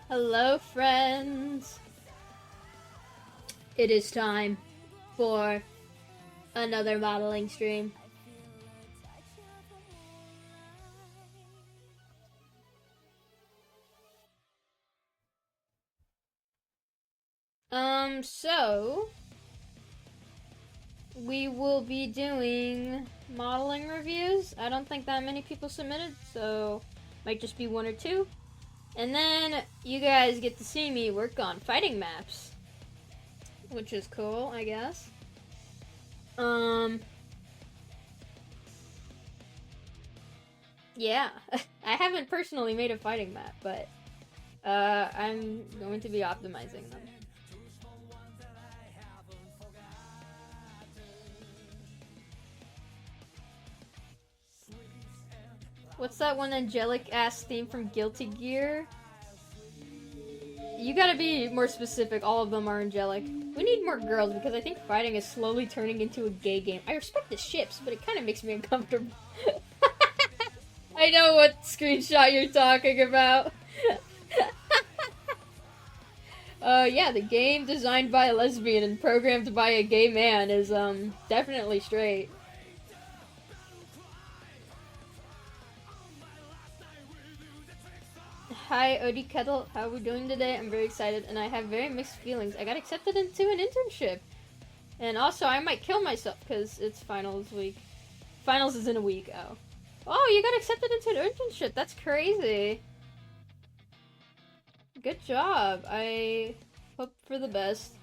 Hello, friends. It is time for another modeling stream. So we will be doing modeling reviews. I don't think that many people submitted, so might just be one or two. And then you guys get to see me work on fighting maps, which is cool, I guess. Yeah, I haven't personally made a fighting map, but I'm going to be optimizing them. What's that one angelic ass theme from Guilty Gear? You gotta be more specific. All of them are angelic. We need more girls because I think fighting is slowly turning into a gay game. I respect the ships, but it kind of makes me uncomfortable. I know what screenshot you're talking about. Yeah, the game designed by a lesbian and programmed by a gay man is, definitely straight. Hi, Sodakettle. How are we doing today? I'm very excited, and I have very mixed feelings. I got accepted into an internship. And also, I might kill myself, because it's finals week. Finals is in a week, oh. Oh, you got accepted into an internship. That's crazy. Good job. I hope for the best.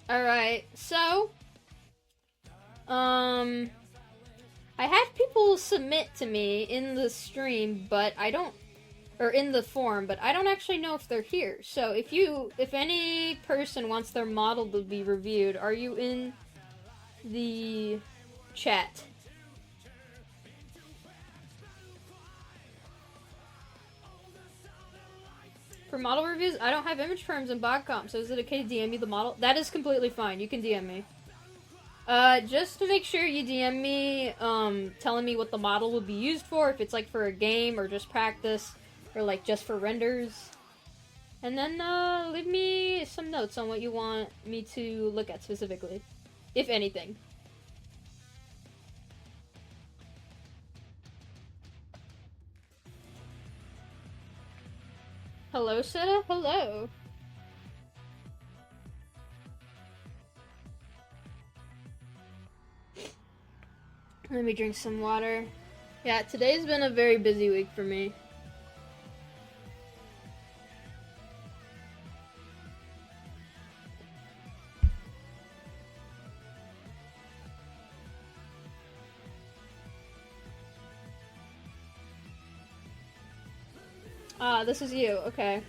Alright, so... I had people submit to me in the stream, but I don't... Or in the forum, but I don't actually know if they're here. So if any person wants their model to be reviewed, are you in the chat? For model reviews, I don't have image firms and bot comp, so is it okay to DM me the model? That is completely fine. You can DM me. Just to make sure you DM me, telling me what the model would be used for, if it's like for a game or just practice, or like just for renders. And then, leave me some notes on what you want me to look at specifically, if anything. Hello, Seta? Hello. Let me drink some water. Yeah, today's been a very busy week for me. Ah, this is you. Okay.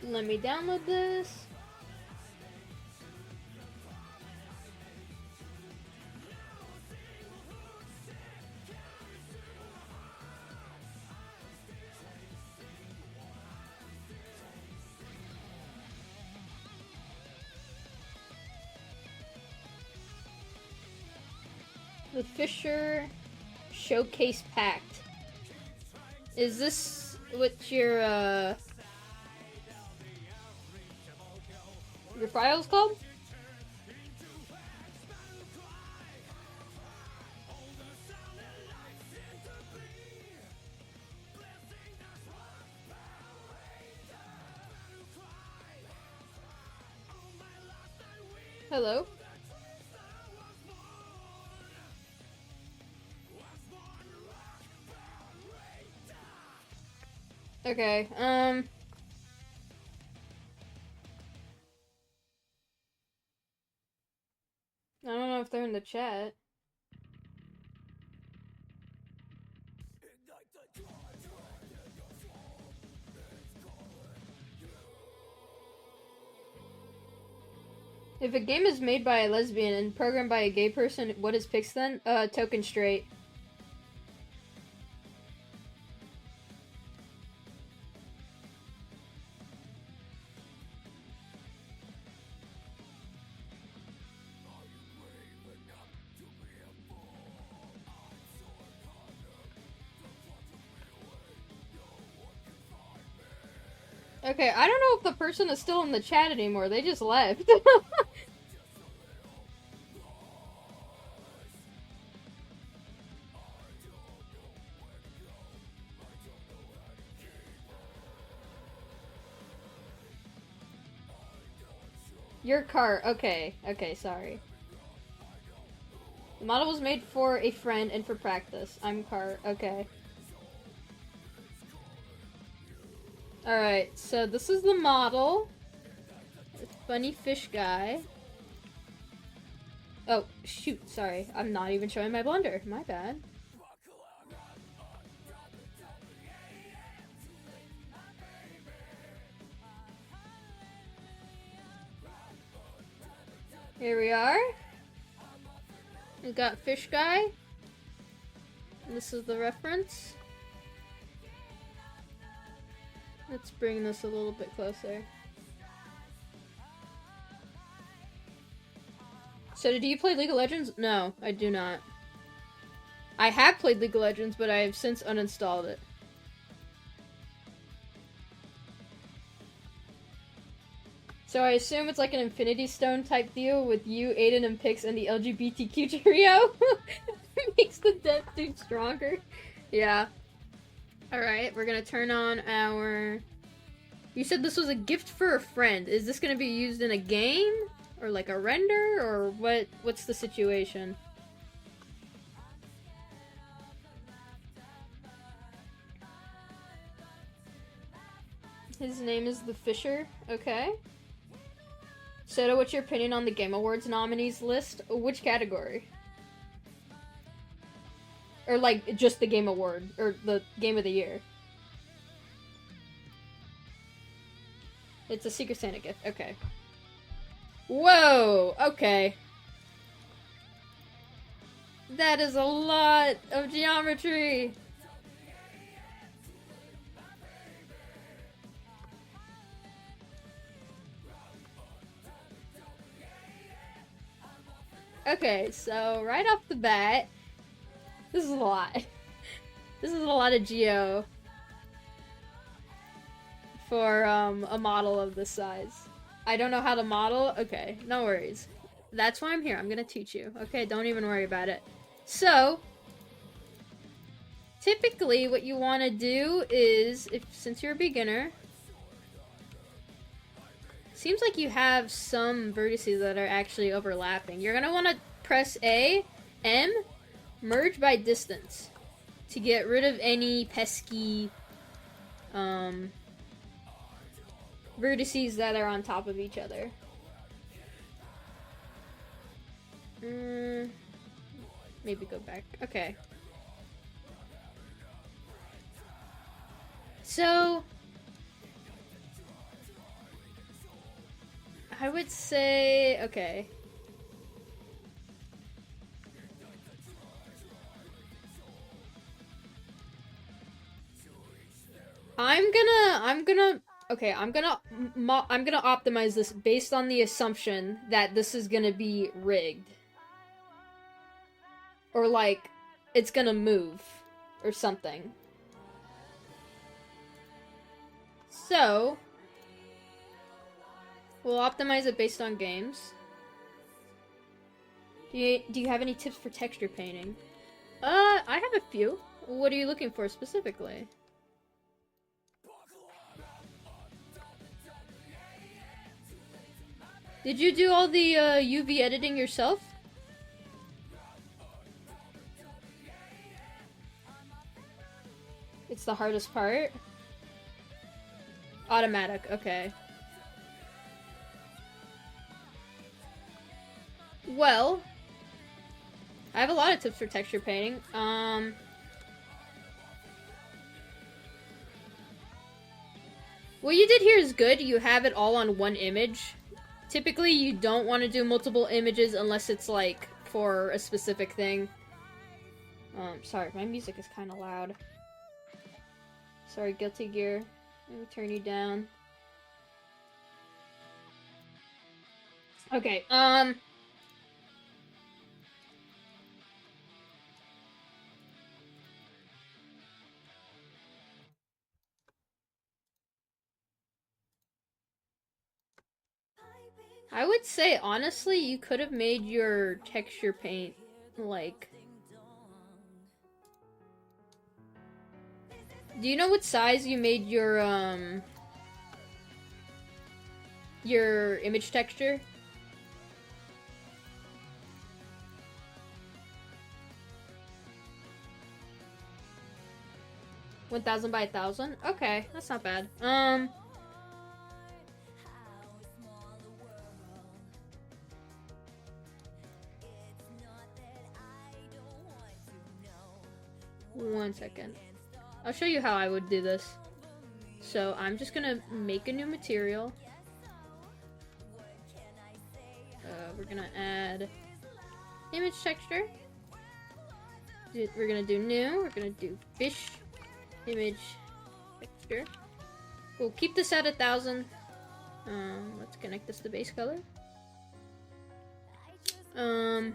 Let me download this. The Fisher Showcase Pact. Is this what your file's called? Hello? Okay, I don't know if they're in the chat. If a game is made by a lesbian and programmed by a gay person, what is Pix then? Token straight. Okay, I don't know if the person is still in the chat anymore. They just left. Your car. Okay. Okay, sorry. The model was made for a friend and for practice. I'm car. Okay. Alright, so this is the model. Funny fish guy. Oh, shoot, sorry. I'm not even showing my blender. My bad. Here we are. We got fish guy. This is the reference. Let's bring this a little bit closer. So, do you play League of Legends? No, I do not. I have played League of Legends, but I have since uninstalled it. So I assume it's like an Infinity Stone type deal with you, Aiden, and Pix, and the LGBTQ trio. Makes the death dude stronger. Yeah. Alright, we're gonna turn on our... You said this was a gift for a friend. Is this gonna be used in a game? Or like a render? Or what's the situation? His name is the Fisher. Okay. Soda, what's your opinion on the Game Awards nominees list? Which category? Or like just the Game Award or the Game of the Year? It's a Secret Santa gift. Okay. Whoa! Okay. That is a lot of geometry! Okay, so right off the bat, this is a lot. This is a lot of geo for a model of this size. I don't know how to model. Okay, no worries. That's why I'm here. I'm gonna teach you. Okay, don't even worry about it. So, typically what you want to do is, since you're a beginner, seems like you have some vertices that are actually overlapping. You're gonna want to press A, M, merge by distance to get rid of any pesky vertices that are on top of each other. Maybe go back. Okay. So, I would say, okay. I'm gonna optimize this based on the assumption that this is gonna be rigged. Or like, it's gonna move. Or something. So, we'll optimize it based on games. Do you have any tips for texture painting? I have a few. What are you looking for specifically? Did you do all the UV editing yourself? It's the hardest part. Automatic, okay. Well, I have a lot of tips for texture painting. What you did here is good. You have it all on one image. Typically, you don't want to do multiple images unless it's, like, for a specific thing. Sorry, my music is kind of loud. Sorry, Guilty Gear. Let me turn you down. Okay, I would say, honestly, you could have made your texture paint, like... Do you know what size you made your image texture? $1,000 by 1,000? Okay, that's not bad. One second. I'll show you how I would do this. So I'm just gonna make a new material. We're gonna add image texture. We're gonna do new. We're gonna do fish image texture. We'll keep this at 1,000. Let's connect this to base color. We're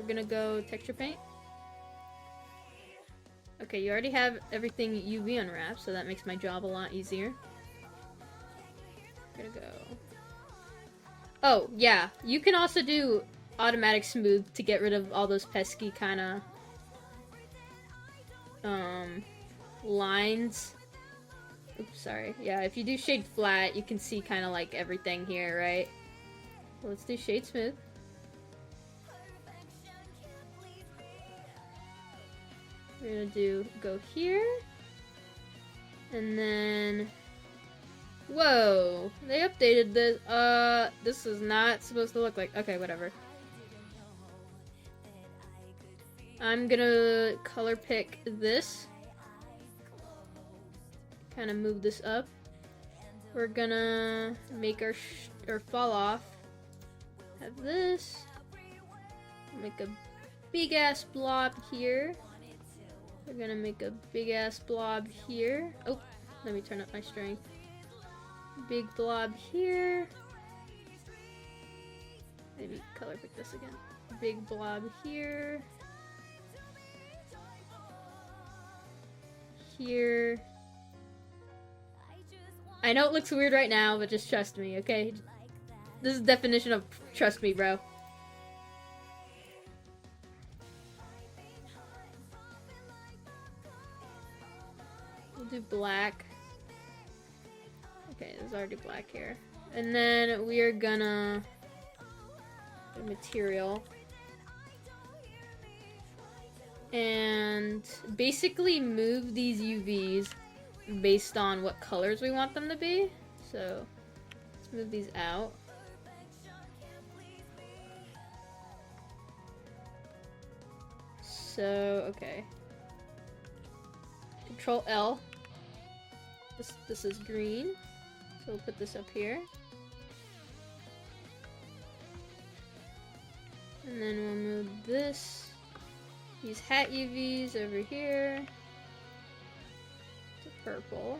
gonna go texture paint. Okay, you already have everything UV unwrapped, so that makes my job a lot easier. Gonna go. Oh, yeah. You can also do automatic smooth to get rid of all those pesky kind of lines. Oops, sorry. Yeah, if you do shade flat, you can see kind of like everything here, right? So let's do shade smooth. We're gonna go here. And then... Whoa! They updated this. This is not supposed to look like... Okay, whatever. I'm gonna color pick this. Kind of move this up. We're gonna make our fall off. Have this. Make a big ass blob here. We're gonna make a big ass blob here. Oh, let me turn up my strength. Big blob here. Maybe color pick this again. Big blob here. Here. I know it looks weird right now, but just trust me, okay? This is the definition of trust me, bro. We'll do black. Okay, there's already black here. And then we are gonna do material. And basically move these UVs based on what colors we want them to be. So let's move these out. So, okay. Control L. This is green. So we'll put this up here. And then we'll move these hat UVs over here to purple.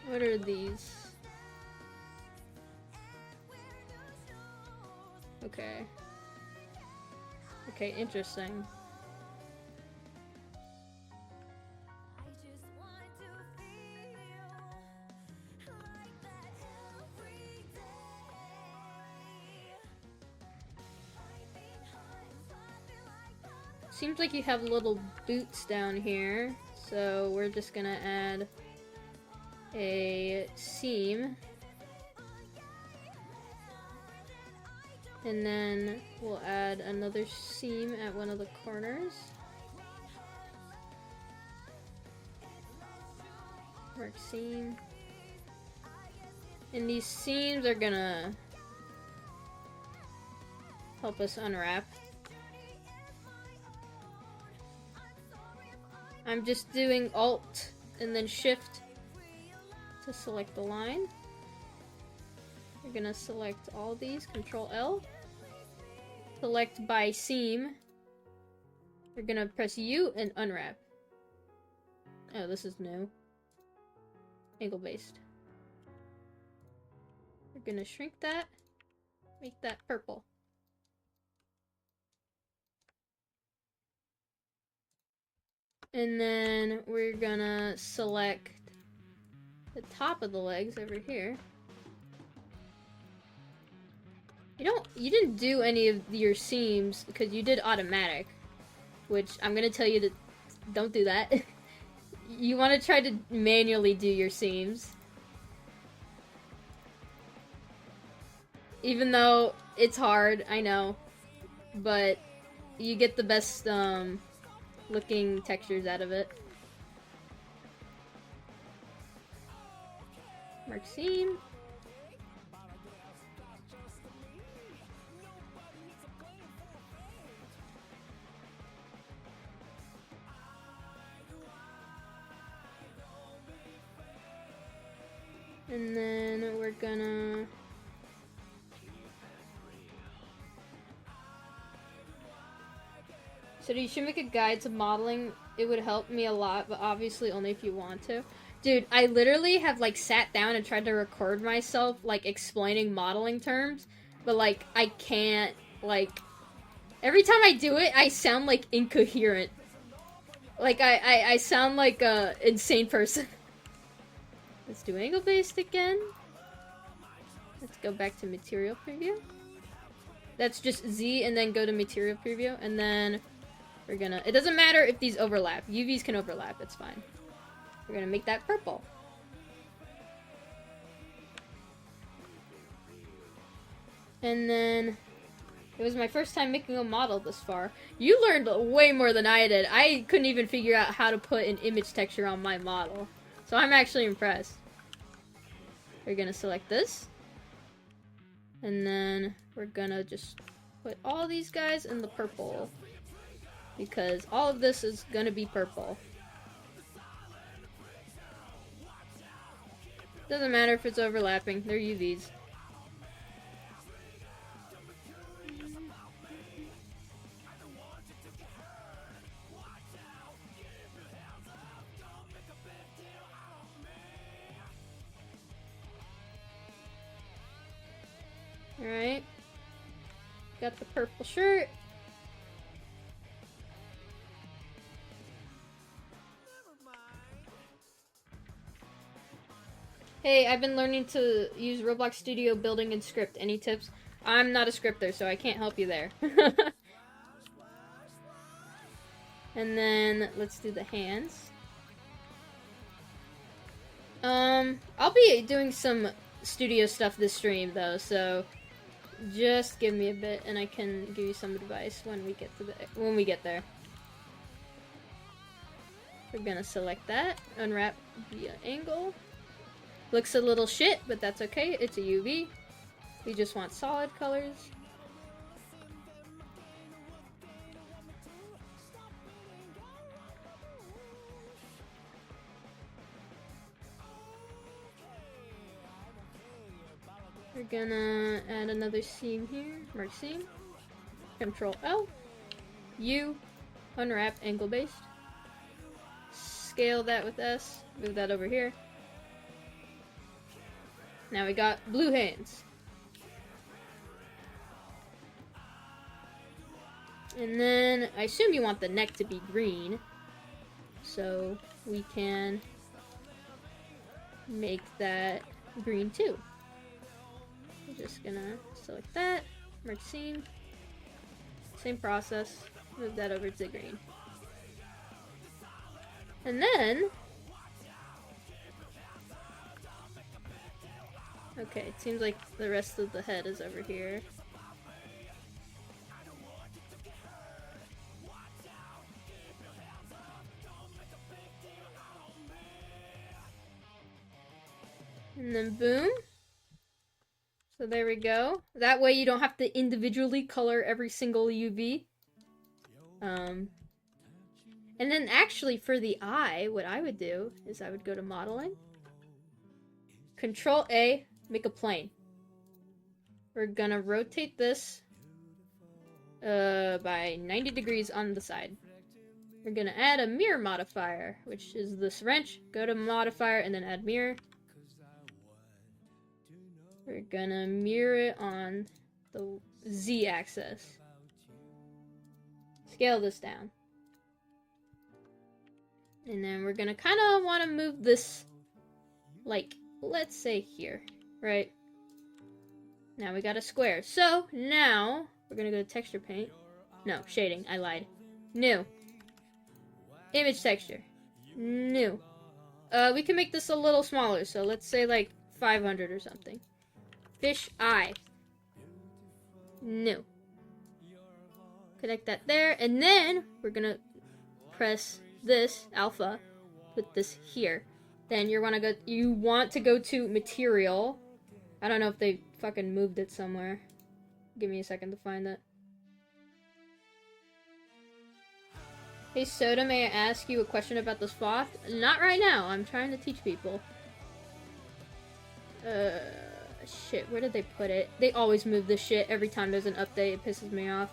What are these? Okay. Okay, interesting. Seems like you have little boots down here, so we're just gonna add a seam. And then we'll add another seam at one of the corners. Mark seam. And these seams are gonna help us unwrap. I'm just doing Alt and then Shift to select the line. We're gonna select all these, Control L. Select by seam. We're gonna press U and unwrap. Oh, this is new. Angle based. We're gonna shrink that. Make that purple. And then we're gonna select the top of the legs over here. You didn't do any of your seams because you did automatic, which I'm gonna tell you to don't do that. You want to try to manually do your seams. Even though it's hard, I know, but you get the best looking textures out of it. Mark seam. And then we're gonna... So you should make a guide to modeling. It would help me a lot, but obviously only if you want to. Dude, I literally have, like, sat down and tried to record myself, like, explaining modeling terms, but, like, I can't, like... Every time I do it, I sound, like, incoherent. Like, I sound like a insane person. Let's do angle-based again. Let's go back to material preview. That's just Z and then go to material preview, and then we're gonna... It doesn't matter if these overlap. UVs can overlap, it's fine. We're gonna make that purple. And then... It was my first time making a model this far. You learned way more than I did. I couldn't even figure out how to put an image texture on my model. So I'm actually impressed. We're gonna select this. And then we're gonna just put all these guys in the purple. Because all of this is gonna be purple. Doesn't matter if it's overlapping, they're UVs. Alright. Got the purple shirt. Hey, I've been learning to use Roblox Studio building and script. Any tips? I'm not a scripter, so I can't help you there. And then, let's do the hands. I'll be doing some studio stuff this stream, though, so just give me a bit, and I can give you some advice when we get there. We're gonna select that, unwrap via angle. Looks a little shit, but that's okay. It's a UV. We just want solid colors. We're gonna add another seam here. Mark seam. Control L. U. Unwrap angle based. Scale that with S. Move that over here. Now we got blue hands. And then I assume you want the neck to be green. So we can make that green too. I'm just gonna select that, merge seam, same process, move that over to green. And then, okay, it seems like the rest of the head is over here. And then boom. So there we go. That way you don't have to individually color every single UV. And then actually for the eye, what I would do is I would go to modeling. Control A, make a plane. We're gonna rotate this by 90 degrees on the side. We're gonna add a mirror modifier, which is this wrench. Go to modifier and then add mirror. We're gonna mirror it on the Z-axis. Scale this down. And then we're gonna kind of want to move this, like, let's say here, right? Now we got a square. So now we're gonna go to texture paint. No, shading. I lied. New. Image texture. New. We can make this a little smaller. So let's say like 500 or something. Fish eye. New. Connect that there. And then we're gonna press this alpha. Put this here. Then you want to go to material. I don't know if they fucking moved it somewhere. Give me a second to find it. Hey Soda, may I ask you a question about this Photh? Not right now. I'm trying to teach people. Shit, where did they put it? They always move this shit every time there's an update. It pisses me off.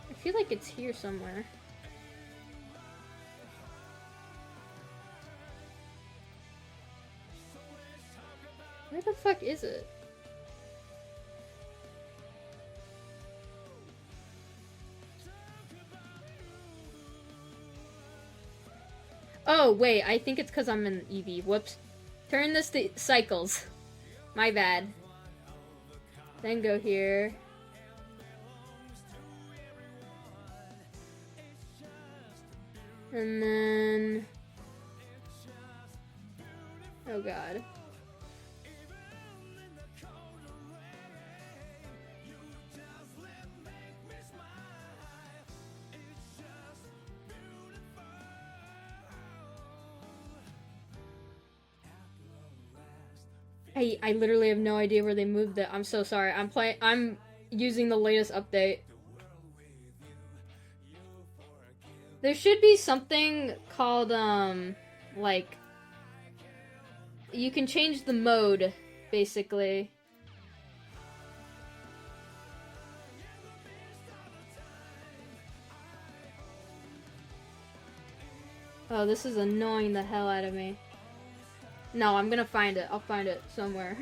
I feel like it's here somewhere. Where the fuck is it? Oh, wait, I think it's because I'm in Eevee. Whoops. Turn this to cycles. My bad. Then go here. And then... oh god. I literally have no idea where they moved it. I'm so sorry. I'm using the latest update. There should be something called, like, you can change the mode, basically. Oh, this is annoying the hell out of me. No, I'm gonna find it. I'll find it somewhere.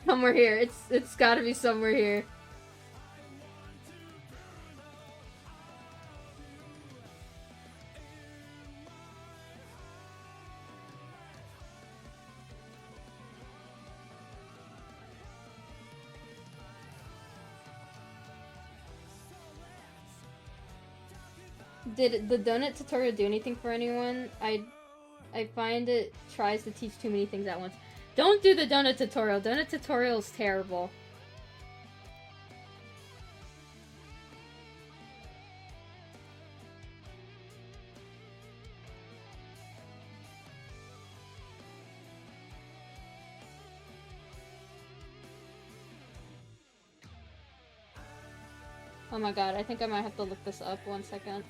Somewhere here. It's gotta be somewhere here. Did the donut tutorial do anything for anyone? I find it tries to teach too many things at once. Don't do the donut tutorial. Donut tutorial is terrible. Oh my god, I think I might have to look this up. 1 second.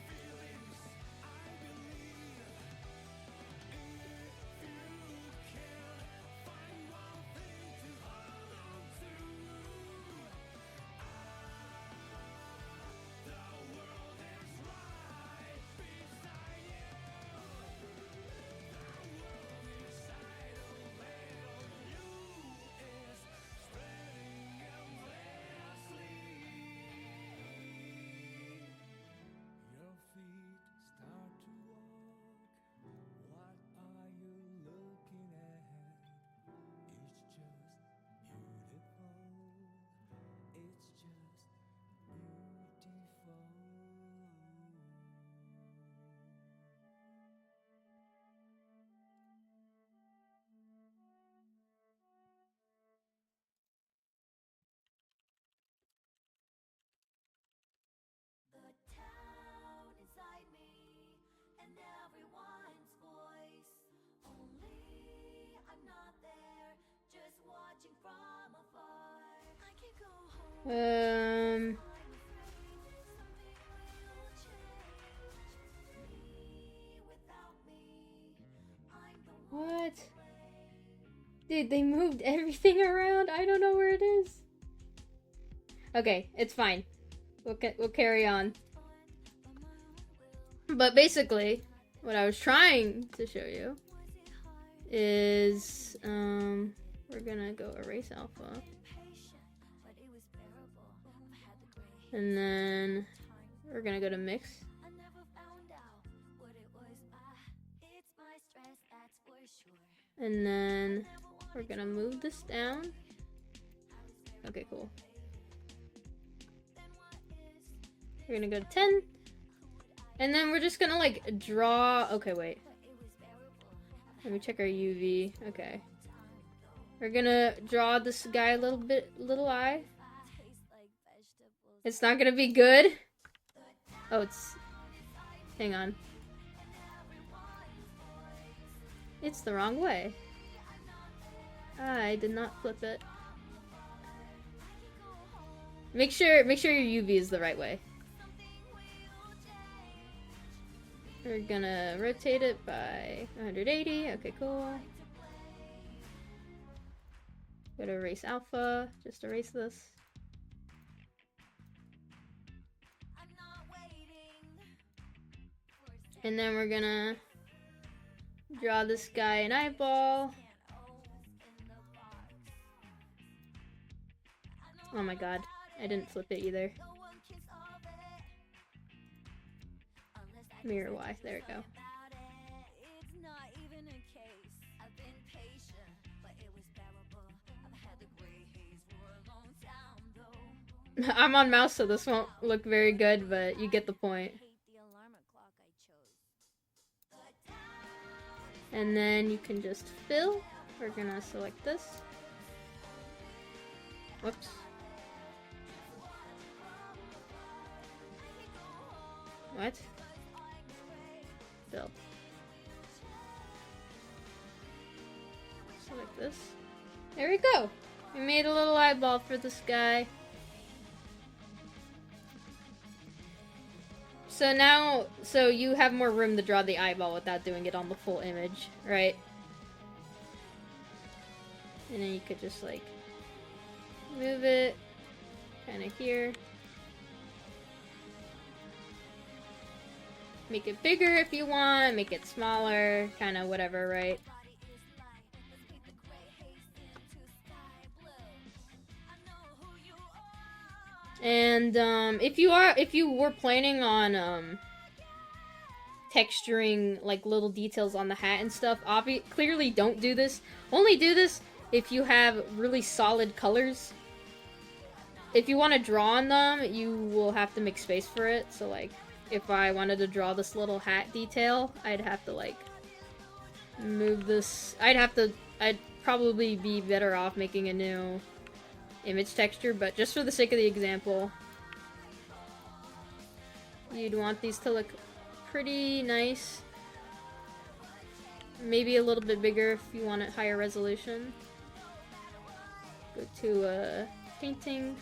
What? Dude, they moved everything around. I don't know where it is. Okay, it's fine. We'll carry on. But basically, what I was trying to show you is, we're gonna go erase alpha. And then we're gonna go to mix. And then we're gonna move this down. Okay, cool. We're gonna go to 10. And then we're just gonna like draw. Okay, wait. Let me check our UV. Okay. We're gonna draw this guy a little eye. It's not gonna be good. Oh, it's... Hang on. It's the wrong way. I did not flip it. Make sure your UV is the right way. We're gonna rotate it by 180. Okay, cool. Go to erase alpha. Just erase this. And then we're gonna draw this guy an eyeball. Oh my god, I didn't flip it either. Mirror Y, there we go. I'm on mouse, so this won't look very good, but you get the point. And then you can just fill. We're gonna select this. Whoops. What? Fill. Select this. There we go! We made a little eyeball for this guy. So now, you have more room to draw the eyeball without doing it on the full image, right? And then you could just like move it kind of here. Make it bigger if you want, make it smaller, kind of whatever, right? And if you were planning on texturing like little details on the hat and stuff, clearly don't do this. Only do this if you have really solid colors. If you want to draw on them, you will have to make space for it. So like, if I wanted to draw this little hat detail, I'd have to like move this. I'd probably be better off making a new image texture, but just for the sake of the example, you'd want these to look pretty nice. Maybe a little bit bigger if you want it higher resolution. Go to painting,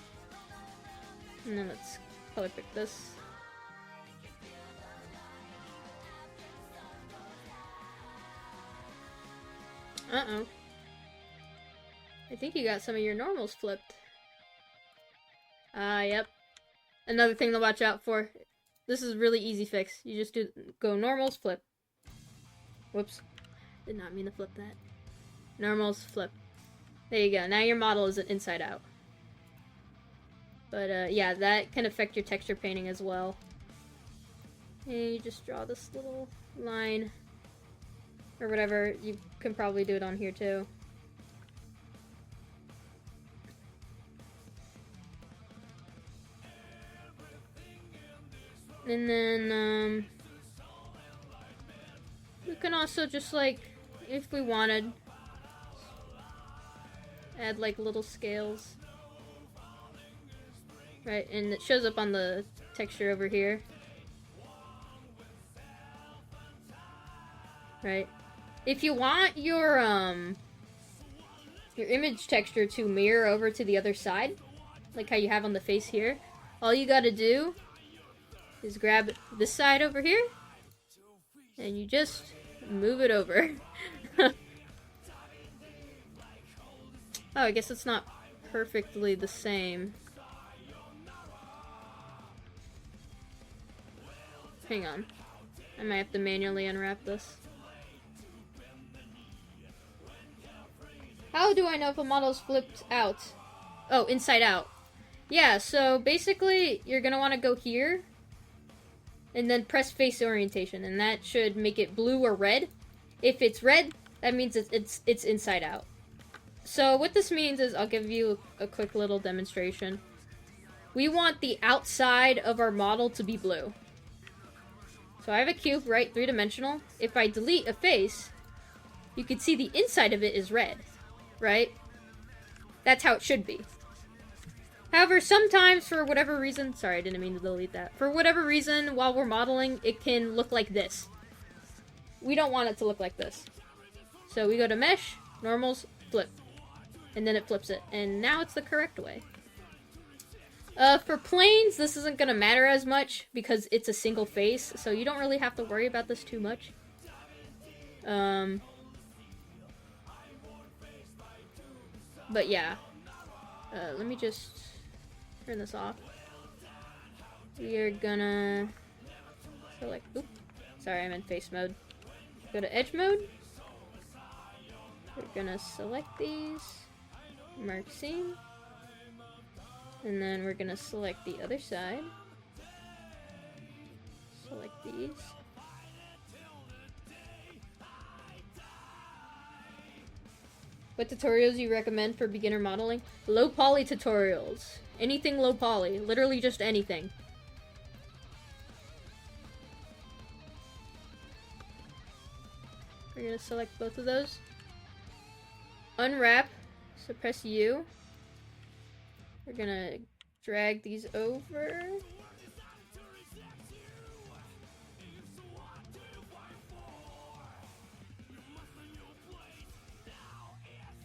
and then let's color pick this. Uh-oh. I think you got some of your normals flipped. Yep. Another thing to watch out for. This is a really easy fix. You just go normals, flip. Whoops. Did not mean to flip that. Normals, flip. There you go. Now your model is inside out. But, yeah, that can affect your texture painting as well. And you just draw this little line. Or whatever. You can probably do it on here, too. And then, we can also just, like, if we wanted, add, like, little scales. Right, and it shows up on the texture over here. Right. If you want your image texture to mirror over to the other side, like how you have on the face here, all you gotta do is grab this side over here, and you just move it over. Oh, I guess it's not perfectly the same. Hang on. I might have to manually unwrap this. How do I know if a model's flipped out? Oh, inside out. Yeah, so basically, you're gonna want to go here, and then press face orientation, and that should make it blue or red. If it's red, that means it's inside out. So what this means is, I'll give you a quick little demonstration. We want the outside of our model to be blue. So I have a cube, right, 3-dimensional. If I delete a face, you can see the inside of it is red, right? That's how it should be. However, sometimes, for whatever reason, sorry, I didn't mean to delete that. For whatever reason, while we're modeling, it can look like this. We don't want it to look like this. So we go to mesh, normals, flip. And then it flips it. And now it's the correct way. For planes, this isn't going to matter as much because it's a single face. So you don't really have to worry about this too much. But yeah. Let me just turn this off. We are gonna select, oop, sorry, I'm in face mode. Go to edge mode. We're gonna select these, mark seam, and then we're gonna select the other side. Select these. What tutorials do you recommend for beginner modeling? Low poly tutorials. Anything low poly. Literally just anything. We're gonna select both of those. Unwrap. So press U. We're gonna drag these over.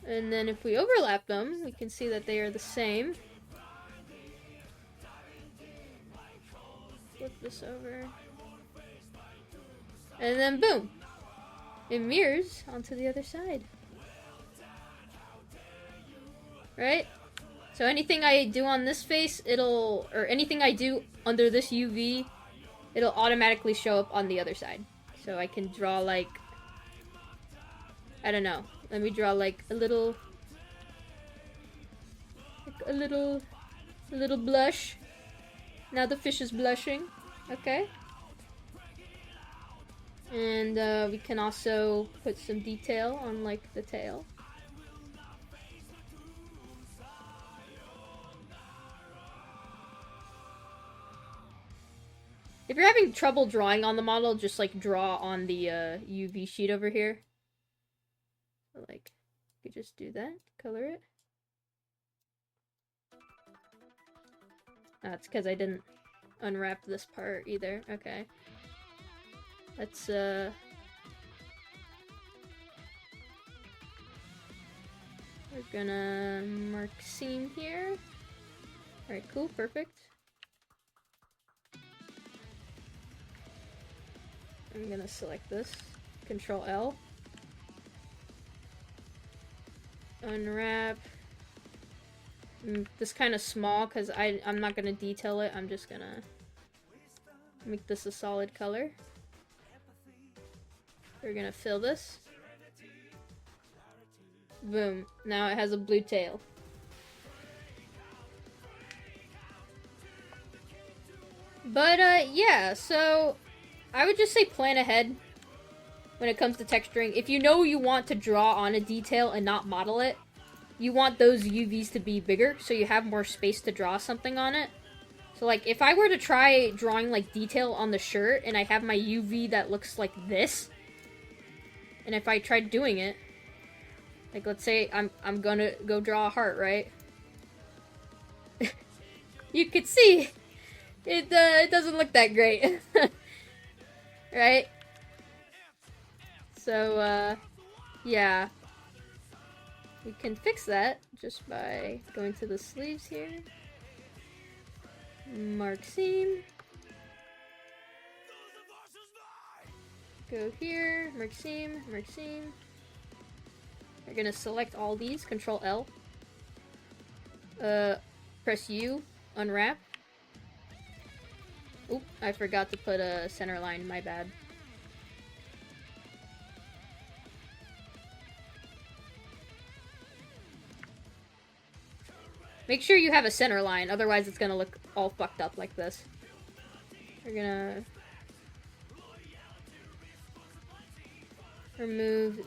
And then if we overlap them, we can see that they are the same. Flip this over. And then boom! It mirrors onto the other side. Right? So anything I do on this face, or anything I do under this UV, it'll automatically show up on the other side. So I can draw like, I don't know. Let me draw like a little blush. Now the fish is blushing. Okay. And we can also put some detail on like the tail. If you're having trouble drawing on the model, just like draw on the UV sheet over here. So, like, you just do that, color it. That's because I didn't unwrap this part either. Okay. Let's we're gonna mark seam here. Alright, cool, perfect. I'm gonna select this. Control L. Unwrap. This kind of small because I'm not gonna detail it. I'm just gonna make this a solid color. We're gonna fill this. Boom. Now it has a blue tail. But yeah, so I would just say plan ahead when it comes to texturing. If you know you want to draw on a detail and not model it, you want those UVs to be bigger so you have more space to draw something on it. So like if I were to try drawing like detail on the shirt and I have my UV that looks like this, and if I tried doing it, like let's say I'm gonna go draw a heart, right? You could see it doesn't look that great. Right? So, yeah. We can fix that just by going to the sleeves here. Mark seam. Go here, mark seam, mark seam. We're gonna select all these, Control L. Press U, unwrap. Oop, I forgot to put a center line, my bad. Make sure you have a center line, otherwise it's gonna look all fucked up like this. We're gonna remove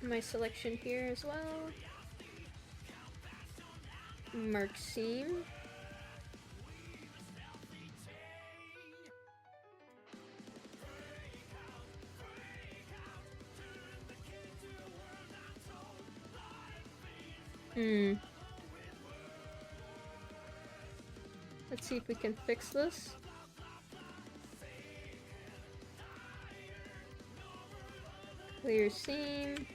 my selection here as well. Mark seam. Let's see if we can fix this. Clear seam.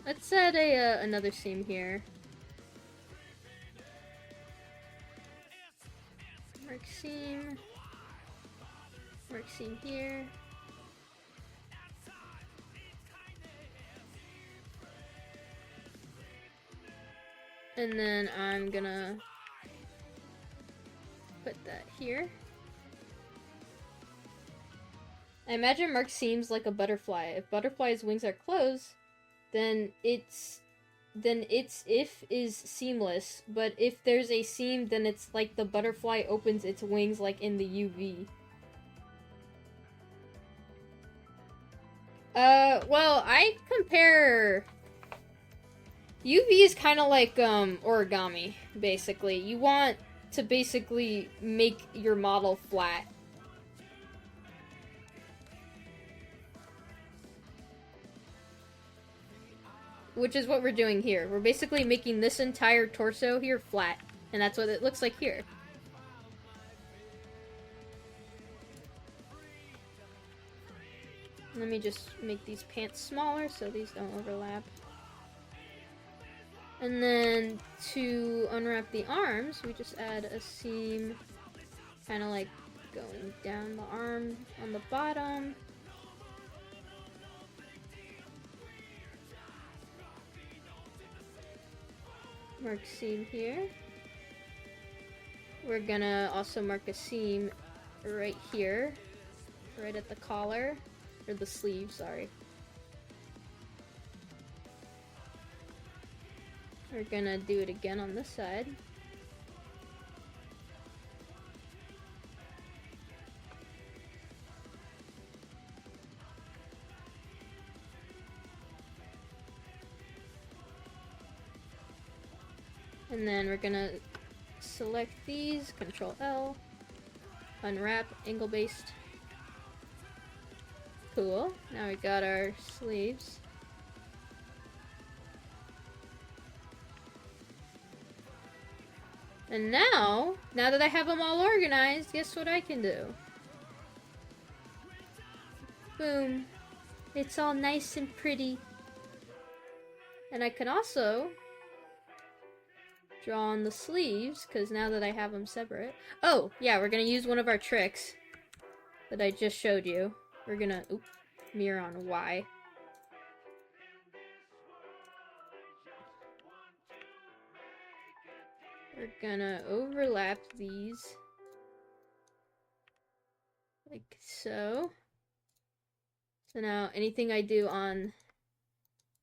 Let's add another seam here. Mark seam. Mark seam here. And then I'm gonna put that here. I imagine mark seams like a butterfly. If butterfly's wings are closed, then its if is seamless, but if there's a seam, then it's like the butterfly opens its wings like in the UV. Well, I compare... UV is kind of like, origami, basically. You want to basically make your model flat. Which is what we're doing here. We're basically making this entire torso here flat. And that's what it looks like here. Let me just make these pants smaller so these don't overlap. And then to unwrap the arms, we just add a seam kind of like going down the arm on the bottom. Mark seam here. We're gonna also mark a seam right here, right at the collar, or the sleeve, sorry. We're gonna do it again on this side. And then we're gonna select these, Control L, unwrap, angle based. Cool. Now we got our sleeves. And now that I have them all organized, guess what I can do? Boom. It's all nice and pretty. And I can also draw on the sleeves, because now that I have them separate... Oh, yeah, we're going to use one of our tricks that I just showed you. We're going to... Oop, mirror on Y. We're gonna overlap these like so. So now anything I do on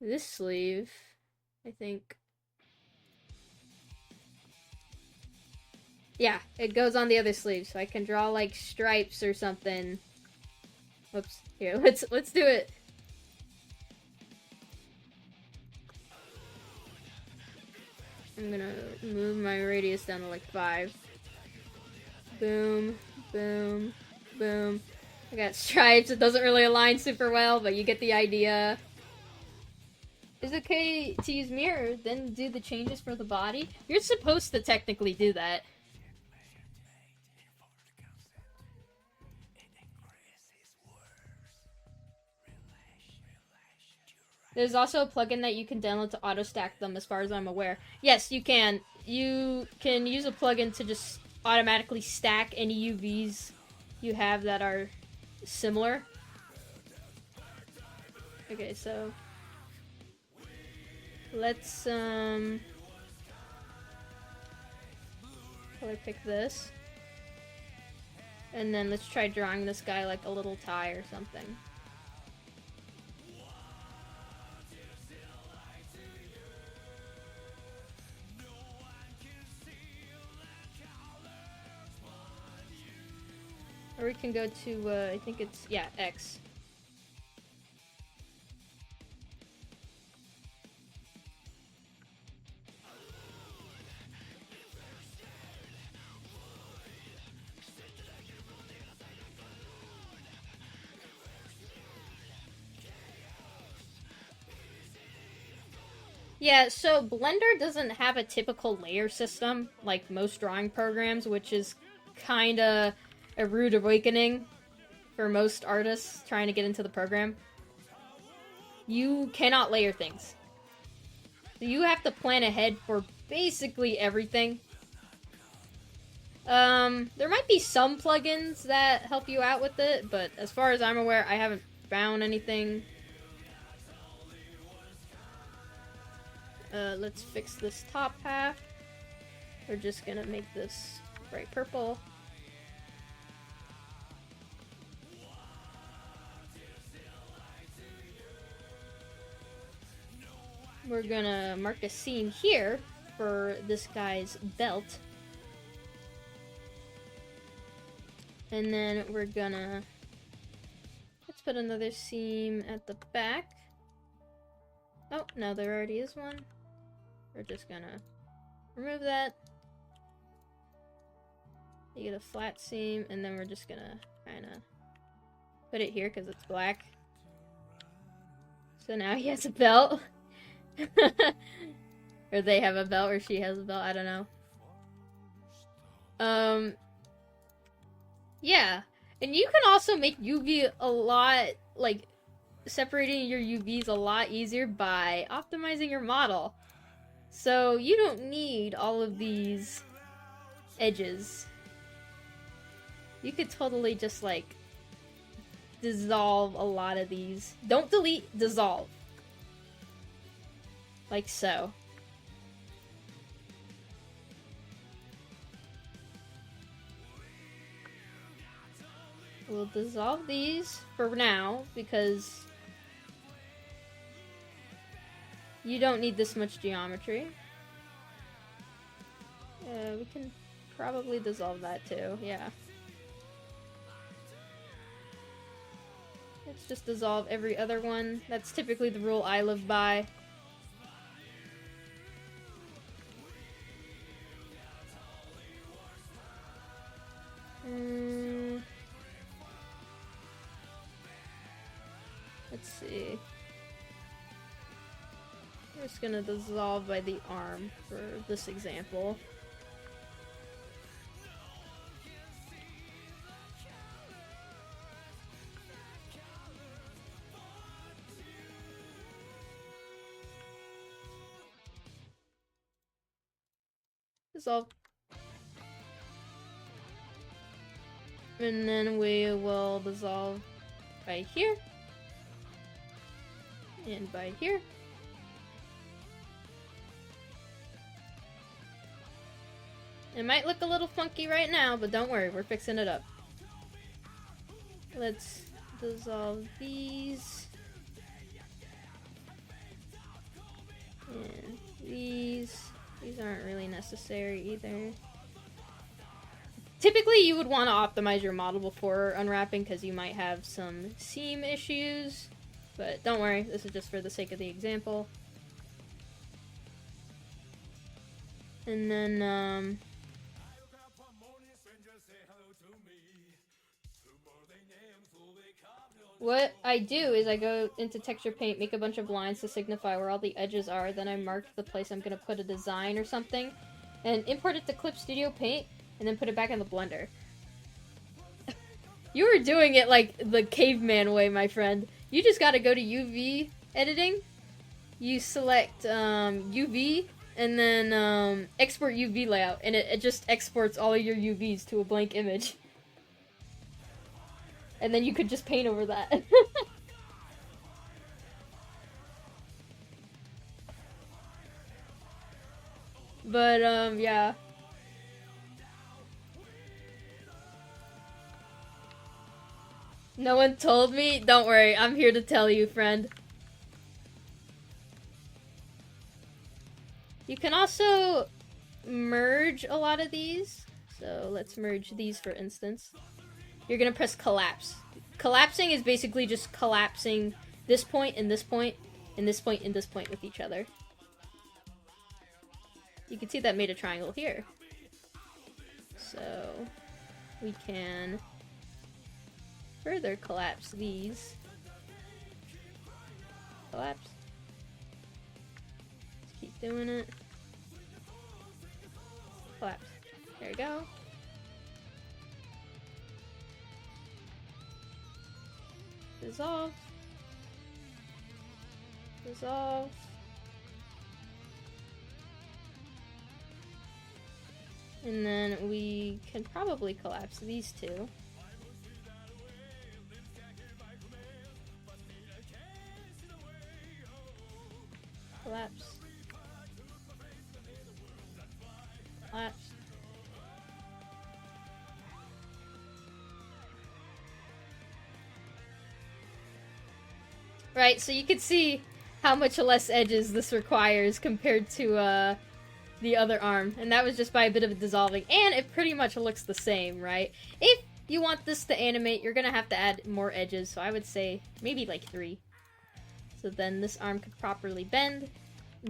this sleeve, I think... Yeah, it goes on the other sleeve, so I can draw like stripes or something. Whoops. Here, let's do it. I'm gonna move my radius down to like 5. Boom, boom, boom. I got stripes. It doesn't really align super well, but you get the idea. Is it okay to use mirror, then do the changes for the body? You're supposed to technically do that. There's also a plugin that you can download to auto-stack them, as far as I'm aware. Yes, you can. You can use a plugin to just automatically stack any UVs you have that are similar. Okay, so... Let's, color pick this. And then let's try drawing this guy like a little tie or something. Or we can go to, I think it's, yeah, X. Yeah, so Blender doesn't have a typical layer system like most drawing programs, which is kinda a rude awakening for most artists trying to get into the program. You cannot layer things. You have to plan ahead for basically everything. There might be some plugins that help you out with it, but as far as I'm aware, I haven't found anything. Let's fix this top half. We're just gonna make this bright purple. We're gonna mark a seam here for this guy's belt. And then we're gonna... let's put another seam at the back. Oh, no, there already is one. We're just gonna remove that. You get a flat seam, and then we're just gonna kinda put it here because it's black. So now he has a belt. Or they have a belt, or she has a belt, I don't know. Yeah. And you can also make UV a lot, like, separating your UVs a lot easier by optimizing your model. So you don't need all of these edges. You could totally just, like, dissolve a lot of these. Don't delete, dissolve. Like so. We'll dissolve these for now, because you don't need this much geometry. We can probably dissolve that too, yeah. Let's just dissolve every other one. That's typically the rule I live by. Let's see. We're just gonna dissolve by the arm for this example. Dissolve. And then we will dissolve by here. And by here. It might look a little funky right now, but don't worry, we're fixing it up. Let's dissolve these. And these. These aren't really necessary either. Typically, you would want to optimize your model before unwrapping because you might have some seam issues. But don't worry, this is just for the sake of the example. And then, what I do is I go into texture paint, make a bunch of lines to signify where all the edges are, then I mark the place I'm going to put a design or something, and import it to Clip Studio Paint, and then put it back in the Blender. You were doing it like the caveman way, my friend. You just gotta go to UV editing, you select UV, and then export UV layout, and it just exports all of your UVs to a blank image. And then you could just paint over that. But, yeah. No one told me? Don't worry, I'm here to tell you, friend. You can also merge a lot of these. So let's merge these, for instance. You're gonna press collapse. Collapsing is basically just collapsing this point and this point and this point and this point with each other. You can see that made a triangle here. So we can further collapse these. Collapse. Just keep doing it. Collapse. There you go. Dissolve. Dissolve. And then we can probably collapse these two. Collapse. Collapse. Right, so you can see how much less edges this requires compared to the other arm. And that was just by a bit of a dissolving. And it pretty much looks the same, right? If you want this to animate, you're gonna have to add more edges. So I would say maybe like 3. So then this arm could properly bend.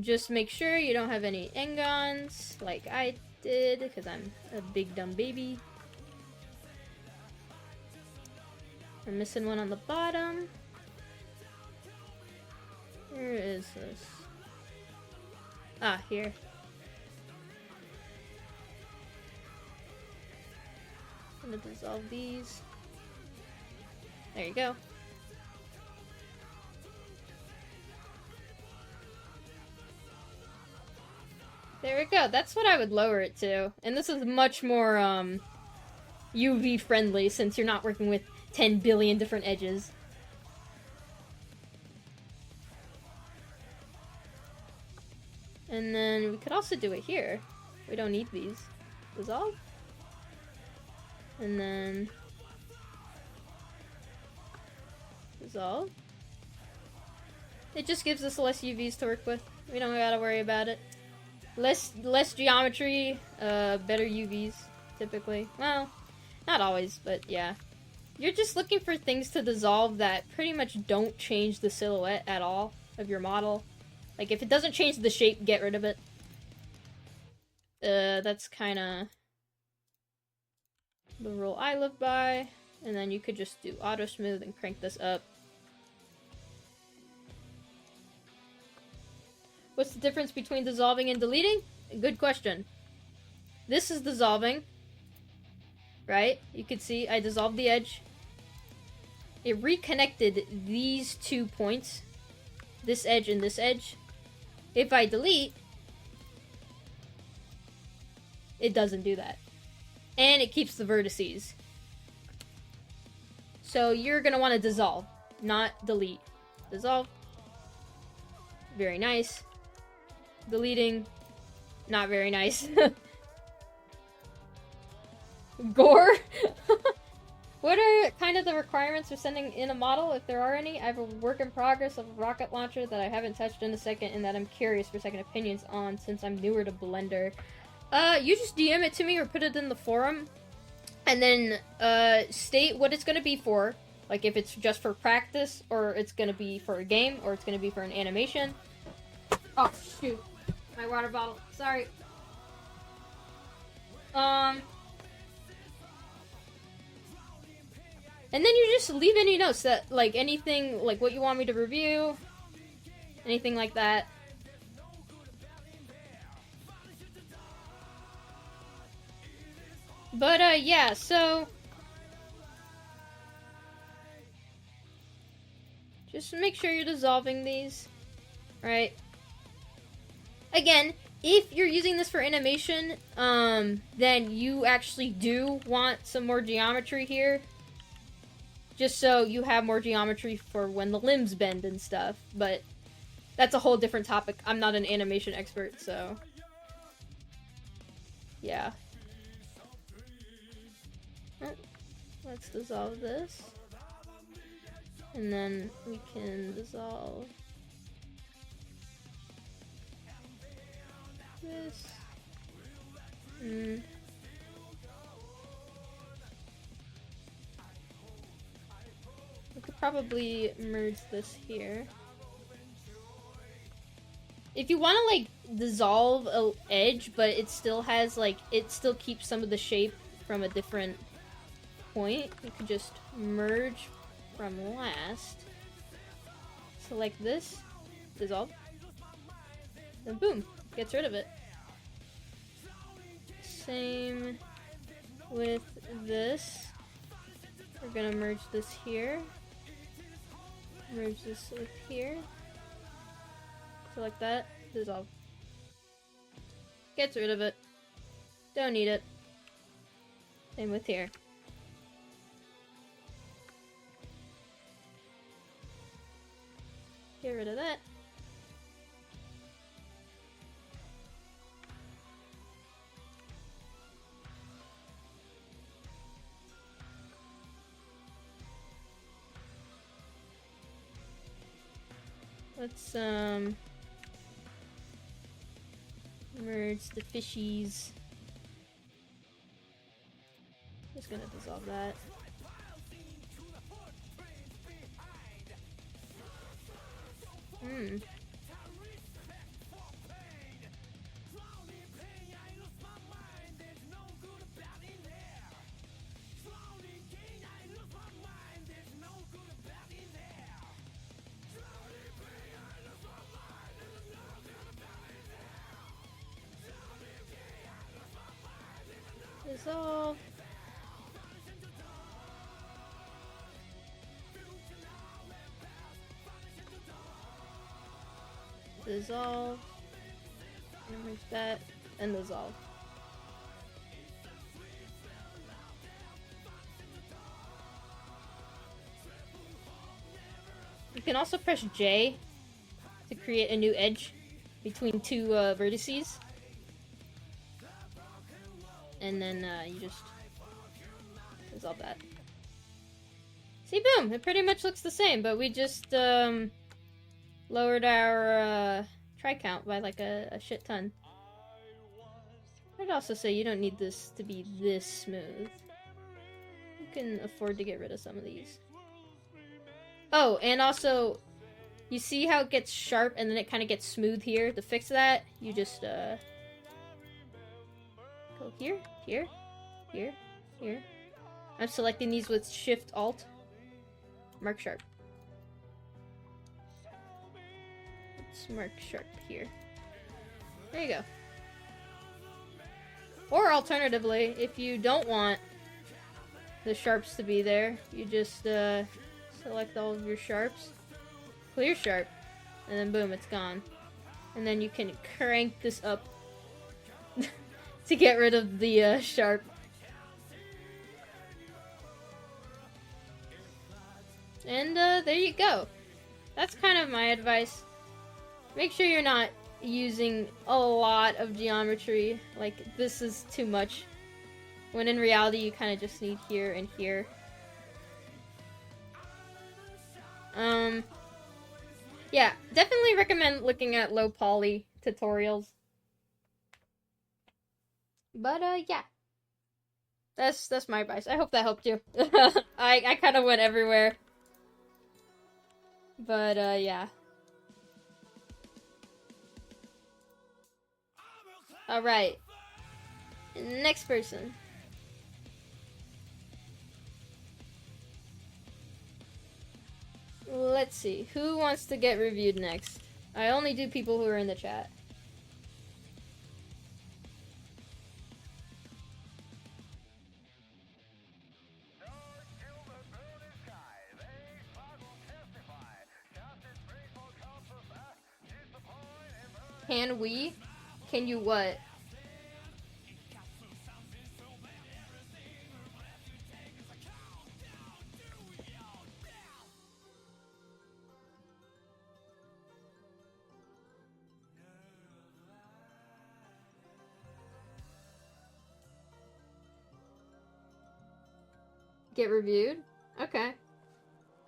Just make sure you don't have any engons like I did, because I'm a big dumb baby. I'm missing one on the bottom. Where is this? Ah, here. I'm gonna dissolve these. There you go. There we go. That's what I would lower it to. And this is much more UV friendly since you're not working with 10 billion different edges. And then we could also do it here. We don't need these. Dissolve. And then dissolve. It just gives us less UVs to work with. We don't gotta worry about it. Less geometry, better UVs, typically. Well, not always, but yeah. You're just looking for things to dissolve that pretty much don't change the silhouette at all of your model. Like, if it doesn't change the shape, get rid of it. That's kinda the rule I live by. And then you could just do auto smooth and crank this up. What's the difference between dissolving and deleting? Good question. This is dissolving. Right? You can see I dissolved the edge. It reconnected these 2 points. This edge and this edge. If I delete, it doesn't do that. And it keeps the vertices. So you're going to want to dissolve, not delete. Dissolve. Very nice. Deleting. Not very nice. Gore? What are kind of the requirements for sending in a model, if there are any? I have a work in progress of a rocket launcher that I haven't touched in a second and that I'm curious for second opinions on since I'm newer to Blender. You just DM it to me or put it in the forum. And then, state what it's gonna be for. Like, if it's just for practice, or it's gonna be for a game, or it's gonna be for an animation. Oh, shoot. My water bottle. Sorry. And then you just leave any notes that, like, anything, like, what you want me to review, anything like that. But, yeah, so just make sure you're dissolving these, right? Again, if you're using this for animation, then you actually do want some more geometry here. Just so you have more geometry for when the limbs bend and stuff. But that's a whole different topic. I'm not an animation expert, so yeah. Let's dissolve this. And then we can dissolve this. We could probably merge this here. If you want to, like, dissolve an edge, but it still has, like, it still keeps some of the shape from a different point, you could just merge from last. Select this, dissolve, then boom, gets rid of it. Same with this. We're gonna merge this here. Merge this with here. Select that, dissolve. Gets rid of it. Don't need it. Same with here. Get rid of that. Let's merge the fishies. Just gonna dissolve that. Dissolve. Dissolve. Merge that and dissolve. You can also press J to create a new edge between two vertices. And then you just dissolve that. See, boom! It pretty much looks the same, but we just lowered our try count by like a shit ton. I'd also say you don't need this to be this smooth. You can afford to get rid of some of these. Oh, and also, you see how it gets sharp and then it kind of gets smooth here? To fix that, you just go here, here, here, here. I'm selecting these with Shift-Alt. Mark sharp. Let's mark sharp here. There you go. Or alternatively, if you don't want the sharps to be there, you just select all of your sharps, clear sharp, and then boom, it's gone. And then you can crank this up to get rid of the sharp. And there you go. That's kind of my advice. Make sure you're not using a lot of geometry. Like, this is too much. When in reality, you kind of just need here and here. Yeah, definitely recommend looking at low poly tutorials. But, yeah. That's my advice. I hope that helped you. I kind of went everywhere. But, yeah. Alright. Next person. Let's see. Who wants to get reviewed next? I only do people who are in the chat. Can we? Can you what? Get reviewed? Okay.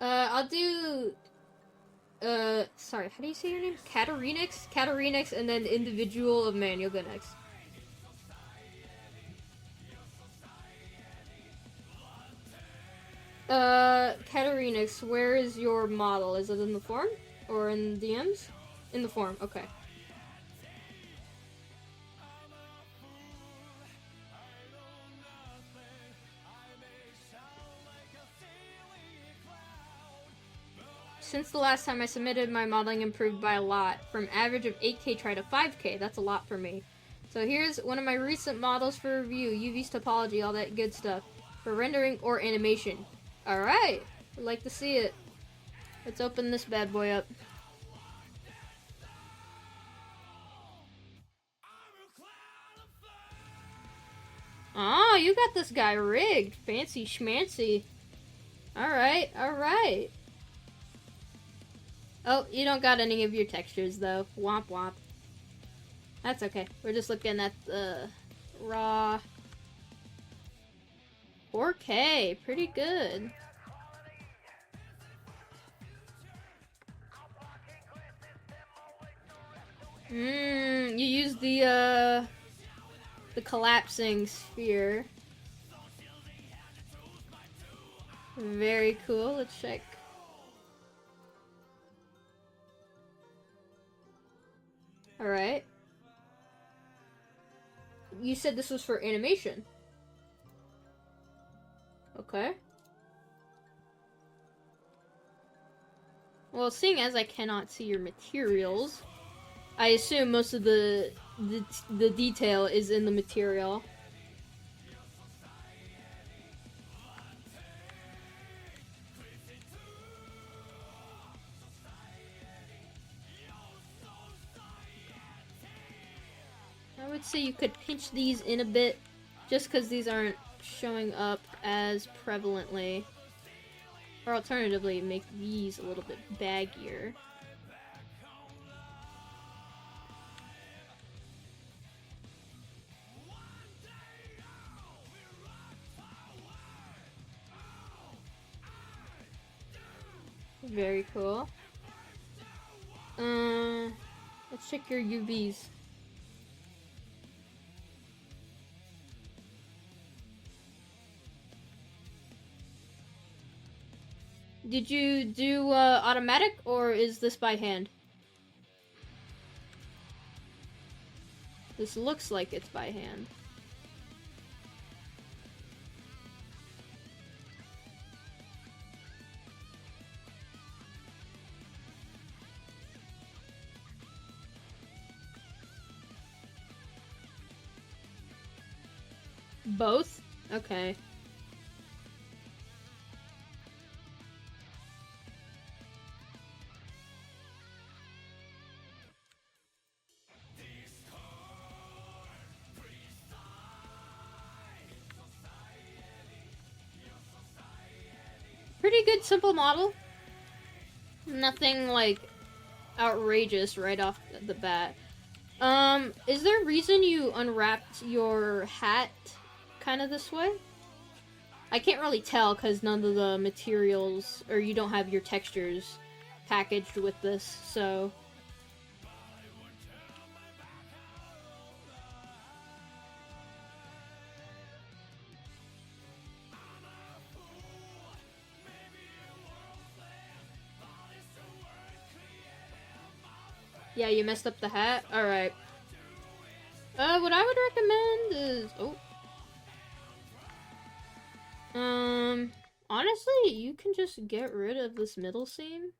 I'll do, sorry, how do you say your name? Katarinix, and then individual of man, you'll go next. Katarinix, where is your model? Is it in the form? Or in DMs? In the form, okay. Since the last time I submitted, my modeling improved by a lot. From average of 8K try to 5K. That's a lot for me. So here's one of my recent models for review. UV's topology, all that good stuff. For rendering or animation. Alright. I'd like to see it. Let's open this bad boy up. Oh, you got this guy rigged. Fancy schmancy. Alright, alright. Oh, you don't got any of your textures, though. Womp womp. That's okay. We're just looking at the raw 4K. Pretty good. You use the collapsing sphere. Very cool. Let's check. Alright. You said this was for animation. Okay. Well, seeing as I cannot see your materials, I assume most of the detail is in the material. I would say you could pinch these in a bit, just because these aren't showing up as prevalently. Or alternatively, make these a little bit baggier. Very cool. Let's check your UVs. Did you do automatic, or is this by hand? This looks like it's by hand. Both? Okay. Pretty good simple model. Nothing like outrageous right off the bat. Is there a reason you unwrapped your hat kind of this way? I can't really tell because none of the materials, or you don't have your textures packaged with this, so... Yeah, you messed up the hat? Alright. What I would recommend is... honestly, you can just get rid of this middle seam.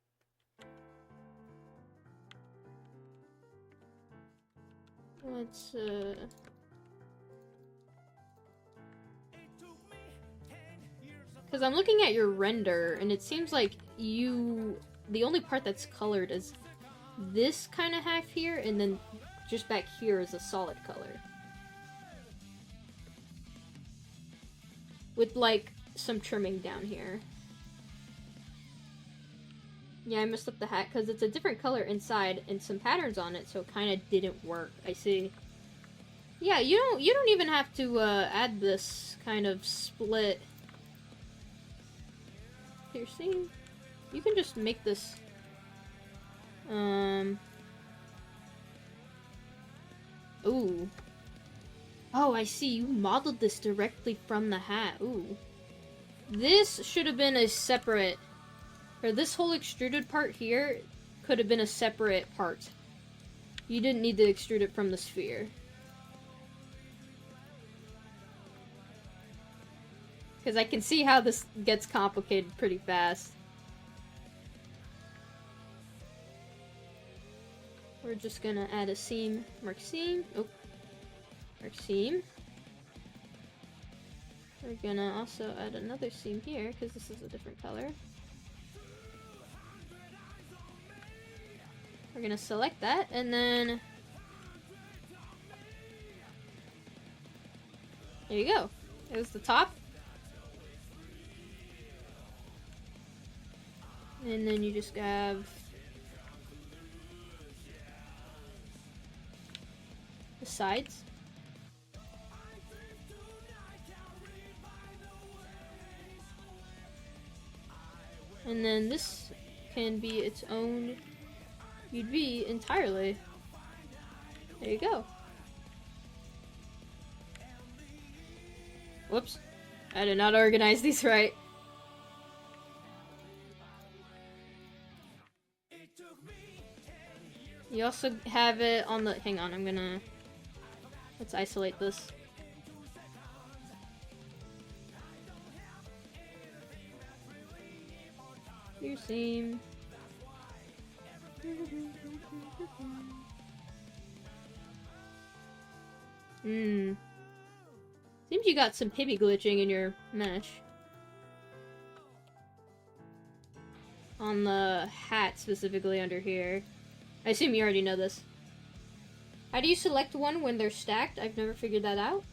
Let's, because I'm looking at your render, and it seems like the only part that's colored is this kind of half here, and then just back here is a solid color. With, like, some trimming down here. Yeah, I messed up the hat because it's a different color inside and some patterns on it, so it kind of didn't work. I see. Yeah, you don't even have to add this kind of split piercing. You can just make this... Ooh. Oh, I see. You modeled this directly from the hat. Ooh. This should have been a separate... Or this whole extruded part here could have been a separate part. You didn't need to extrude it from the sphere. Because I can see how this gets complicated pretty fast. We're just gonna add a seam. Mark seam. Oh. Mark seam. We're gonna also add another seam here, because this is a different color. We're gonna select that, and then... There you go. There's the top. And then you just have... the sides. And then this can be its own UV entirely. There you go. Whoops. I did not organize these right. You also have it on the... Hang on, I'm gonna... Let's isolate this. Your seam. Seems you got some pibby glitching in your mesh. On the hat, specifically under here. I assume you already know this. How do you select one when they're stacked? I've never figured that out.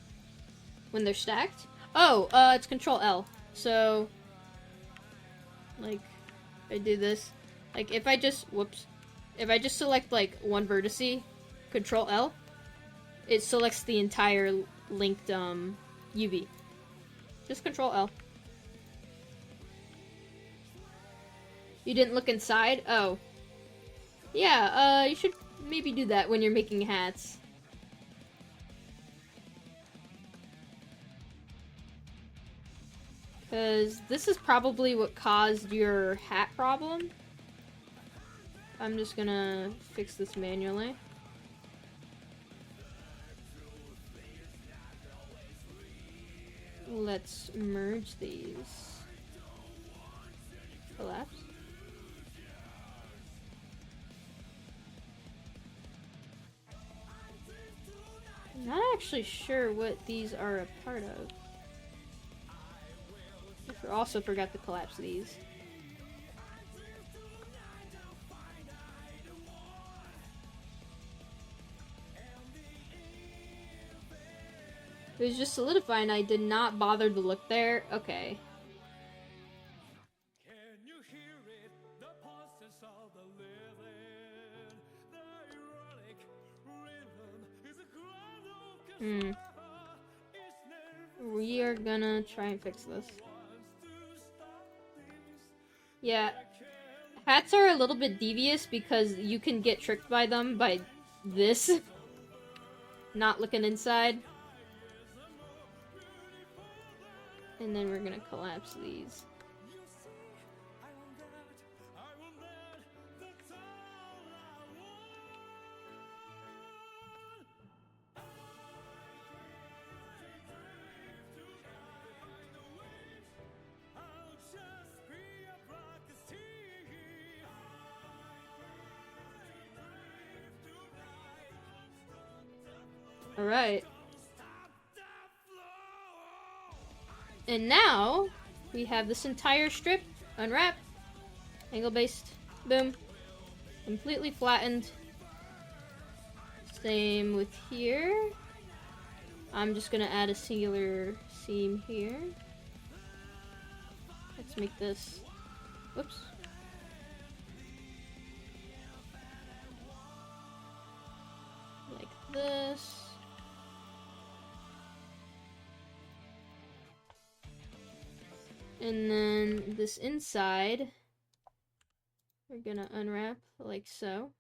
When they're stacked? Oh, it's Control L. So, like, I do this. Like, if I just, whoops. If I just select, like, one vertice, Control L, it selects the entire linked, UV. Just Control L. You didn't look inside? Oh. Yeah, you should maybe do that when you're making hats. Because this is probably what caused your hat problem. I'm just gonna fix this manually. Let's merge these. Collapse. I'm not actually sure what these are a part of. I also forgot to collapse these. It was just solidifying. I did not bother to look there. Okay. We are gonna try and fix this. Yeah. Hats are a little bit devious because you can get tricked by them by this. Not looking inside. And then we're gonna collapse these. Alright. And now, we have this entire strip, unwrap, angle based, boom, completely flattened. Same with here. I'm just gonna add a singular seam here. Let's make this, whoops. Like this. And then this inside, We're gonna unwrap like so.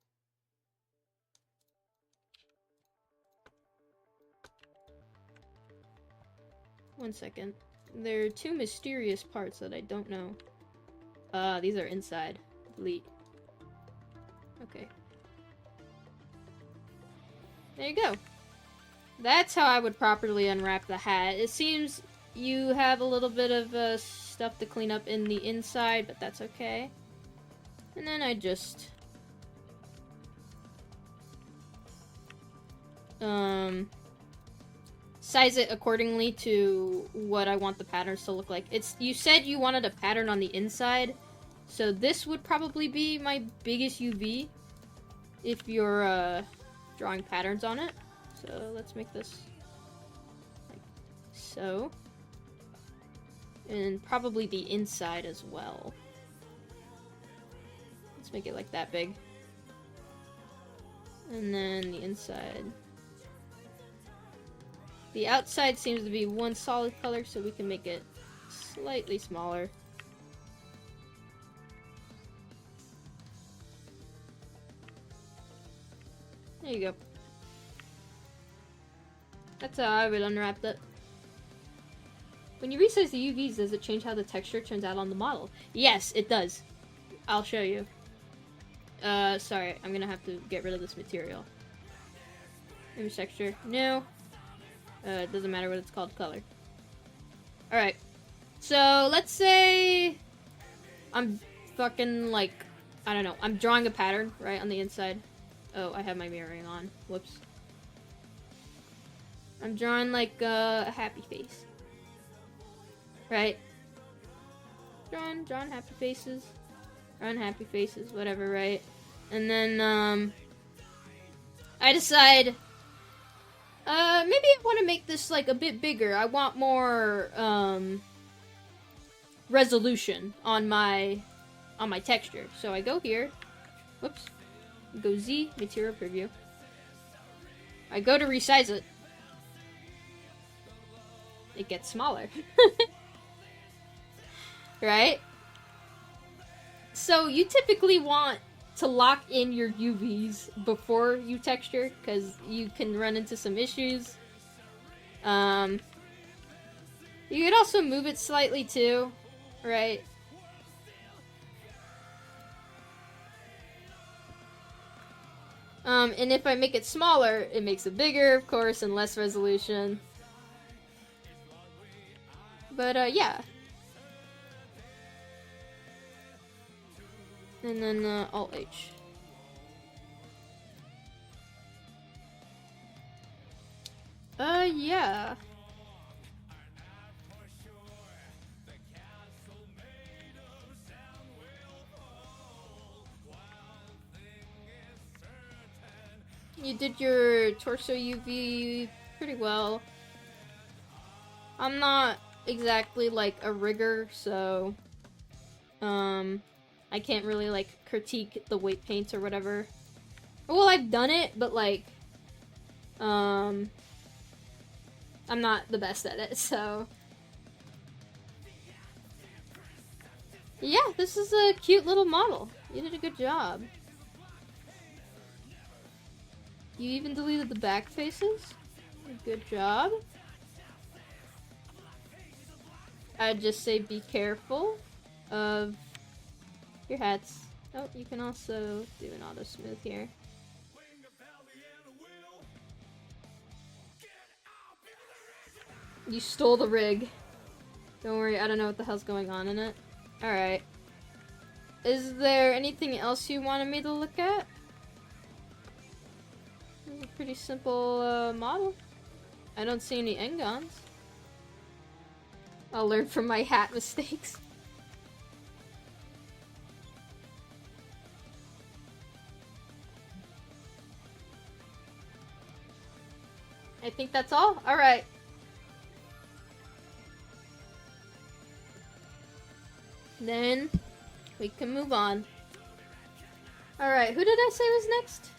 One second. There are two mysterious parts that I don't know. These are inside. Delete. Okay. There you go. That's how I would properly unwrap the hat. It seems you have a little bit of stuff to clean up in the inside, but that's okay. And then I just size it accordingly to what I want the patterns to look like. You said you wanted a pattern on the inside, so this would probably be my biggest UV if you're drawing patterns on it. So let's make this like so. And probably the inside as well. Let's make it like that big. And then the inside. The outside seems to be one solid color, so we can make it slightly smaller. There you go. That's how I would unwrap that. When you resize the UVs, does it change how the texture turns out on the model? Yes, it does. I'll show you. Sorry, I'm gonna have to get rid of this material. Image texture. No. It doesn't matter what it's called, color. Alright. So, let's say I'm fucking, like, I don't know. I'm drawing a pattern, right, on the inside. Oh, I have my mirroring on. Whoops. I'm drawing, like, a happy face. Right? Drawing happy faces. Drawing happy faces, whatever, right? And then, I decide, maybe I want to make this, like, a bit bigger. I want more, resolution on my texture. So I go here. Whoops. Go Z, material preview. I go to resize it. It gets smaller. Right? So you typically want to lock in your UVs before you texture, because you can run into some issues. You could also move it slightly too, right? And if I make it smaller, it makes it bigger, of course, and less resolution. But, yeah. And then, Alt-H. Yeah. You did your torso UV pretty well. I'm not exactly, like, a rigger, so, I can't really, like, critique the weight paint or whatever. Well, I've done it, but, like, I'm not the best at it, so. Yeah, this is a cute little model. You did a good job. You even deleted the back faces. Good job. I'd just say be careful of your hats. Oh, you can also do an auto smooth here. You stole the rig. Don't worry, I don't know what the hell's going on in it. Alright. Is there anything else you wanted me to look at? It's a pretty simple model. I don't see any engons. I'll learn from my hat mistakes. I think that's all. Alright. Then we can move on. Alright, who did I say was next?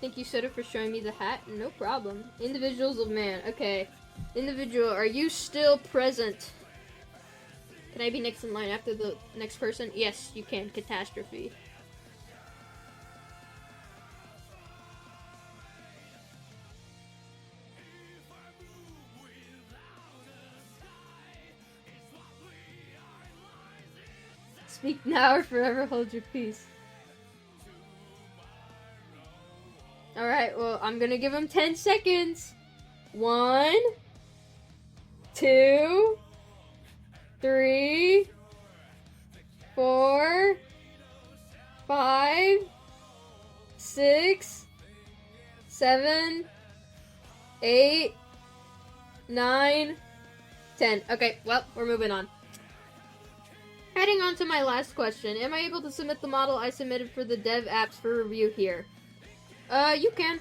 Thank you, Soda, for showing me the hat. No problem. Individuals of man. Okay. Individual, are you still present? Can I be next in line after the next person? Yes, you can. Catastrophe. Speak now or forever hold your peace. Alright, well, I'm gonna give him 10 seconds. 1, 2, 3, 4, 5, 6, 7, 8, 9, 10. Okay, well, we're moving on. Heading on to my last question. Am I able to submit the model I submitted for the dev apps for review here? You can.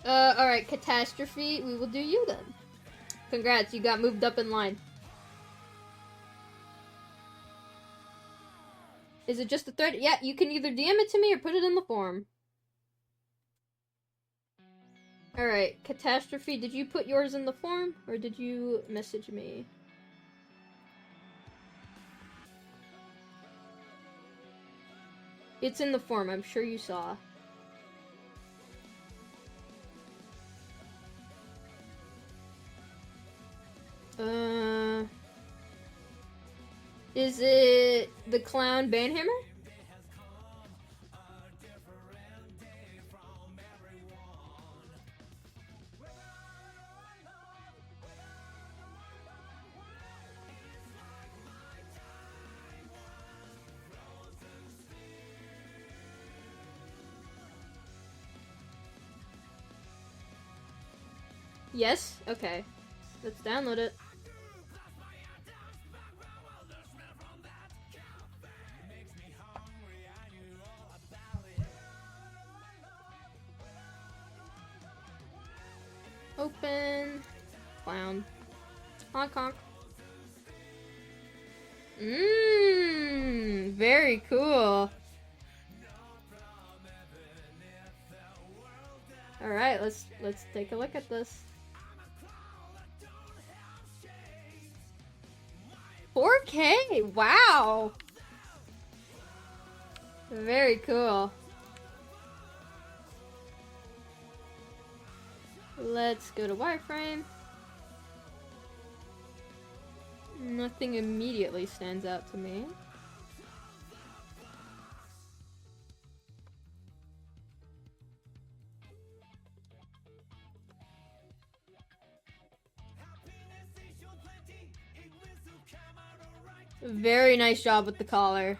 Alright, Catastrophe, we will do you then. Congrats, you got moved up in line. Is it just a thread? Yeah, you can either DM it to me or put it in the form. Alright, Catastrophe, did you put yours in the form, or did you message me? It's in the form, I'm sure you saw. Is it the clown banhammer? Yes? Okay. Let's download it. Open. Clown. Honk honk. Very cool. Alright, let's take a look at this. 4K! Wow! Very cool. Let's go to wireframe. Nothing immediately stands out to me. Very nice job with the collar.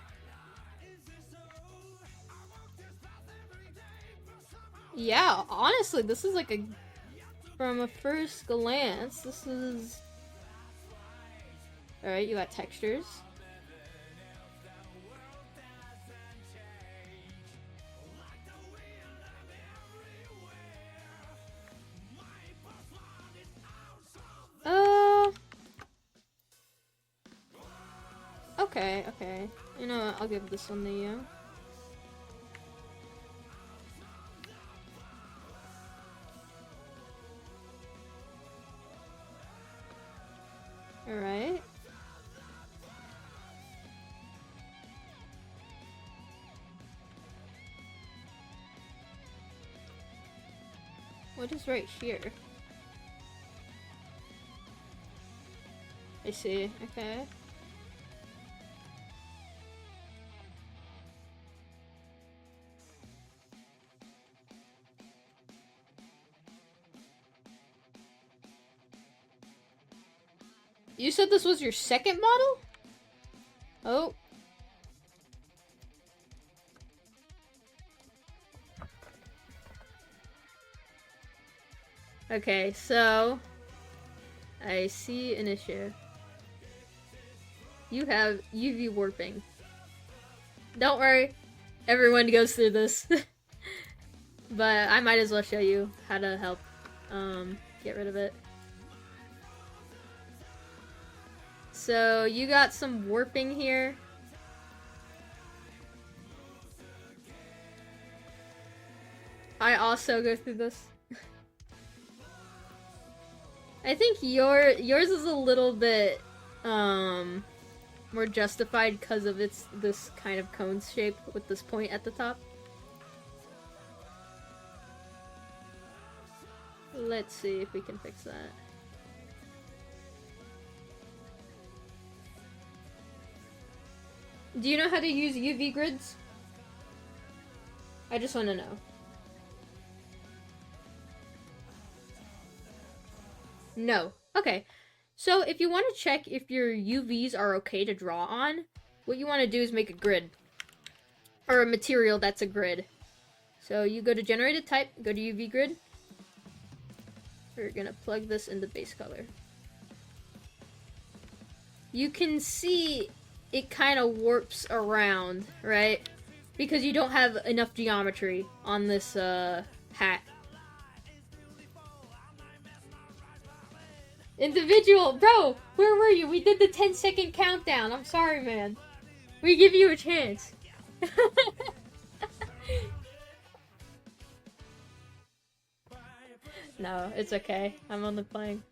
Yeah, honestly, this is like from a first glance, this is... Alright, you got textures. Okay. You know what, I'll give this one to you. Alright. What is right here? I see, okay. You said this was your second model? Oh. Okay, so I see an issue. You have UV warping. Don't worry, everyone goes through this. But I might as well show you how to help get rid of it. So you got some warping here. I also go through this. I think yours is a little bit more justified because of this kind of cone shape with this point at the top. Let's see if we can fix that. Do you know how to use UV grids? I just want to know. No. Okay. So if you want to check if your UVs are okay to draw on, what you want to do is make a grid. Or a material that's a grid. So you go to generated type, go to UV grid. We're gonna plug this into base color. You can see it kind of warps around, right? Because you don't have enough geometry on this hat. Individual! Bro, where were you? We did the 10-second countdown. I'm sorry, man. We give you a chance. No, it's okay. I'm only playing.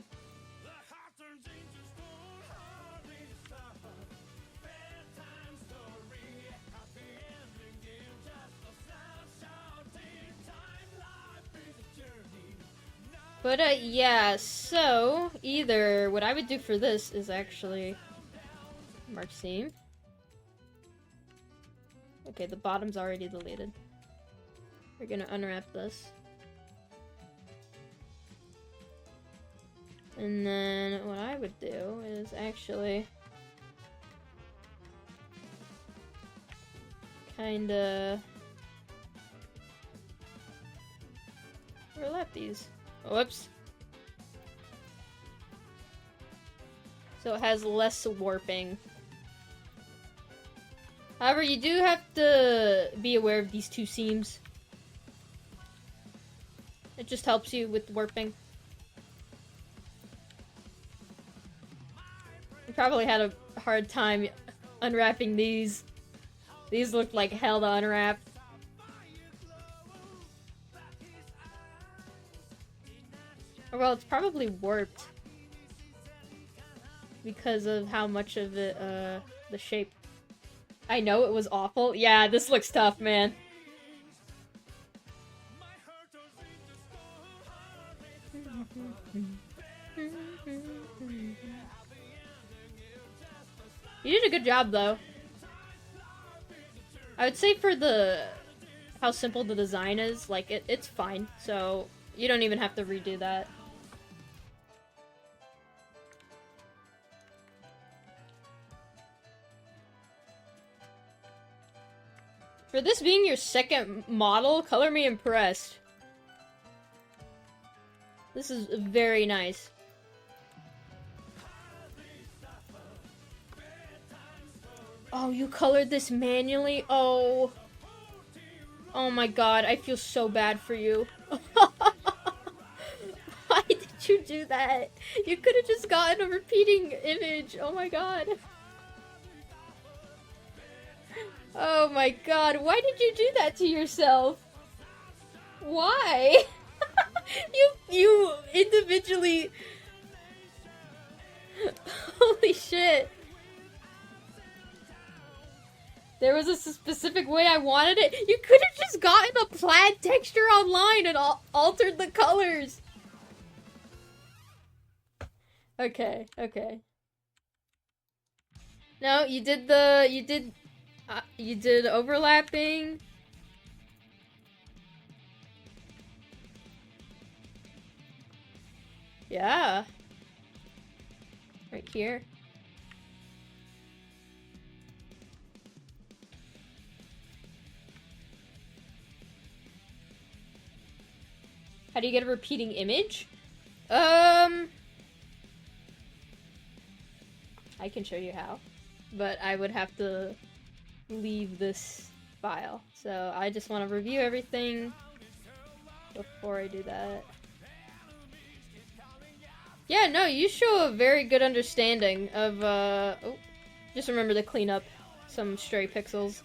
But, yeah, so, either what I would do for this is actually mark seam. Okay, the bottom's already deleted. We're gonna unwrap this. And then what I would do is actually kinda overlap these. Whoops. So it has less warping. However, you do have to be aware of these two seams. It just helps you with warping. You probably had a hard time unwrapping these. These look like hell to unwrap. Well, it's probably warped because of how much of it, the shape. I know it was awful. Yeah, this looks tough, man. You did a good job, though. I would say for how simple the design is, like, it's fine, so you don't even have to redo that. For this being your second model, color me impressed. This is very nice. Oh, you colored this manually? Oh. Oh my god, I feel so bad for you. Why did you do that? You could have just gotten a repeating image. Oh my god. Oh my god, why did you do that to yourself? Why? you individually... Holy shit. There was a specific way I wanted it. You could have just gotten a plaid texture online and altered the colors. Okay, okay. No, you did overlapping. Yeah. Right here. How do you get a repeating image? I can show you how. But I would have to leave this file. So I just want to review everything before I do that. Yeah, no, you show a very good understanding of, oh, just remember to clean up some stray pixels.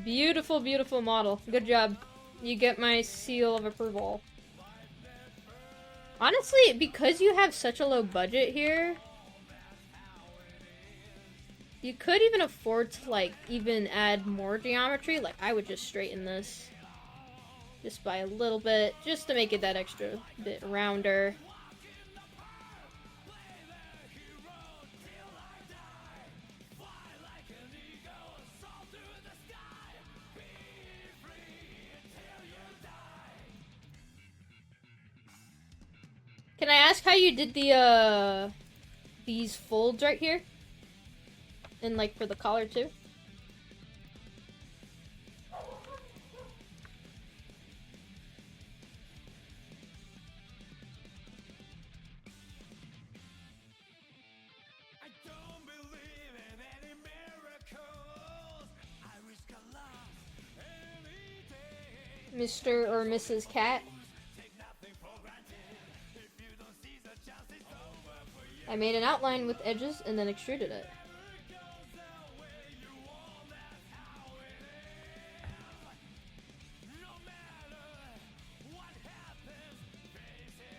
Beautiful, beautiful model. Good job. You get my seal of approval. Honestly, because you have such a low budget here, you could even afford to, like, even add more geometry. Like, I would just straighten this. Just by a little bit, just to make it that extra bit rounder. Can I ask how you did the, these folds right here? And, like, for the collar, too? Mr. or Mrs. Cat? I made an outline with edges and then extruded it.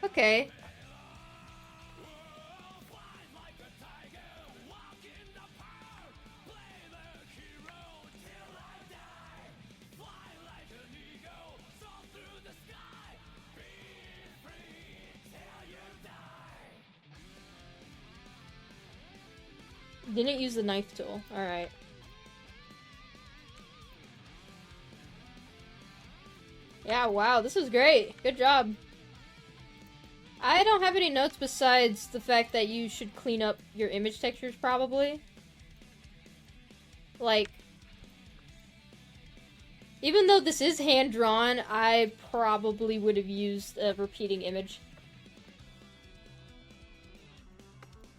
Okay. Didn't use the knife tool. Alright. Yeah, wow, this is great. Good job. I don't have any notes besides the fact that you should clean up your image textures, probably. Like, even though this is hand-drawn, I probably would have used a repeating image.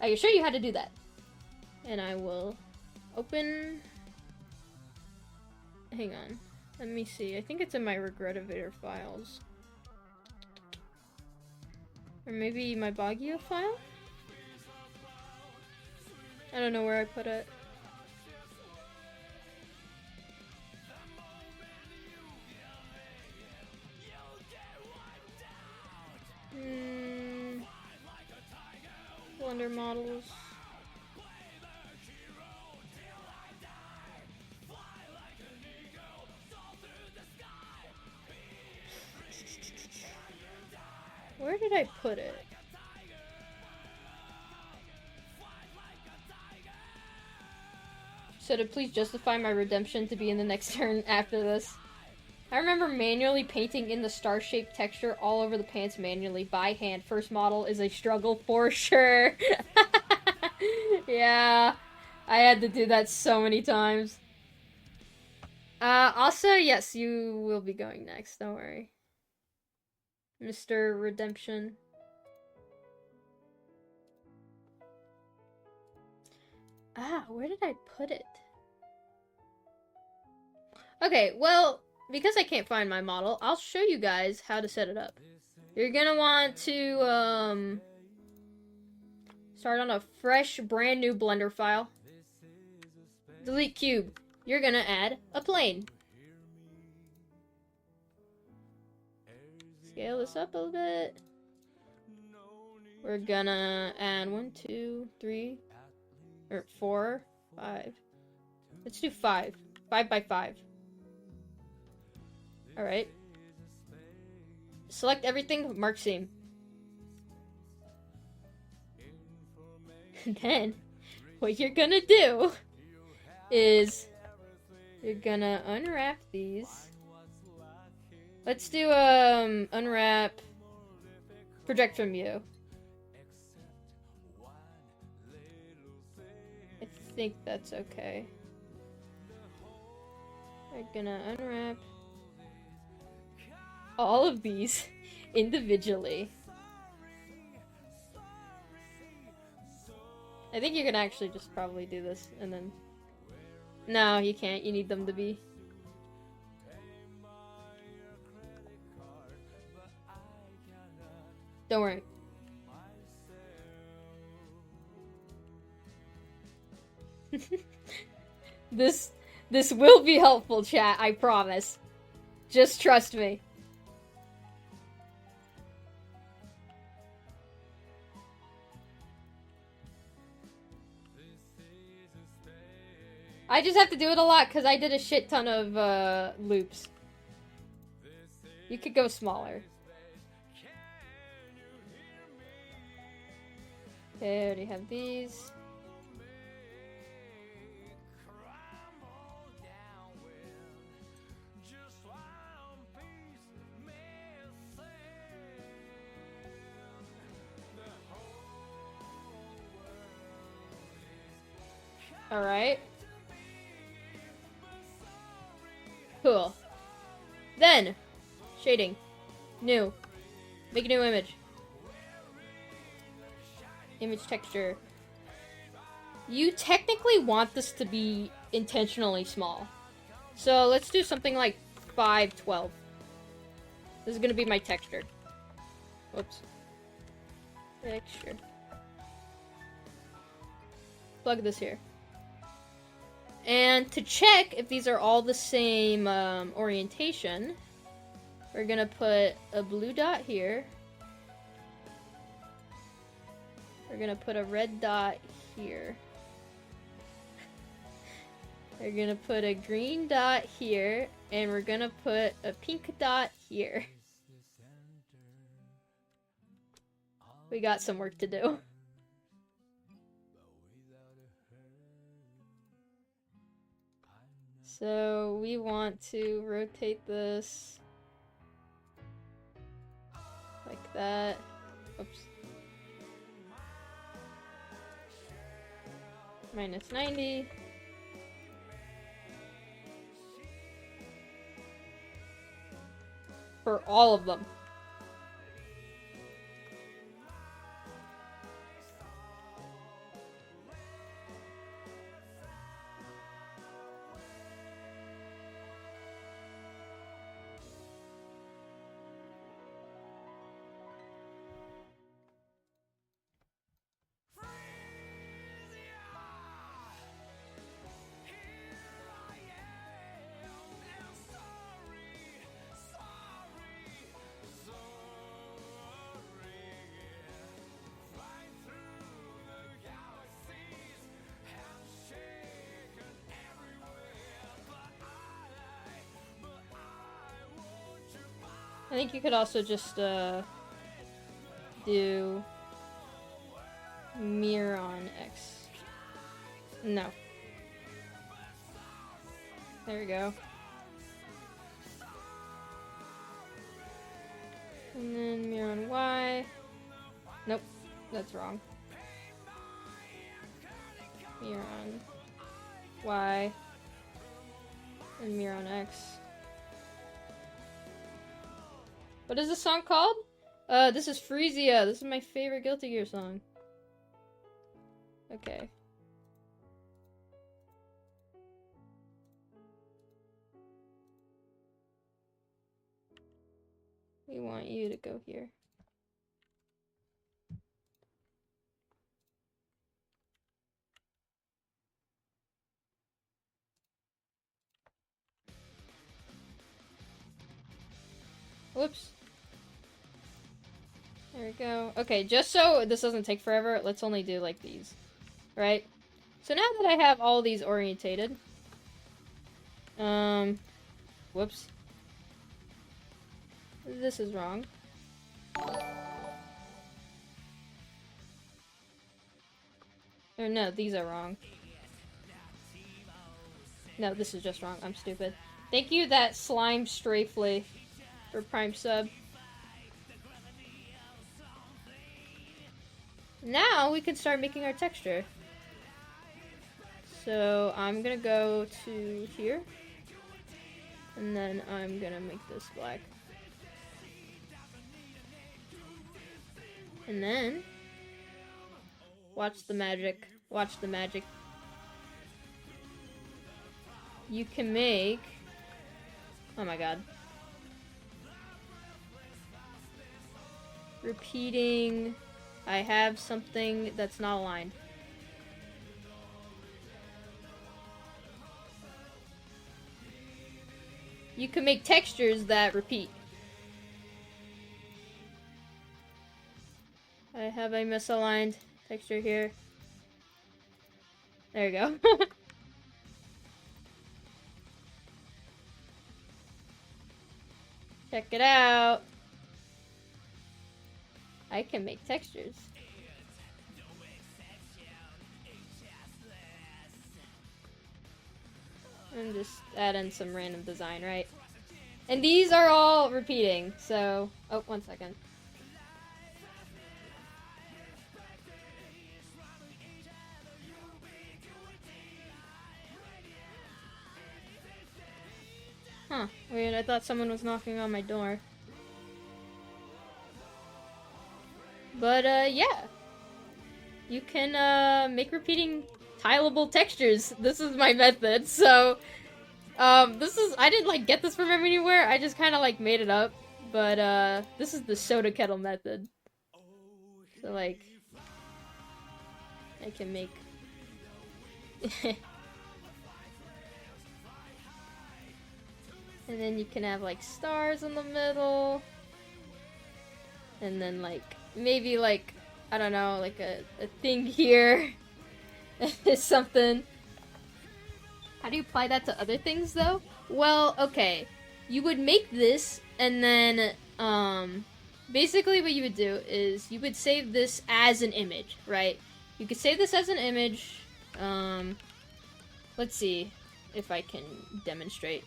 I can show you how to do that. And I will open... Hang on. Let me see. I think it's in my Regretivator files. Or maybe my Baguio file? I don't know where I put it. Blender models. Where did I put it? So to please justify my redemption to be in the next turn after this. I remember manually painting in the star-shaped texture all over the pants manually by hand. First model is a struggle for sure. Yeah, I had to do that so many times. Also, yes, you will be going next, don't worry. Mr. Redemption. Where did I put it? Okay, well, because I can't find my model, I'll show you guys how to set it up. You're gonna want to, start on a fresh, brand new Blender file. Delete cube. You're gonna add a plane. Scale this up a little bit. We're gonna add 1, 2, 3, or 4, 5. Let's do 5. 5 by 5. Alright. Select everything, mark seam. Then, what you're gonna do is you're gonna unwrap these. Let's do, unwrap project from view. I think that's okay. We're gonna unwrap all of these individually. I think you can actually just probably do this and then... No, you can't. You need them to be... Don't worry. This will be helpful, chat, I promise. Just trust me. I just have to do it a lot because I did a shit ton of loops. You could go smaller. Okay, I already have these. Alright. Cool. Then, shading. New. Make a new image. Image texture. You technically want this to be intentionally small. So let's do something like 512. This is gonna be my texture. Whoops. Texture. Plug this here. And to check if these are all the same orientation, we're gonna put a blue dot here. We're gonna put a red dot here. We're gonna put a green dot here, and we're gonna put a pink dot here. We got some work to do. So we want to rotate this like that. Oops. Minus 90. For all of them. I think you could also just do mirror on X. No. There we go. And then mirror on Y. Nope, that's wrong. Mirror on Y. And mirror on X. What is this song called? This is Freesia. This is my favorite Guilty Gear song. Okay. We want you to go here. Whoops. There we go. Okay, just so this doesn't take forever, let's only do like these. Right? So now that I have all these orientated, whoops. This is wrong. Or no, these are wrong. No, this is just wrong. I'm stupid. Thank you, that slime strafely, for Prime sub. Now we can start making our texture. So I'm gonna go to here, and then I'm gonna make this black. And then, watch the magic, watch the magic. You can make, oh my god. Repeating, I have something that's not aligned. you can make textures that repeat. I have a misaligned texture here. There you go. Check it out. I can make textures. I'm just adding some random design, right? And these are all repeating, so... Oh, 1 second. Huh, weird, I thought someone was knocking on my door. But, yeah. You can, make repeating tileable textures. This is my method, so... I didn't, like, get this from anywhere, I just kinda, like, made it up. But, this is the Sodakettle method. So, like... I can make... And then you can have, like, stars in the middle. And then, like, maybe, like, I don't know, like a thing here. Something. How do you apply that to other things, though? Well, okay. You would make this, and then, basically what you would do is you would save this as an image, right? You could save this as an image. Let's see if I can demonstrate.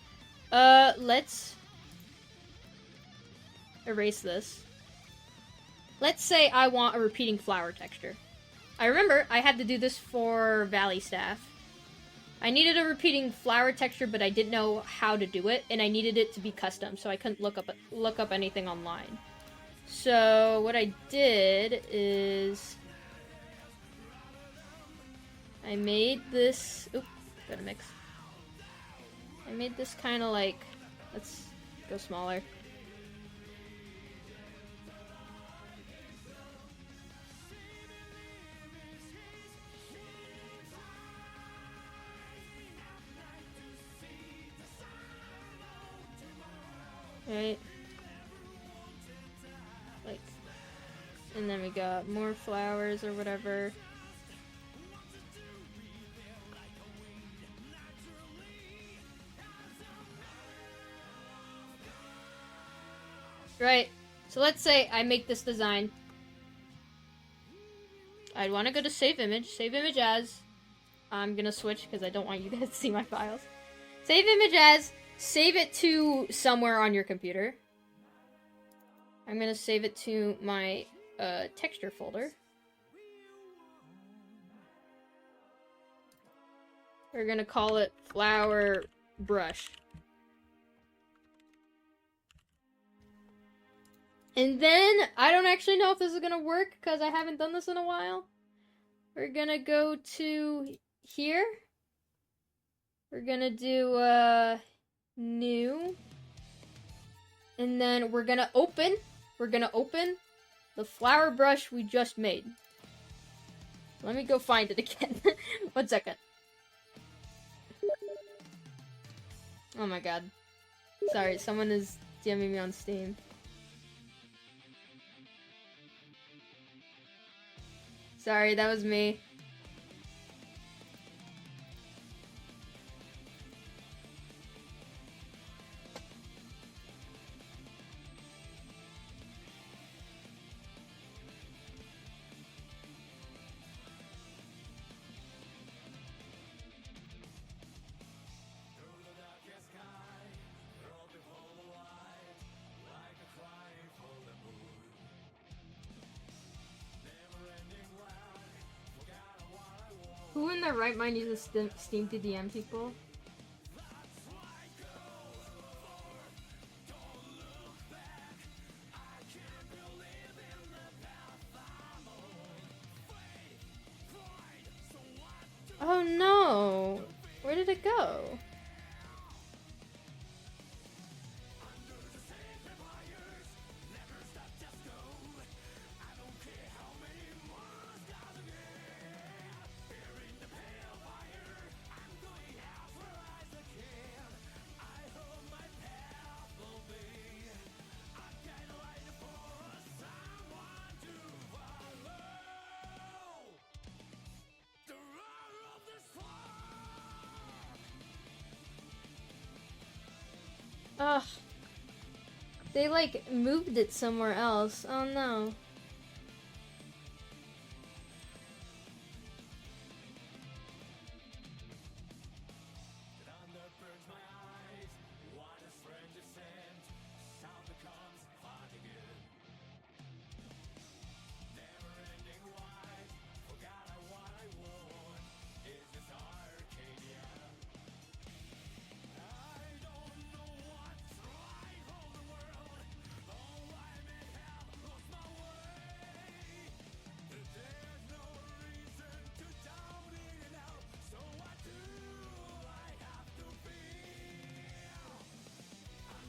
Let's erase this. Let's say I want a repeating flower texture. I remember I had to do this for Valley Staff. I needed a repeating flower texture, but I didn't know how to do it, and I needed it to be custom, so I couldn't look up anything online. So what I did is I made this. Oop, gotta mix. I made this kind of like. Let's go smaller. Right? Like, and then we got more flowers or whatever. Right, so let's say I make this design. I'd want to go to save image as. I'm gonna switch because I don't want you guys to see my files. Save image as. Save it to somewhere on your computer. I'm gonna save it to my texture folder. We're gonna call it flower brush. And then, I don't actually know if this is gonna work because I haven't done this in a while. We're gonna go to here. We're gonna do, new. And then we're gonna open the flower brush we just made. Let me go find it again. 1 second. Oh my god. Sorry, someone is DMing me on Steam. Sorry, that was me. Who in their right mind uses Steam to DM people? Oh no! Where did it go? Ugh. They, like, moved it somewhere else. Oh, no.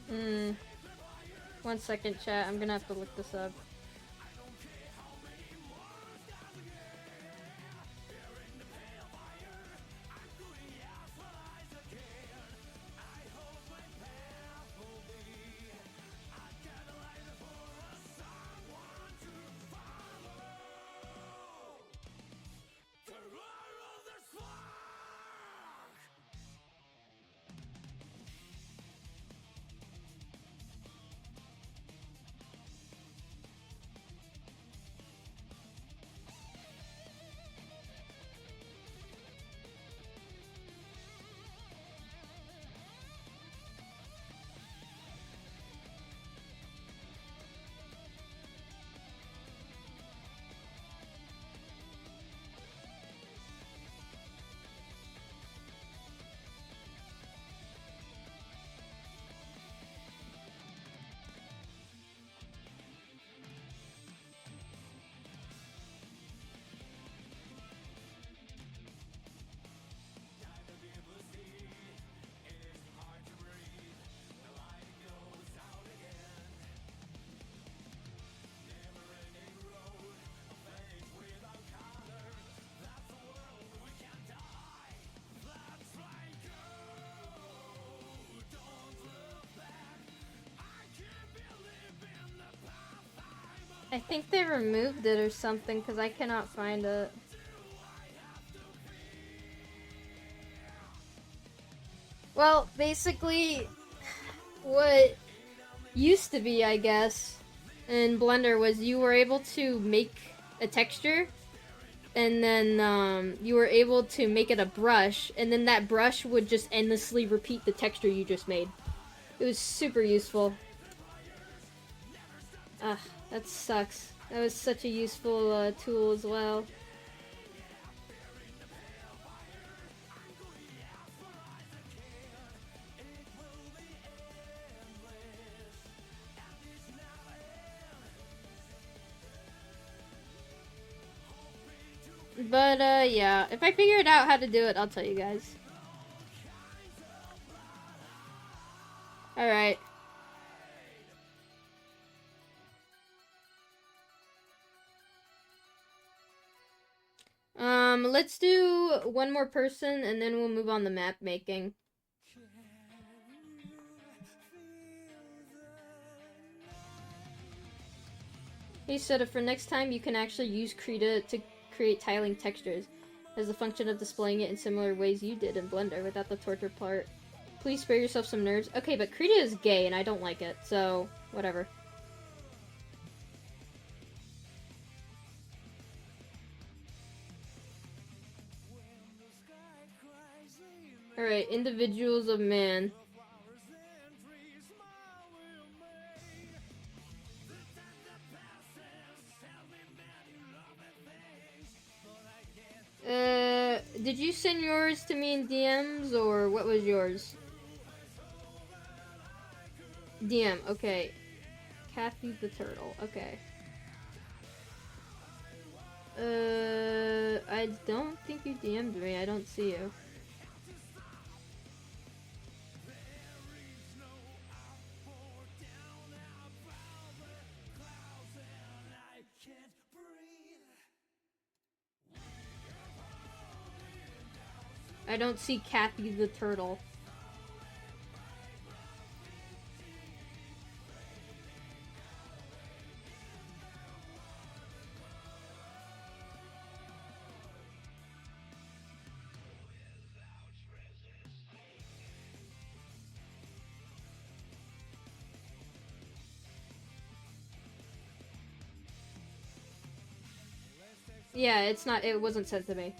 Hmm. 1 second, chat. I'm gonna have to look this up. I think they removed it or something because I cannot find it. Well, basically, what used to be, I guess, in Blender was you were able to make a texture, and then you were able to make it a brush, and then that brush would just endlessly repeat the texture you just made. It was super useful. Ugh, that sucks. That was such a useful tool as well. But, yeah. If I figure it out how to do it, I'll tell you guys. Alright. Let's do one more person, and then we'll move on to map making. He said if for next time you can actually use Krita to create tiling textures as a function of displaying it in similar ways you did in Blender without the torture part. Please spare yourself some nerves. Okay, but Krita is gay and I don't like it, so whatever. Alright, individuals of man. Did you send yours to me in DMs, or what was yours? DM, okay. Kathy the Turtle, okay. I don't think you DM'd me, I don't see you. I don't see Kathy the Turtle. Yeah, it's not. It wasn't sent to me.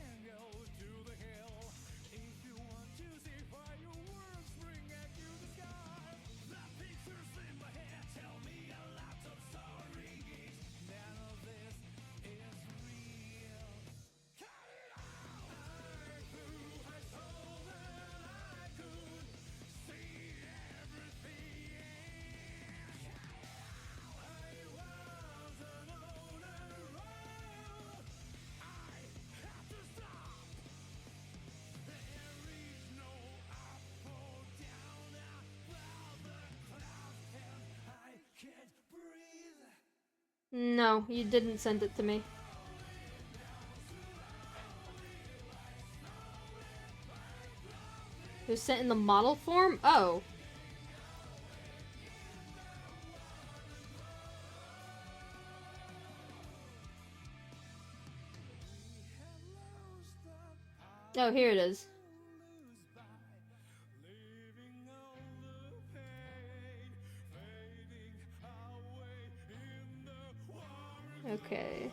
No, you didn't send it to me. It was sent in the model form? Oh. Oh, here it is. Okay.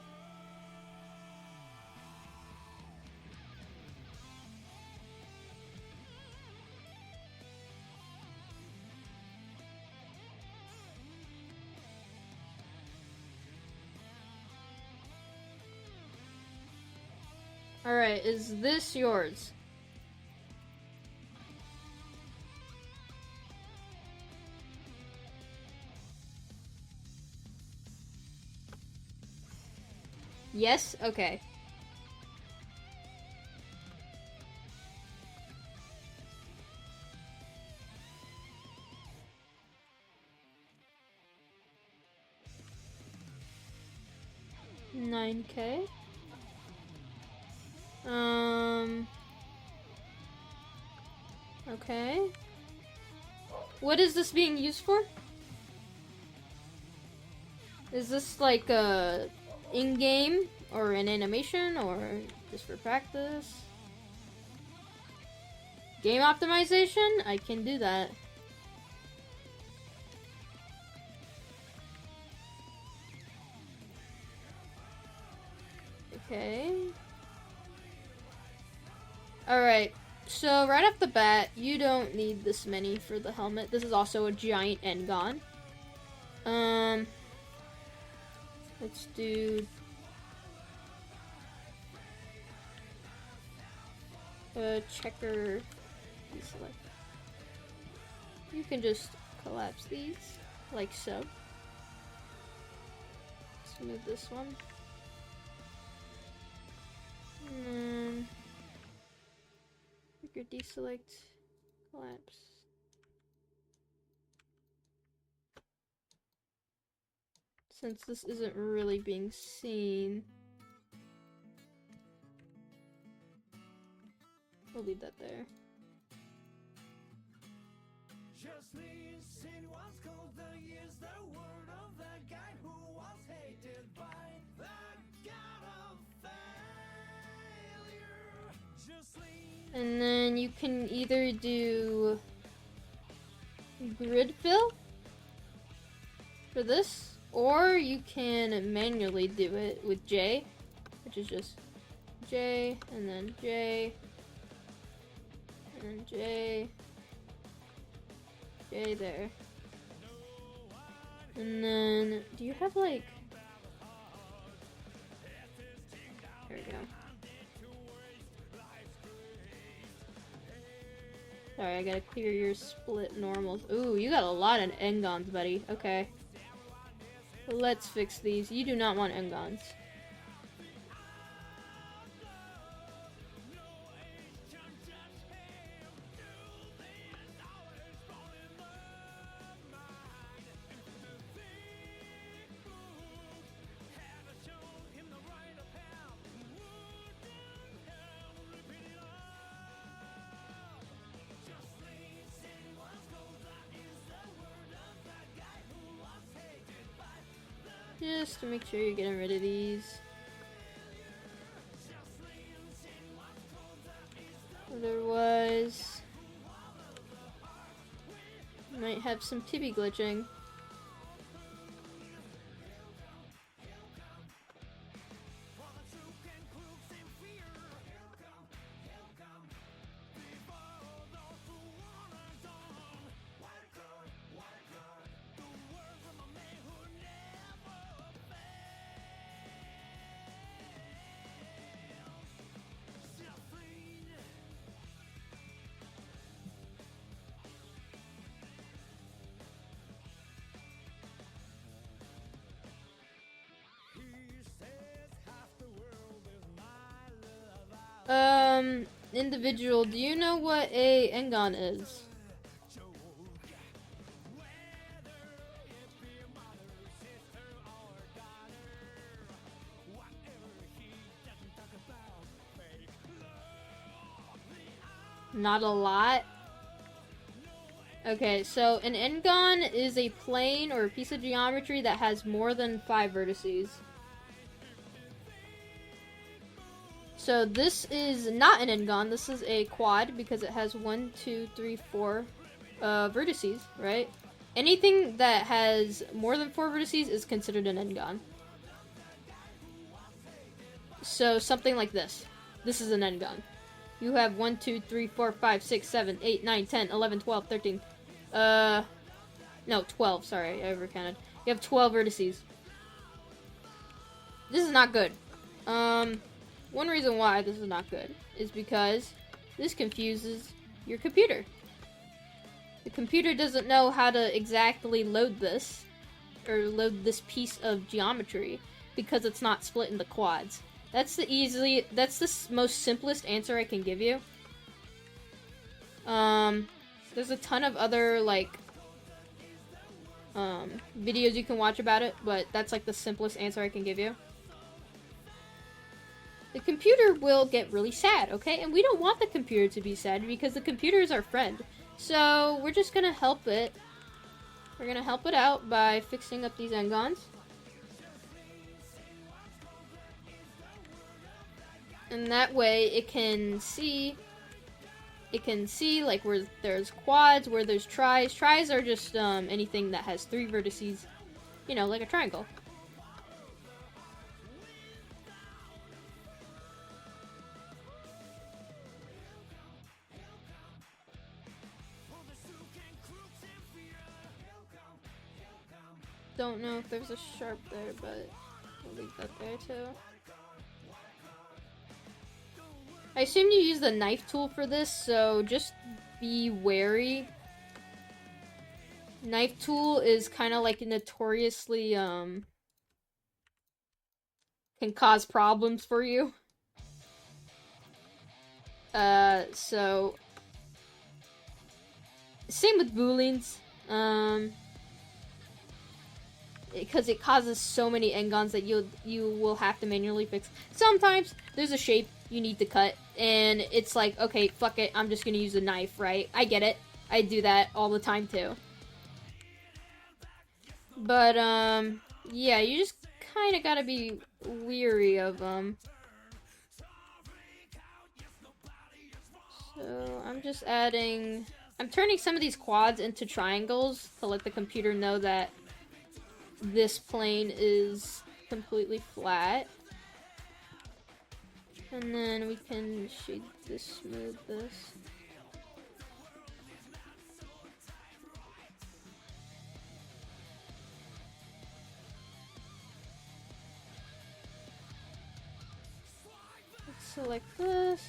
Alright, is this yours? Yes? Okay. $9K. Okay. What is this being used for? Is this like a in-game or an animation or just for practice? Game optimization? I can do that. Okay. Alright, so right off the bat, you don't need this many for the helmet. This is also a giant Engon. Let's do... checker deselect. You can just collapse these, like so. Let's move this one. And then... trigger deselect, collapse. Since this isn't really being seen, we'll leave that there. And then you can either do grid fill for this, or you can manually do it with J, which is just J, and then J, and J, J there. And then, do you have like... there we go. Sorry, I gotta clear your split normals. Ooh, you got a lot of Engons, buddy. Okay. Let's fix these. You do not want Engons. Just to make sure you're getting rid of these. Otherwise, you might have some Tibby glitching. Individual, do you know what a engon is? Not a lot. Okay, so an engon is a plane or a piece of geometry that has more than 5 vertices. So this is not an engon, this is a quad because it has 1, 2, 3, 4 vertices, right? Anything that has more than 4 vertices is considered an engon. So something like this. This is an engon. You have 1, 2, 3, 4, 5, 6, 7, 8, 9, 10, 11, 12, 13. No, 12, sorry, I overcounted. You have 12 vertices. This is not good. One reason why this is not good is because this confuses your computer. The computer doesn't know how to exactly load this, or load this piece of geometry, because it's not split into quads. That's the most simplest answer I can give you. There's a ton of other, like, videos you can watch about it, but that's, like, the simplest answer I can give you. The computer will get really sad, okay? And we don't want the computer to be sad, because the computer is our friend. So, we're just gonna help it. We're gonna help it out by fixing up these engons. And that way, it can see, like, where there's quads, where there's tris. Tris are just, anything that has 3 vertices. You know, like a triangle. Don't know if there's a sharp there, but I'll leave that there too. I assume you use the knife tool for this, so just be wary. Knife tool is kind of like notoriously, can cause problems for you. So same with booleans, because it causes so many engons that you will have to manually fix. Sometimes there's a shape you need to cut, and it's like, okay, fuck it, I'm just gonna use a knife, right? I get it. I do that all the time too. But, yeah, you just kind of gotta be weary of them. So, I'm just adding... I'm turning some of these quads into triangles to let the computer know that this plane is completely flat. And then we can shade this, smooth this. Let's select this.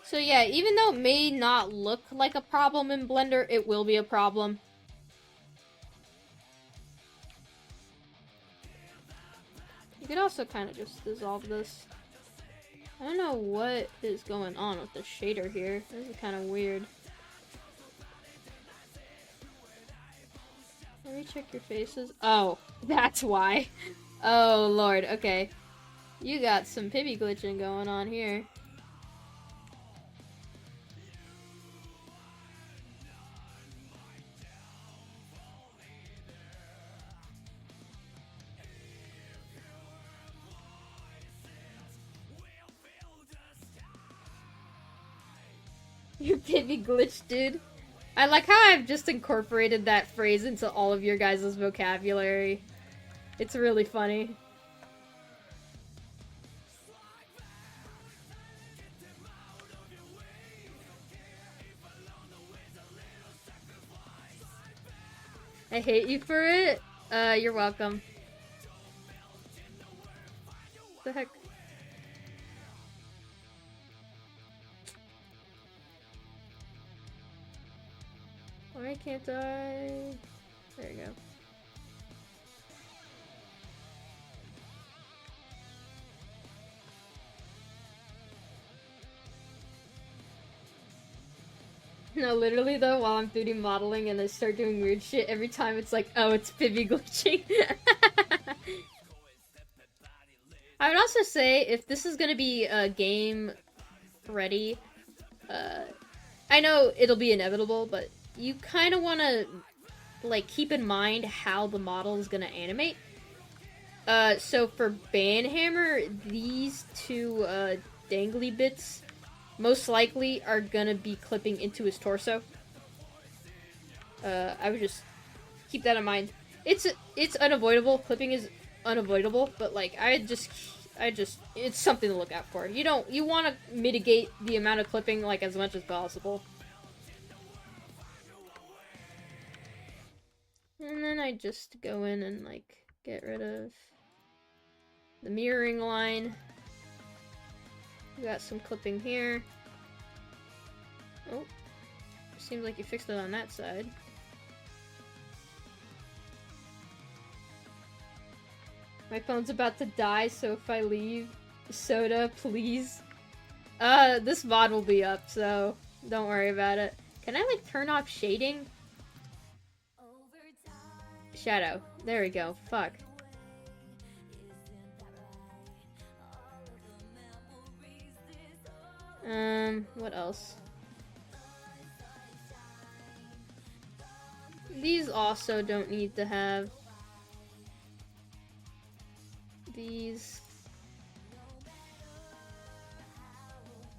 So yeah, even though it may not look like a problem in Blender, it will be a problem. You could also kind of just dissolve this. I don't know what is going on with the shader here. This is kind of weird. Let me check your faces. Oh, that's why. Oh lord, okay. You got some pibby glitching going on here. Your pibby glitch, dude. I like how I've just incorporated that phrase into all of your guys' vocabulary. It's really funny. I hate you for it? You're welcome. What the heck? Why can't I? There you go. No, literally though, while I'm 3D modeling and I start doing weird shit, every time it's like, oh, it's Pibby glitching. I would also say, if this is gonna be game ready, I know it'll be inevitable, but you kind of want to, like, keep in mind how the model is gonna animate. So for Banhammer, these two, dangly bits most likely are gonna be clipping into his torso. I would just keep that in mind. It's unavoidable. Clipping is unavoidable, but like it's something to look out for. You want to mitigate the amount of clipping like as much as possible. And then I just go in and like get rid of the mirroring line. We got some clipping here. Oh, seems like you fixed it on that side. My phone's about to die, so if I leave, Soda, please. This VOD will be up, so don't worry about it. Can I, like, turn off shading? Shadow. There we go. Fuck. What else? These also don't need to have these.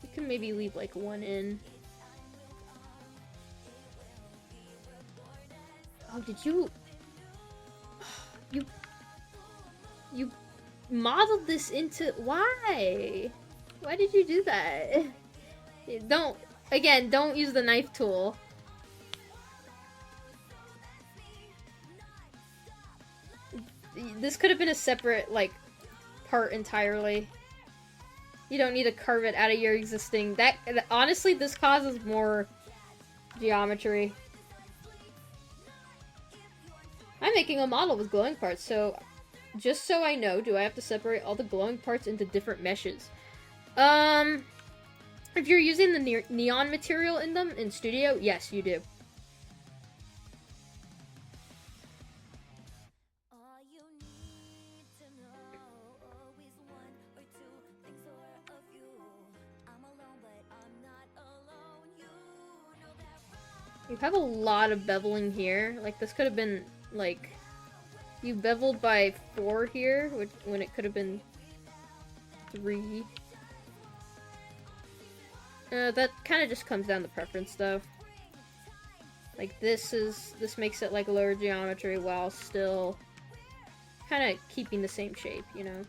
You can maybe leave like one in. Oh, did you you modeled this into why? Why did you do that? Don't use the knife tool. This could have been a separate, like, part entirely. You don't need to carve it out of your existing... honestly, this causes more geometry. I'm making a model with glowing parts, so... Just so I know, do I have to separate all the glowing parts into different meshes? If you're using the neon material in them in Studio, yes, you do. You have a lot of beveling here. Like, this could have been, like... You beveled by 4 here, when it could have been 3. That kind of just comes down to preference, though. Like, this makes it, like, lower geometry while still kind of keeping the same shape, you know?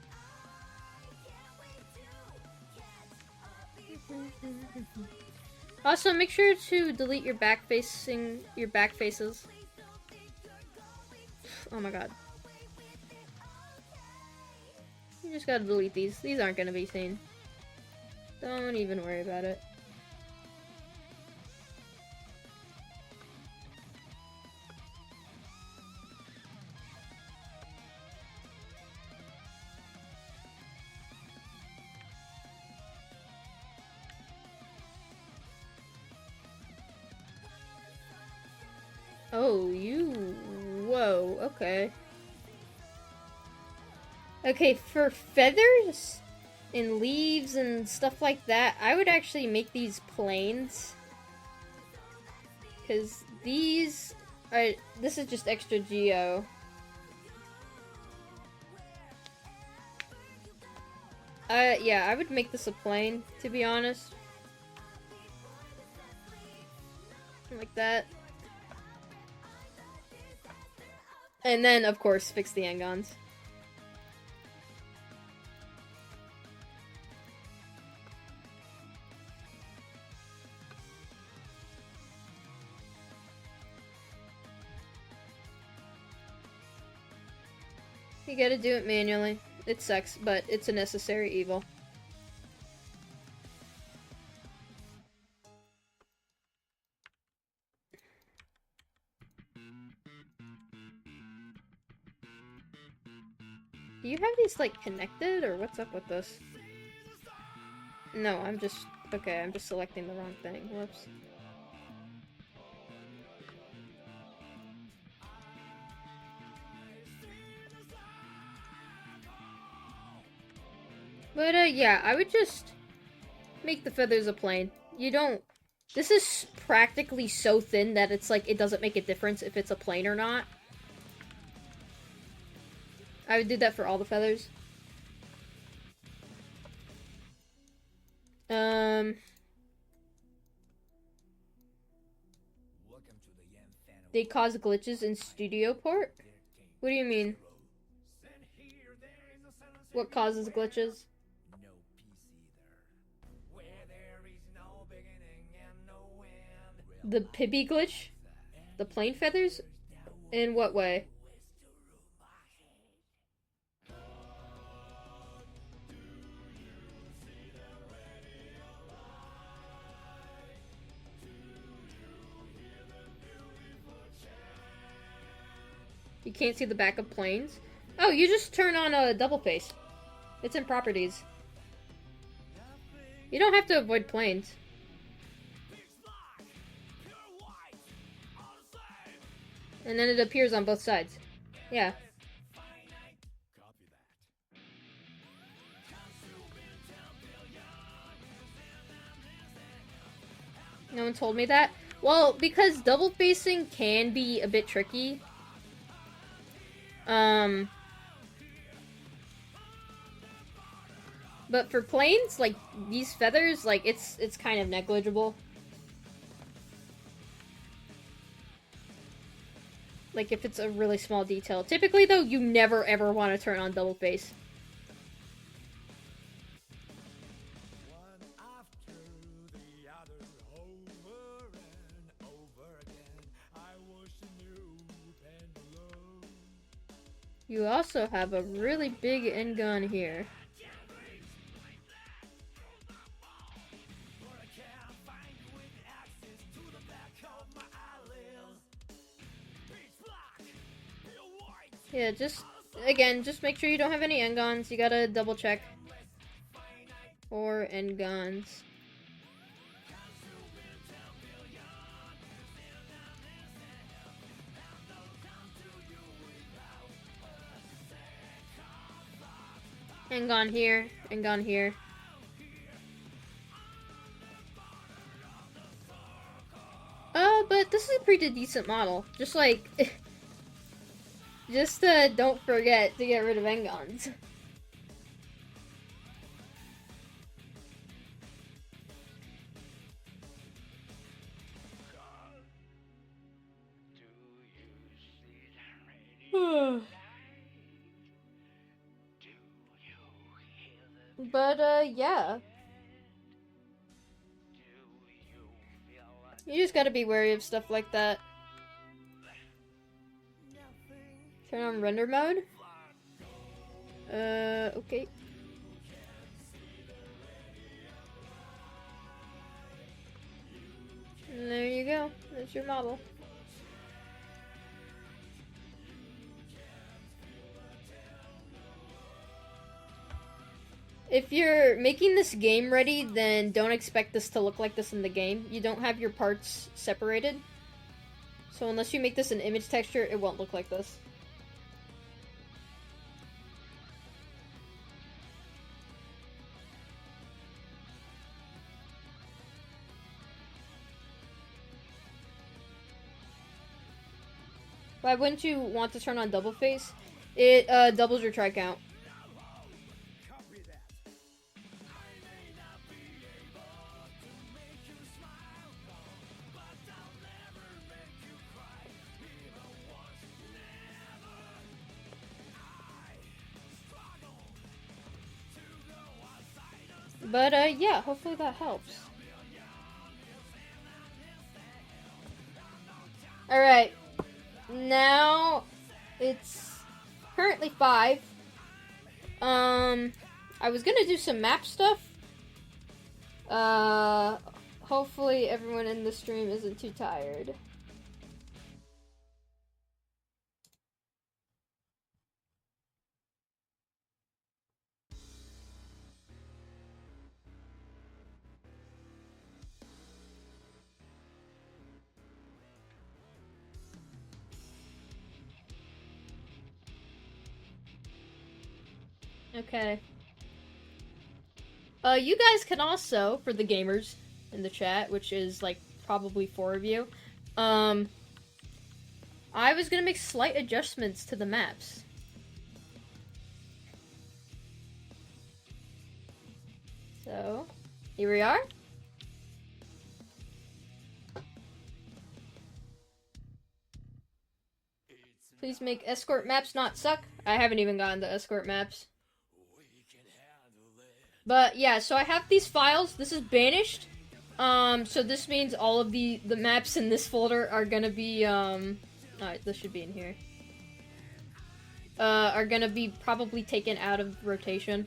Also, make sure to delete your back faces. Oh my god. You just gotta delete these. These aren't gonna be seen. Don't even worry about it. Oh, whoa, okay. Okay, for feathers and leaves and stuff like that, I would actually make these planes. Because these are... This is just extra geo. Yeah, I would make this a plane, to be honest. Like that. And then, of course, fix the engons. You gotta do it manually. It sucks, but it's a necessary evil. Do you have these, like, connected, or what's up with this? No, I'm just... Okay, I'm just selecting the wrong thing. Whoops. But, yeah, I would just make the feathers a plane. You don't... This is practically so thin that it's like, it doesn't make a difference if it's a plane or not. I would do that for all the feathers. They cause glitches in Studio Port? What do you mean? What causes glitches? The Pibby glitch? The plane feathers? In what way? You can't see the back of planes? Oh, you just turn on a double face. It's in properties. You don't have to avoid planes. And then it appears on both sides. Yeah. No one told me that? Well, because double facing can be a bit tricky. But for planes, like, these feathers, like, it's kind of negligible. Like, if it's a really small detail. Typically, though, you never ever want to turn on double face. You also have a really big end gun here. Yeah, just make sure you don't have any end guns. You gotta double check for end guns. End gun here, end gun here. But this is a pretty decent model. Just like, just don't forget to get rid of end guns. But, yeah. You just gotta be wary of stuff like that. Turn on render mode. Okay. And there you go. That's your model. If you're making this game ready, then don't expect this to look like this in the game. You don't have your parts separated. So unless you make this an image texture, it won't look like this. Why wouldn't you want to turn on double face? It doubles your try count. But, yeah, hopefully that helps. Alright. Now, it's currently 5. I was gonna do some map stuff. Hopefully everyone in the stream isn't too tired. Okay. You guys can also, for the gamers in the chat, which is like probably 4 of you, I was gonna make slight adjustments to the maps. So, here we are. Please make escort maps not suck. I haven't even gotten to escort maps. But yeah, so I have these files. This is banished. So this means all of the maps in this folder are gonna be, alright, this should be in here. Are gonna be probably taken out of rotation.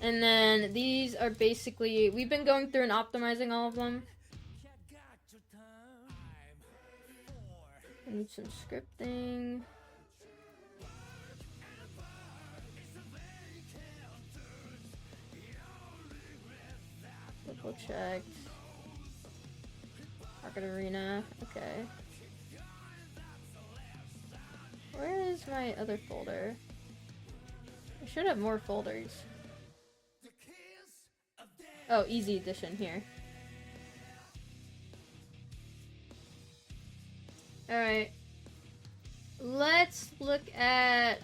And then these are basically, we've been going through and optimizing all of them. I need some scripting. Double checked. Rocket Arena, okay. Where is my other folder? I should have more folders. Oh, Easy Edition here. Alright. Let's look at,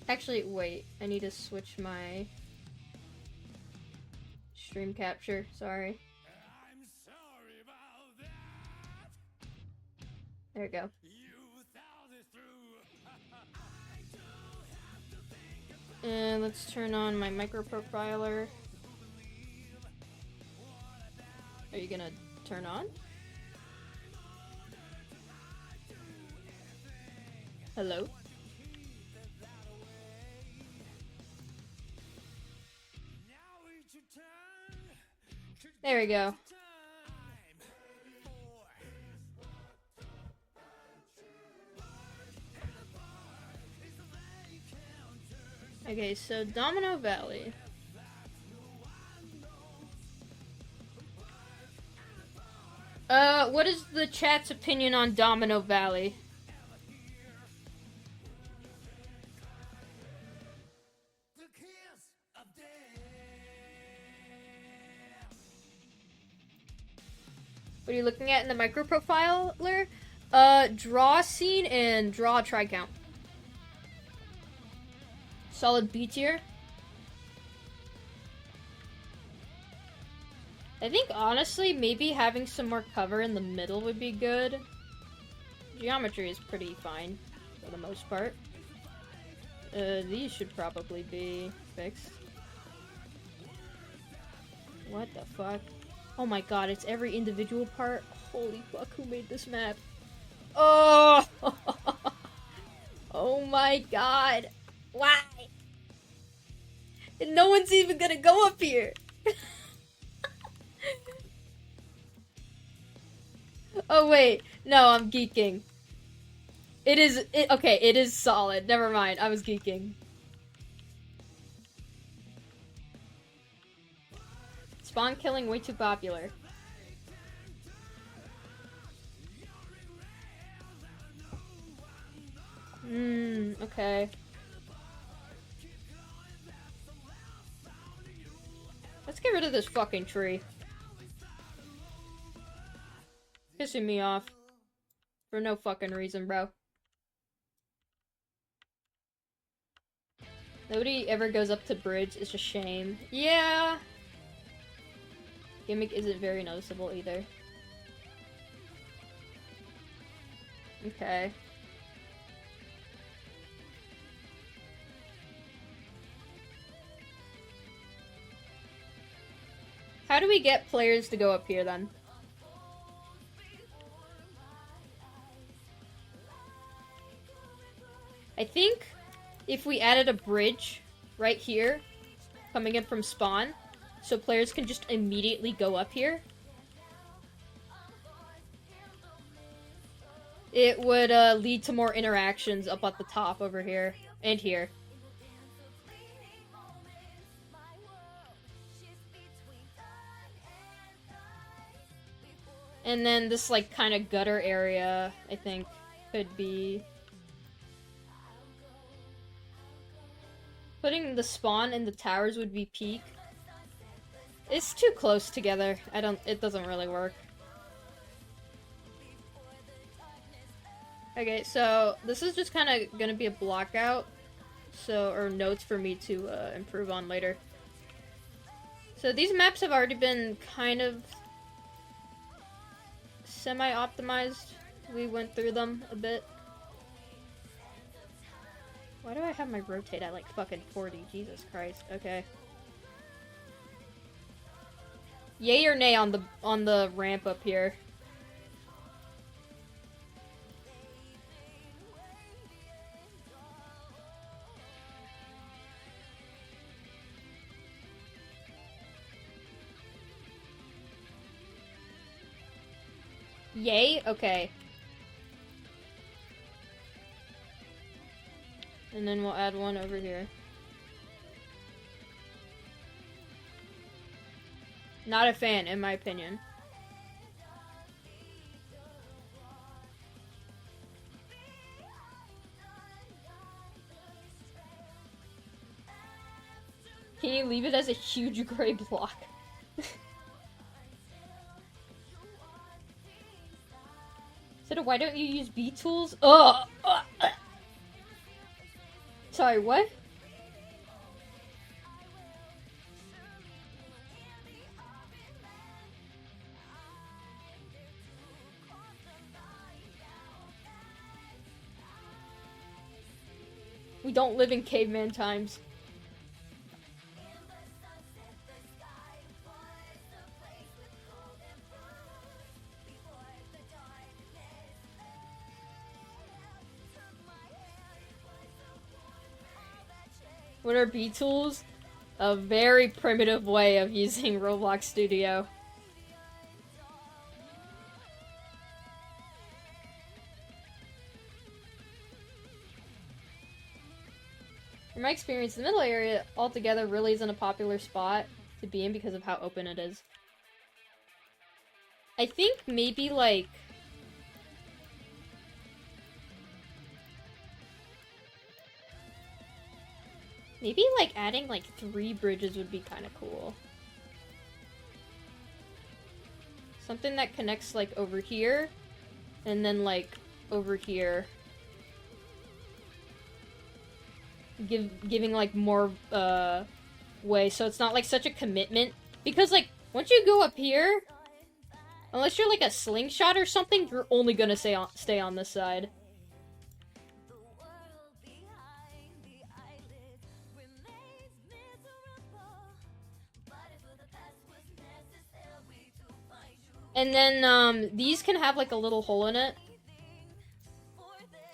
actually, wait. I need to switch my stream capture. Sorry. There we go. And let's turn on my micro profiler. Are you gonna turn on? Hello? There we go. Okay, so Domino Valley. What is the chat's opinion on Domino Valley? What are you looking at in the micro profiler? Draw scene and draw try count. Solid B tier. I think honestly, maybe having some more cover in the middle would be good. Geometry is pretty fine for the most part. These should probably be fixed. What the fuck? Oh my god, it's every individual part? Holy fuck, who made this map? Oh! Oh my god. Why? And no one's even gonna go up here! Oh wait, no, I'm geeking. Okay, it is solid. Never mind, I was geeking. Spawn killing way too popular. Okay. Let's get rid of this fucking tree. Pissing me off. For no fucking reason, bro. Nobody ever goes up to bridge, it's a shame. Yeah! Gimmick isn't very noticeable either. Okay. How do we get players to go up here then? I think if we added a bridge right here, coming in from spawn, so players can just immediately go up here, it would lead to more interactions up at the top over here, and here. And then this, like, kind of gutter area, I think, could be... Putting the spawn in the towers would be peak. It's too close together. It doesn't really work. Okay, so this is just kind of gonna be a block out. So, or notes for me to improve on later. So these maps have already been kind of semi-optimized. We went through them a bit. Why do I have my rotate at like fucking 40? Jesus Christ. Okay. Yay or nay on the ramp up here? Yay? Okay. And then we'll add one over here. Not a fan, in my opinion. Can you leave it as a huge gray block? So why don't you use B tools? Ugh! Sorry, what? We don't live in caveman times. What are B tools? A very primitive way of using Roblox Studio. In my experience, the middle area altogether really isn't a popular spot to be in because of how open it is. I think maybe like... Maybe like adding like 3 bridges would be kind of cool. Something that connects like over here, and then like over here. Giving like more way, so it's not like such a commitment. Because like once you go up here, unless you're like a slingshot or something, you're only gonna stay on this side. And then these can have like a little hole in it.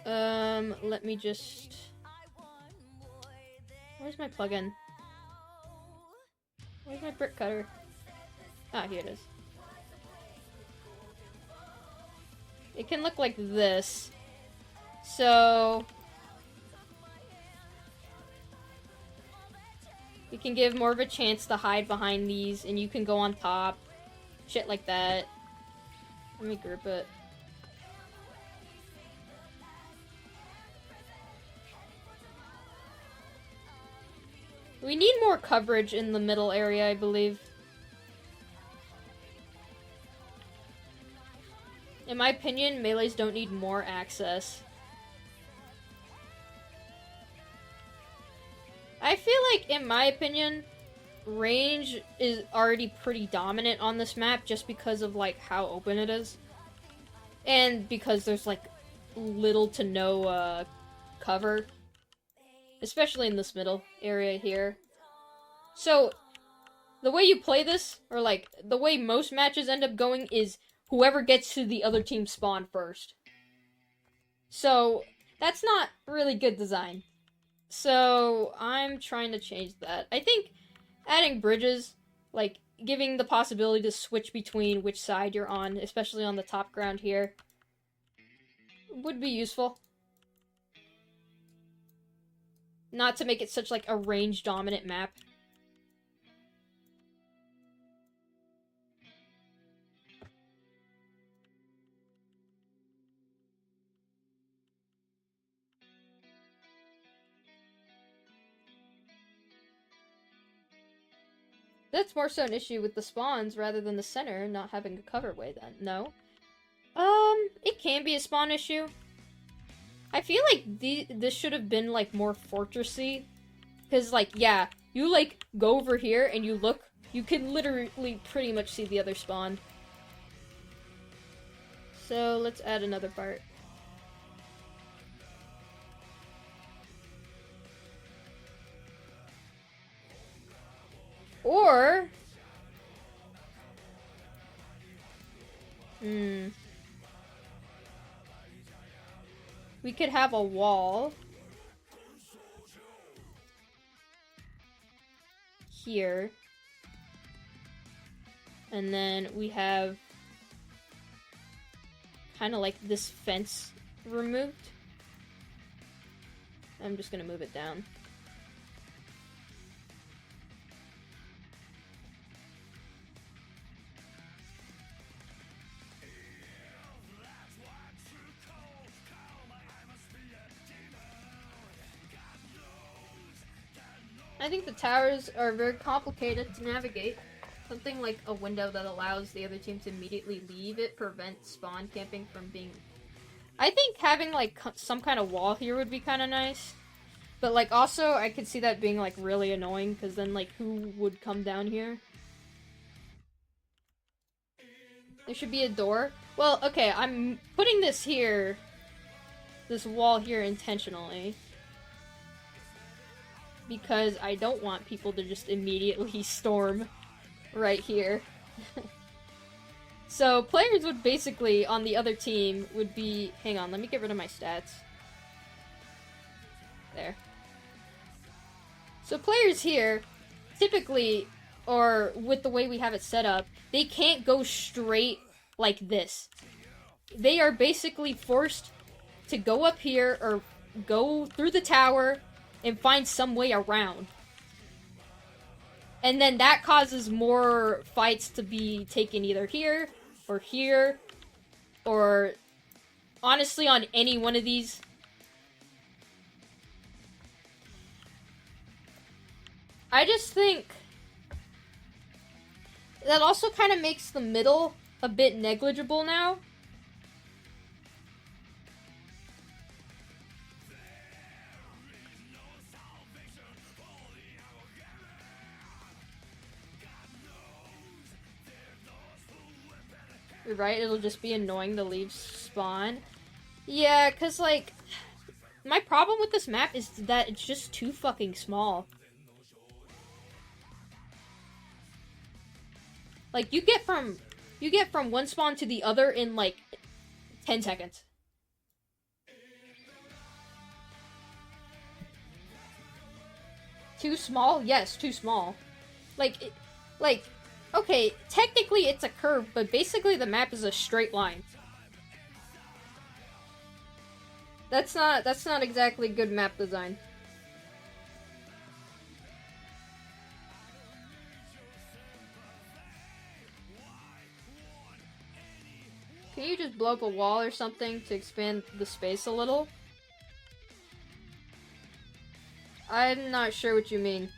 Let me just... Where's my plugin? Where's my brick cutter? Ah, here it is. It can look like this. So... you can give more of a chance to hide behind these, and you can go on top. Shit like that. Let me group it. We need more coverage in the middle area, I believe. In my opinion, melees don't need more access. I feel like, in my opinion, range is already pretty dominant on this map just because of, like, how open it is. And because there's, like, little to no, cover. Especially in this middle area here. So, the way you play this, or, like, the way most matches end up going is whoever gets to the other team's spawn first. So, that's not really good design. So, I'm trying to change that. I think adding bridges, like, giving the possibility to switch between which side you're on, especially on the top ground here, would be useful. Not to make it such, like, a range-dominant map. That's more so an issue with the spawns rather than the center not having a coverway then, no? It can be a spawn issue. I feel like this should have been, like, more fortressy. Because, like, yeah, you, like, go over here and you look, you can literally pretty much see the other spawn. So, let's add another part. Or... we could have a wall here. And then we have kind of like this fence removed. I'm just gonna move it down. I think the towers are very complicated to navigate. Something like a window that allows the other team to immediately leave it prevents spawn camping from being... I think having, like, some kind of wall here would be kind of nice. But, like, also, I could see that being, like, really annoying, because then, like, who would come down here? There should be a door. Well, okay, I'm putting this here, this wall here intentionally. Because I don't want people to just immediately storm right here. So, players would basically, on the other team, would be... Hang on, let me get rid of my stats. There. So, players here, typically, or with the way we have it set up, they can't go straight like this. They are basically forced to go up here, or go through the tower, and find some way around. And then that causes more fights to be taken either here, or honestly on any one of these. I just think that also kind of makes the middle a bit negligible now. Right, it'll just be annoying to leave spawn. Yeah, cause like, my problem with this map is that it's just too fucking small. Like, you get from one spawn to the other in like 10 seconds. Too small? Yes, too small. Okay, technically it's a curve, but basically the map is a straight line. That's not exactly good map design. Can you just blow up a wall or something to expand the space a little? I'm not sure what you mean.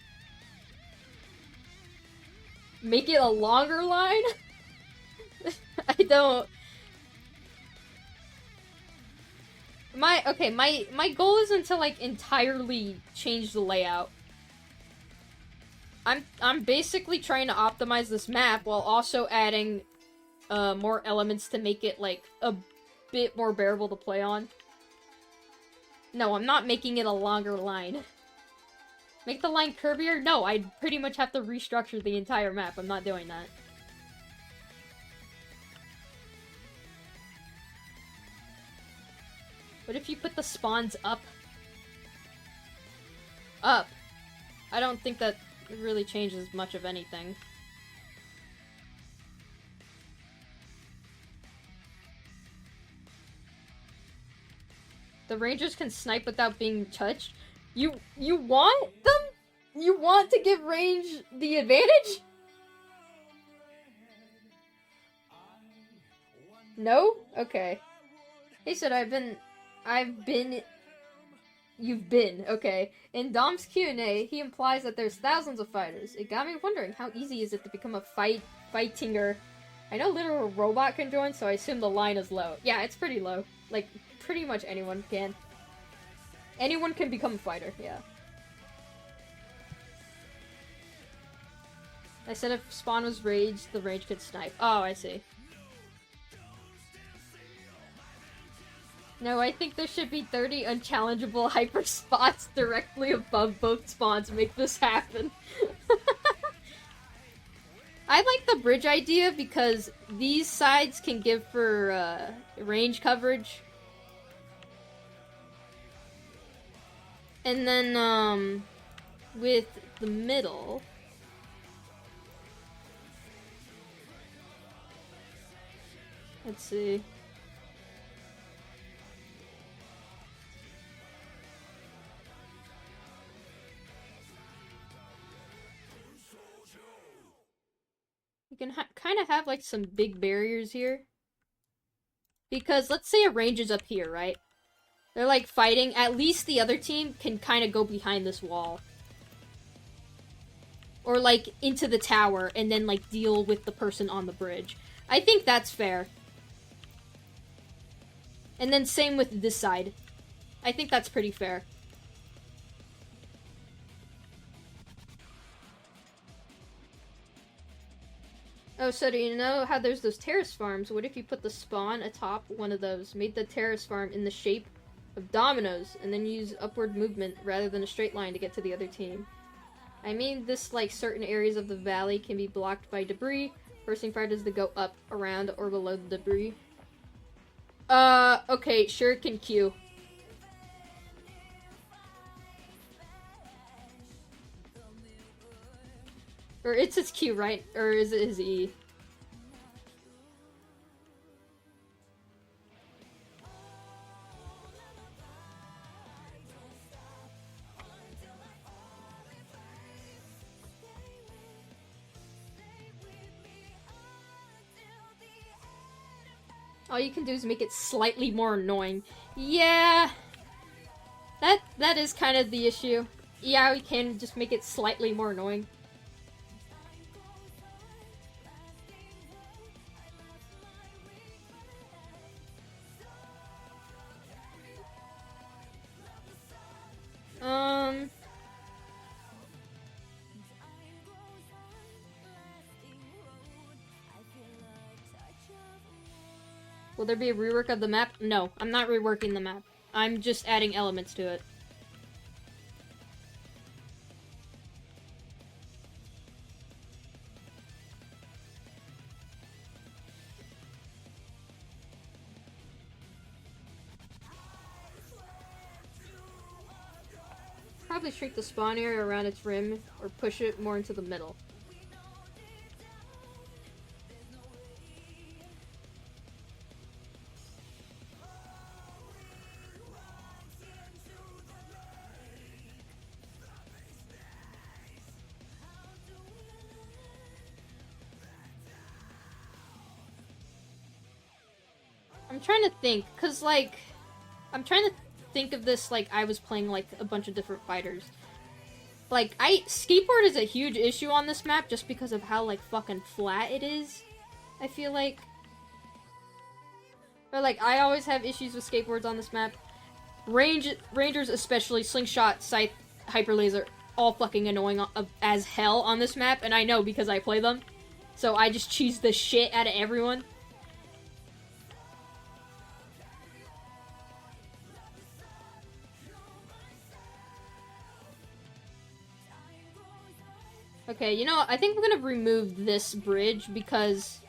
Make it a longer line? I don't... My goal isn't to, like, entirely change the layout. I'm basically trying to optimize this map while also adding more elements to make it, like, a bit more bearable to play on. No, I'm not making it a longer line. Make the line curvier? No, I'd pretty much have to restructure the entire map. I'm not doing that. What if you put the spawns up? Up. I don't think that really changes much of anything. The rangers can snipe without being touched. You want them? You want to give range the advantage? No? Okay. He said I've been you've been, okay. In Dom's Q&A, he implies that there's thousands of fighters. It got me wondering, how easy is it to become a fightinger? I know literal robot can join, so I assume the line is low. Yeah, it's pretty low. Like, pretty much anyone can. Anyone can become a fighter, yeah. I said if spawn was rage, the rage could snipe. Oh, I see. No, I think there should be 30 unchallengeable hyper spots directly above both spawns to make this happen. I like the bridge idea because these sides can give for range coverage. And then, with the middle... Let's see. You can kind of have, like, some big barriers here. Because, let's say a range is up here, right? They're, like, fighting. At least the other team can kind of go behind this wall. Or, like, into the tower and then, like, deal with the person on the bridge. I think that's fair. And then same with this side. I think that's pretty fair. Oh, so do you know how there's those terrace farms? What if you put the spawn atop one of those, made the terrace farm in the shape of dominoes, and then use upward movement rather than a straight line to get to the other team? I mean, this, like, certain areas of the valley can be blocked by debris, forcing fighters to go up, around, or below the debris. Okay, Shuriken Q. Or it's his Q, right? Or is it his E? All you can do is make it slightly more annoying. Yeah, that is kind of the issue. Yeah, we can just make it slightly more annoying. Will there be a rework of the map? No, I'm not reworking the map. I'm just adding elements to it. Probably shrink the spawn area around its rim, or push it more into the middle. I'm trying to think, cause like, I'm trying to think of this like I was playing like a bunch of different fighters. Like, skateboard is a huge issue on this map just because of how like fucking flat it is, I feel like. Or like, I always have issues with skateboards on this map. Rangers especially, slingshot, scythe, hyper laser, all fucking annoying as hell on this map, and I know because I play them. So I just cheese the shit out of everyone. Okay, you know what? I think I'm gonna remove this bridge because...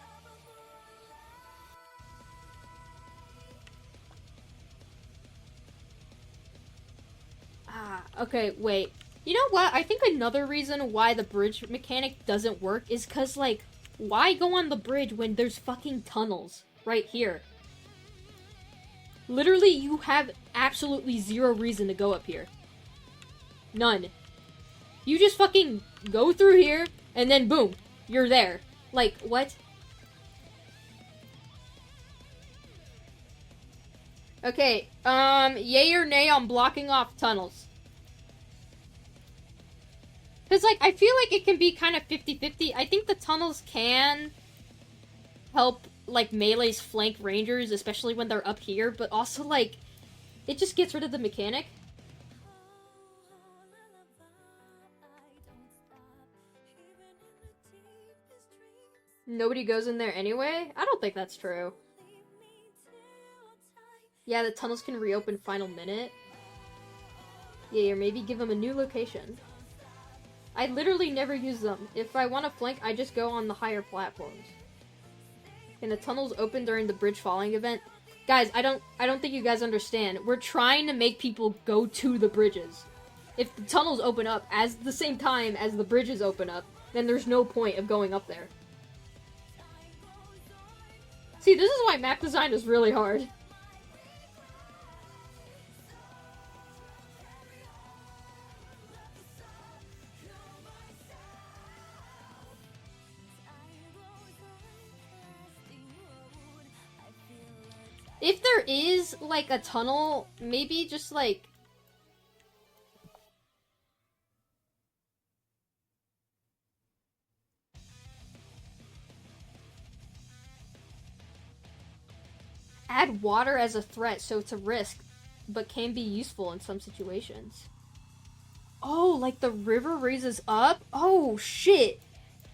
okay, wait. You know what? I think another reason why the bridge mechanic doesn't work is because, like, why go on the bridge when there's fucking tunnels right here? Literally, you have absolutely zero reason to go up here. None. You just fucking go through here, and then boom, you're there. Like, what? Okay, yay or nay on blocking off tunnels? Because, like, I feel like it can be kind of 50-50. I think the tunnels can help, like, melee's flank rangers, especially when they're up here, but also, like, it just gets rid of the mechanic. Nobody goes in there anyway? I don't think that's true. Yeah, the tunnels can reopen final minute. Yeah, or maybe give them a new location. I literally never use them. If I want to flank, I just go on the higher platforms. And the tunnels open during the bridge falling event. Guys, I don't think you guys understand. We're trying to make people go to the bridges. If the tunnels open up at the same time as the bridges open up, then there's no point of going up there. See, this is why map design is really hard. If there is, like, a tunnel, maybe just, like... add water as a threat, so it's a risk, but can be useful in some situations. Oh, like the river raises up? Oh, shit.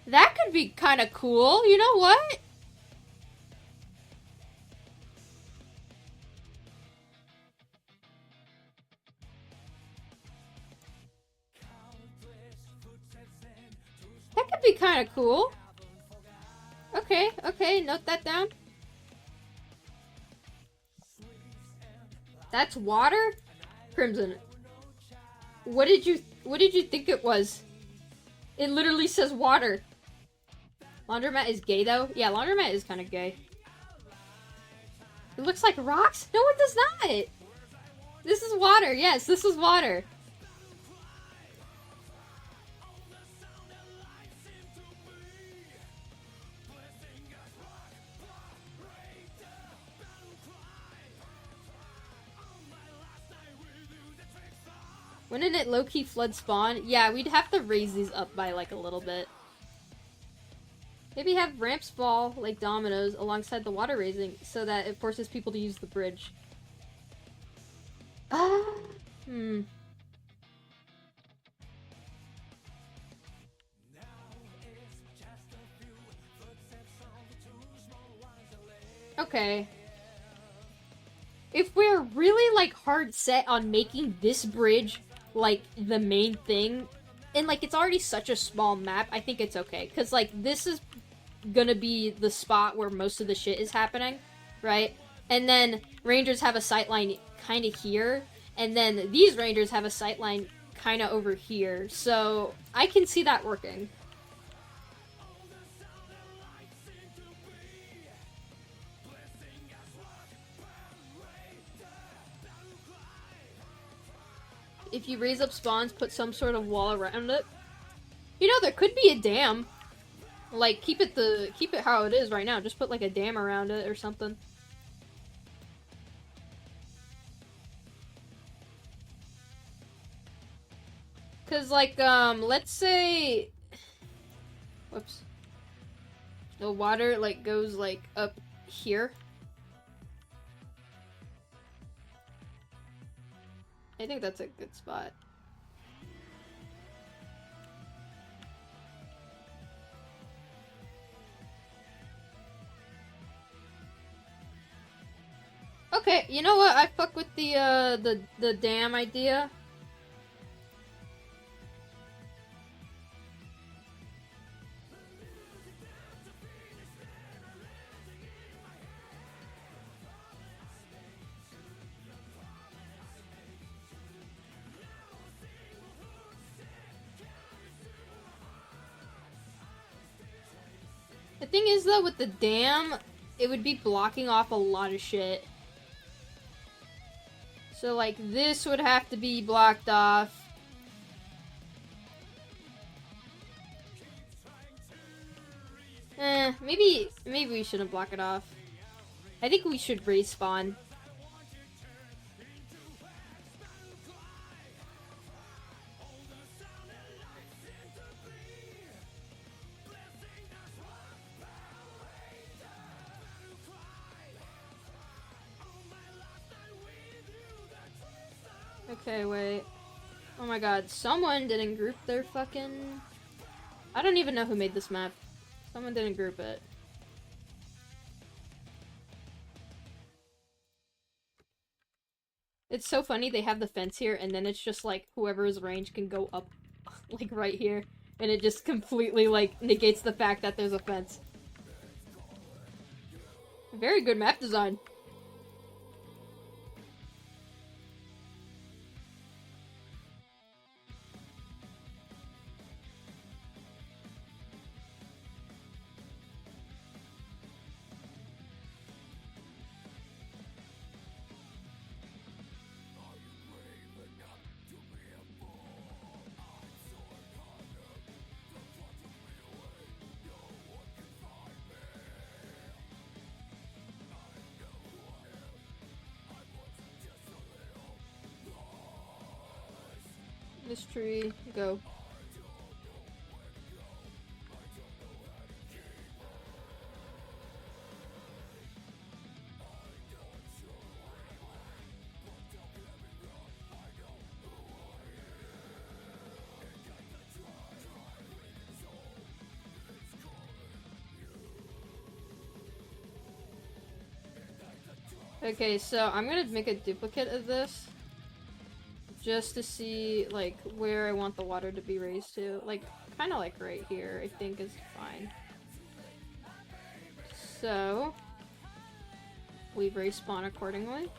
That could be kind of cool. You know what? That could be kind of cool. Okay, okay, note that down. That's water? Crimson. What did you think it was? It literally says water. Laundromat is gay though? Yeah, laundromat is kind of gay. It looks like rocks? No, it does not! This is water, yes, this is water. Wouldn't it low-key flood spawn? Yeah, we'd have to raise these up by, like, a little bit. Maybe have ramps fall, like dominoes, alongside the water raising, so that it forces people to use the bridge. Okay. If we're really, like, hard set on making this bridge, like, the main thing, and, like, it's already such a small map, I think it's okay. Because, like, this is gonna be the spot where most of the shit is happening, right? And then Rangers have a sightline kind of here, and then these Rangers have a sightline kind of over here. So, I can see that working. If you raise up spawns, put some sort of wall around it. You know, there could be a dam. Like, keep it how it is right now. Just put, like, a dam around it or something. Cause, like, let's say... Whoops. The water, like, goes, like, up here. I think that's a good spot. Okay, you know what? I fuck with the dam idea. The thing is, though, with the dam, it would be blocking off a lot of shit. So, like, this would have to be blocked off. Maybe we shouldn't block it off. I think we should respawn. Okay, wait. Oh my god, someone didn't group their fucking... I don't even know who made this map. Someone didn't group it. It's so funny, they have the fence here, and then it's just like, whoever's range can go up, like, right here. And it just completely, like, negates the fact that there's a fence. Very good map design. This tree, go. Okay, so I'm gonna make a duplicate of this. Just to see, like, where I want the water to be raised to. Like, kind of like right here, I think is fine. So, we respawn accordingly.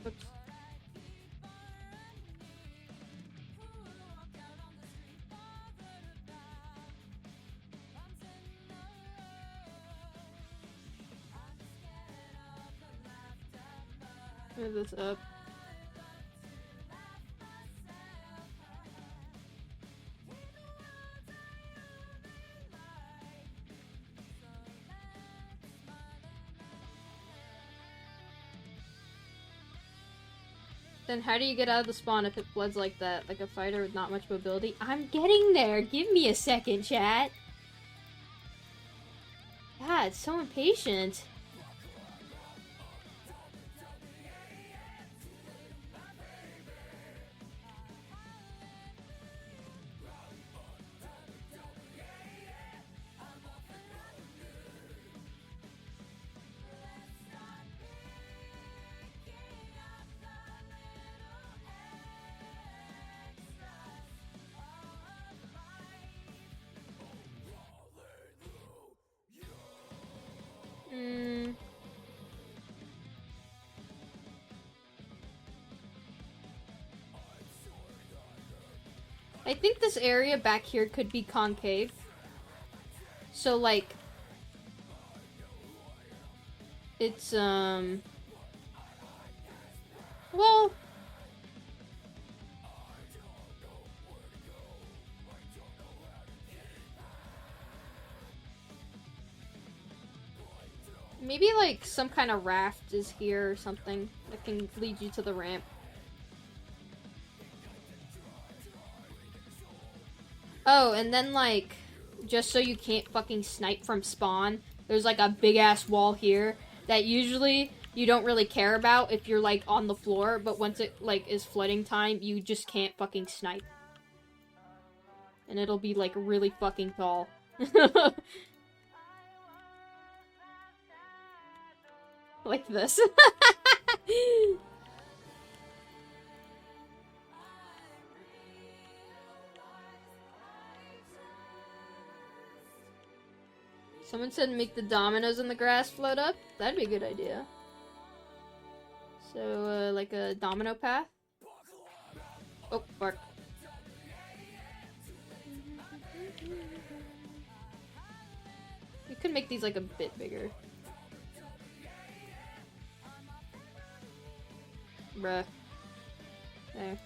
Oops. Move this up. Then how do you get out of the spawn if it floods like that? Like a fighter with not much mobility? I'm getting there! Give me a second, chat! God, it's so impatient. I think this area back here could be concave. So, like, it's, well, maybe, like, some kind of raft is here or something that can lead you to the ramp. Oh, and then, like, just so you can't fucking snipe from spawn, there's, like, a big-ass wall here that usually you don't really care about if you're, like, on the floor, but once it, like, is flooding time, you just can't fucking snipe. And it'll be, like, really fucking tall. Like this. Someone said make the dominoes in the grass float up. That'd be a good idea. So, like a domino path. Oh, bark. You could make these like a bit bigger. Bruh. There.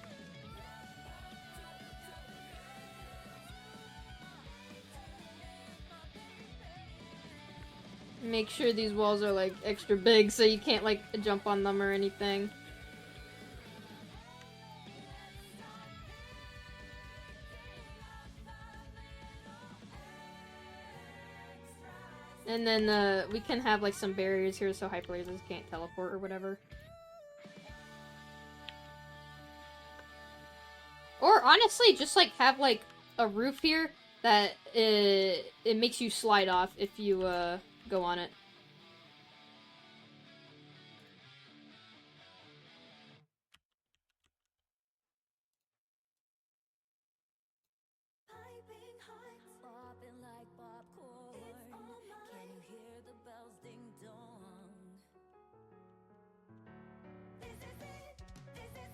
Make sure these walls are like extra big so you can't like jump on them or anything. And then we can have like some barriers here so hyper lasers can't teleport or whatever. Or honestly, just like have like a roof here that it makes you slide off if you go on it.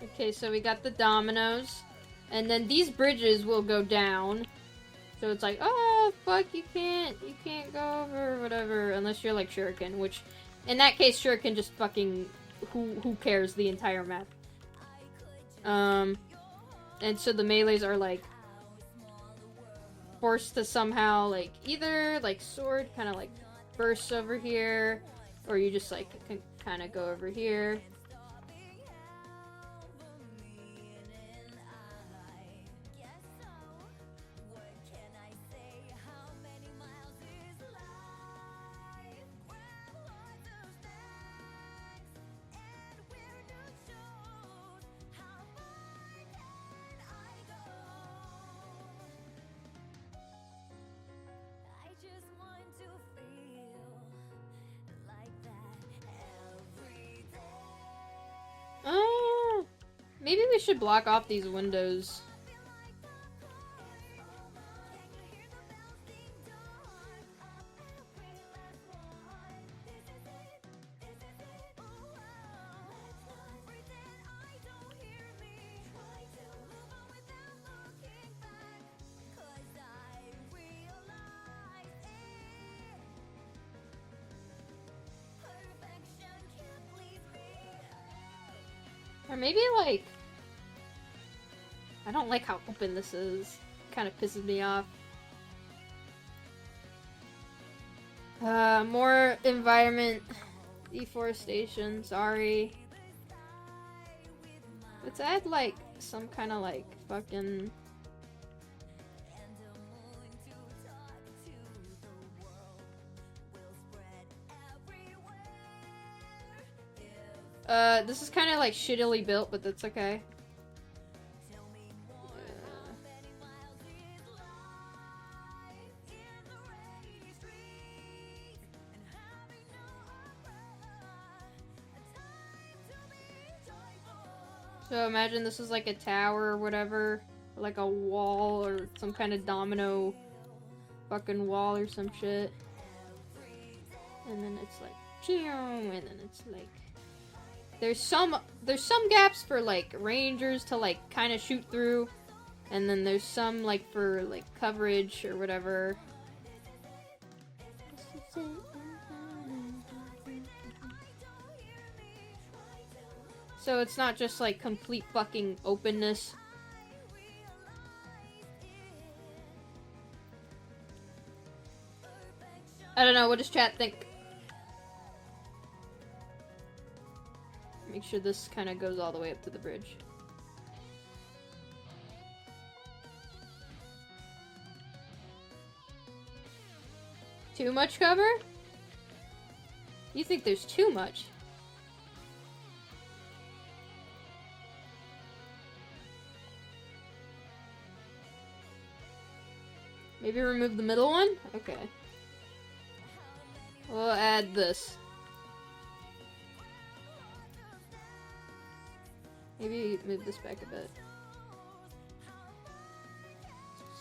Okay, so we got the dominoes. And then these bridges will go down. So it's like, oh, fuck, you can't go over, or whatever, unless you're like Shuriken, which, in that case, Shuriken just fucking, who cares, the entire map. And so the melees are like, forced to somehow, like, either, like, sword kind of like bursts over here, or you just like, can kind of go over here. Maybe we should block off these windows. Or maybe like... I don't like how open this is. It kind of pisses me off. More environment deforestation, sorry. Let's add like some kind of like fucking... this is kind of like shittily built, but that's okay. So imagine this is like a tower or whatever, like a wall or some kind of domino fucking wall or some shit. And then it's like, and then it's like, there's some gaps for like rangers to like kind of shoot through, and then there's some like for like coverage or whatever. So it's not just like complete fucking openness. I don't know, what does chat think? Make sure this kind of goes all the way up to the bridge. Too much cover? You think there's too much? Maybe remove the middle one? Okay. We'll add this. Maybe move this back a bit.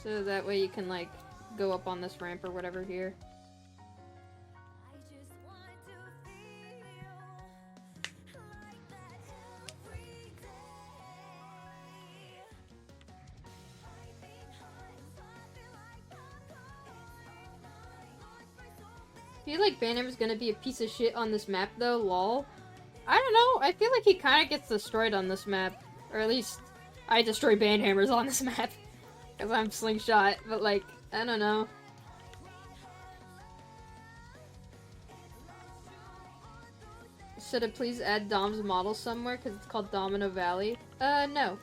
So that way you can, like, go up on this ramp or whatever here. I feel like Banhammer's gonna be a piece of shit on this map though, lol. I don't know, I feel like he kinda gets destroyed on this map. Or at least, I destroy Banhammers on this map. Because I'm Slingshot, but like, I don't know. Should I please add Dom's model somewhere? Because it's called Domino Valley. No.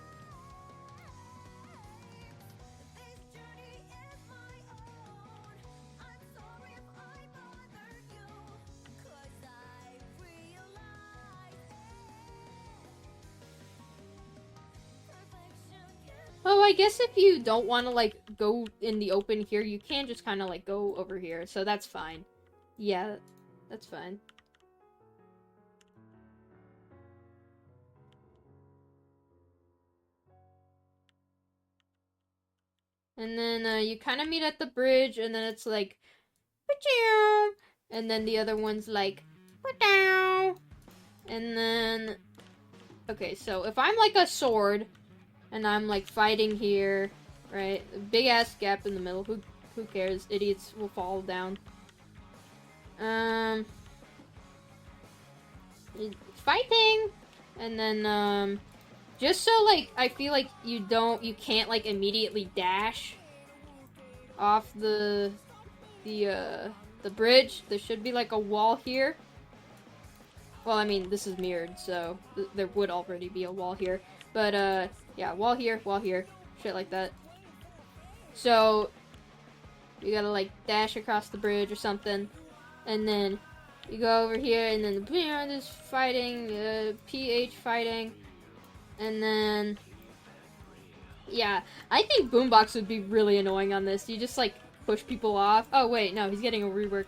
Oh, I guess if you don't want to, like, go in the open here, you can just kind of, like, go over here. So that's fine. Yeah, that's fine. And then you kind of meet at the bridge, and then it's like, and then the other one's like, and then, okay, so if I'm like a sword, and I'm like fighting here, right, big ass gap in the middle, who cares, idiots will fall down. Fighting, and then just so, like, I feel like you can't, like, immediately dash off the bridge. There should be, like, a wall here. Well, I mean, this is mirrored, so there would already be a wall here. But, yeah, wall here, shit like that. So, you gotta, like, dash across the bridge or something, and then you go over here, and then there's fighting, PH fighting. And then, yeah, I think Boombox would be really annoying on this. You just, like, push people off. Oh, wait, no, he's getting a rework.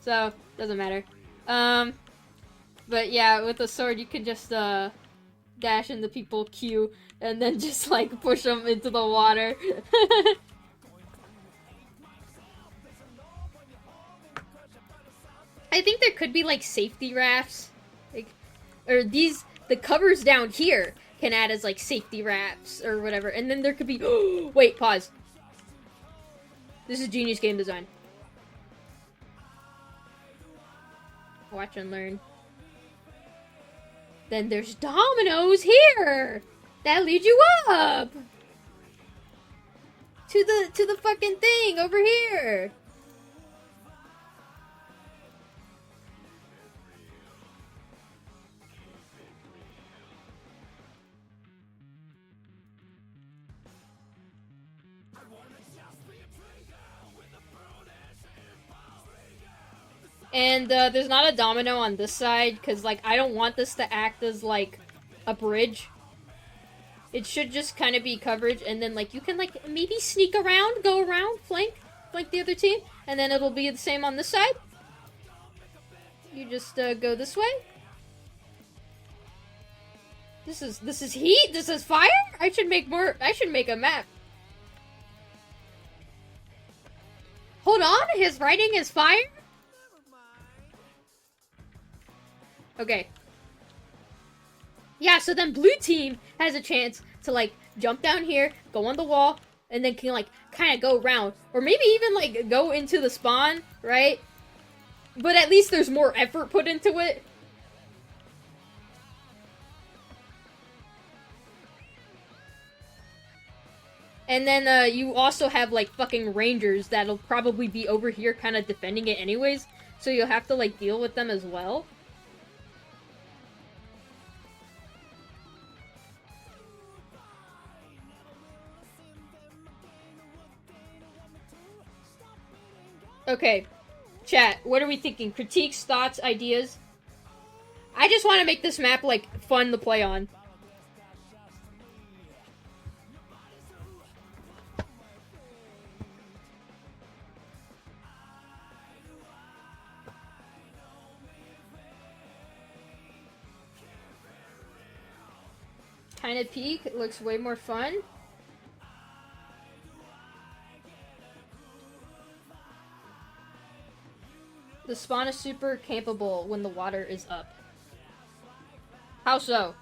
So, doesn't matter. But yeah, with a sword, you can just, dash into people, Q, and then just, like, push them into the water. I think there could be, like, safety rafts. Like, or the covers down here can add as, like, safety rafts or whatever. And then there could be... Wait, pause. This is genius game design. Watch and learn. Then there's dominoes here! That leads you up! To the fucking thing over here! And there's not a domino on this side, because, like, I don't want this to act as, like, a bridge. It should just kind of be coverage, and then, like, you can, like, maybe sneak around, go around, flank the other team, and then it'll be the same on this side. You just go this way. This is heat? This is fire? I should make a map. Hold on, his writing is fire? Okay. Yeah, so then blue team has a chance to, like, jump down here, go on the wall, and then can, like, kind of go around. Or maybe even, like, go into the spawn, right? But at least there's more effort put into it. And then, you also have, like, fucking rangers that'll probably be over here kind of defending it anyways. So you'll have to, like, deal with them as well. Okay, chat, what are we thinking? Critiques, thoughts, ideas? I just want to make this map, like, fun to play on. Kind of peak, it looks way more fun. The spawn is super campable when the water is up. How so?